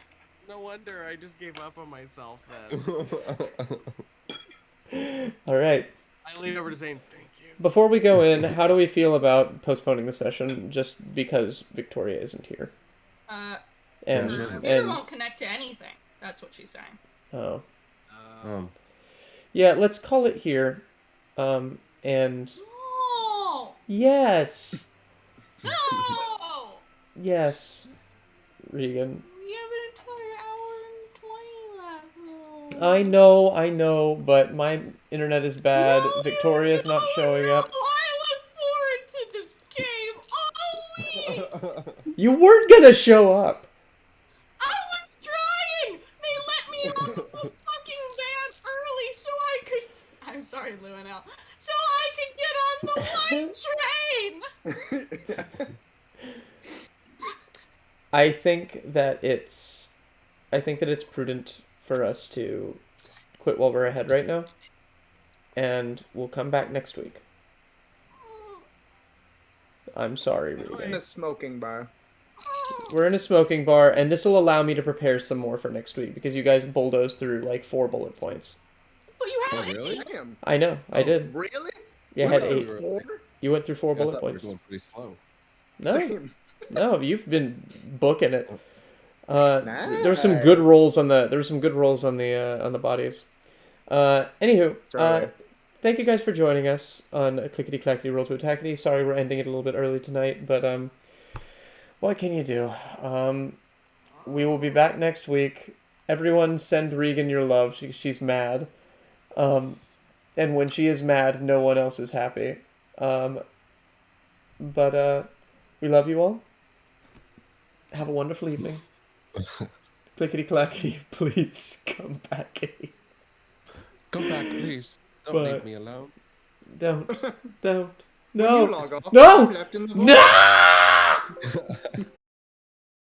No wonder I just gave up on myself then. All right. I lean over to Xaine, thank you. Before we go in, how do we feel about postponing the session just because Victoria isn't here? And Her computer won't connect to anything. That's what she's saying. Oh. Yeah, let's call it here. And No! yes. No! Yes. Regan. We have an entire hour and 20 left. I know, but my internet is bad. No, Victoria's not showing up. I look forward to this game all week. You weren't gonna show up. I was trying. They let me off the fucking van early so I could. I'm sorry, Luinnil. So I could get on the light train. I think that it's prudent for us to quit while we're ahead right now, and we'll come back next week. I'm sorry, We're in Regan. a smoking bar. We're in a smoking bar, and this will allow me to prepare some more for next week because you guys bulldozed through like 4 bullet points. But you Oh, have really? Damn. I know, I did. Really? Yeah, I had What, 8. four? You went through 4 I bullet thought we were points. going pretty slow. No, Same. no, you've been booking it. There were some good rolls on the on the bodies. Anywho, Sorry. thank you guys for joining us on a Clickety Clackety Roll to Attackety. Sorry we're ending it a little bit early tonight, but what can you do? We will be back next week. Everyone send Regan your love. She's mad. And when she is mad, no one else is happy. But we love you all. Have a wonderful evening. Clickety clackety, please come back. Come back, please. Don't But- leave me alone. Don't. When No. you log off, No! I'm left in the vault. No!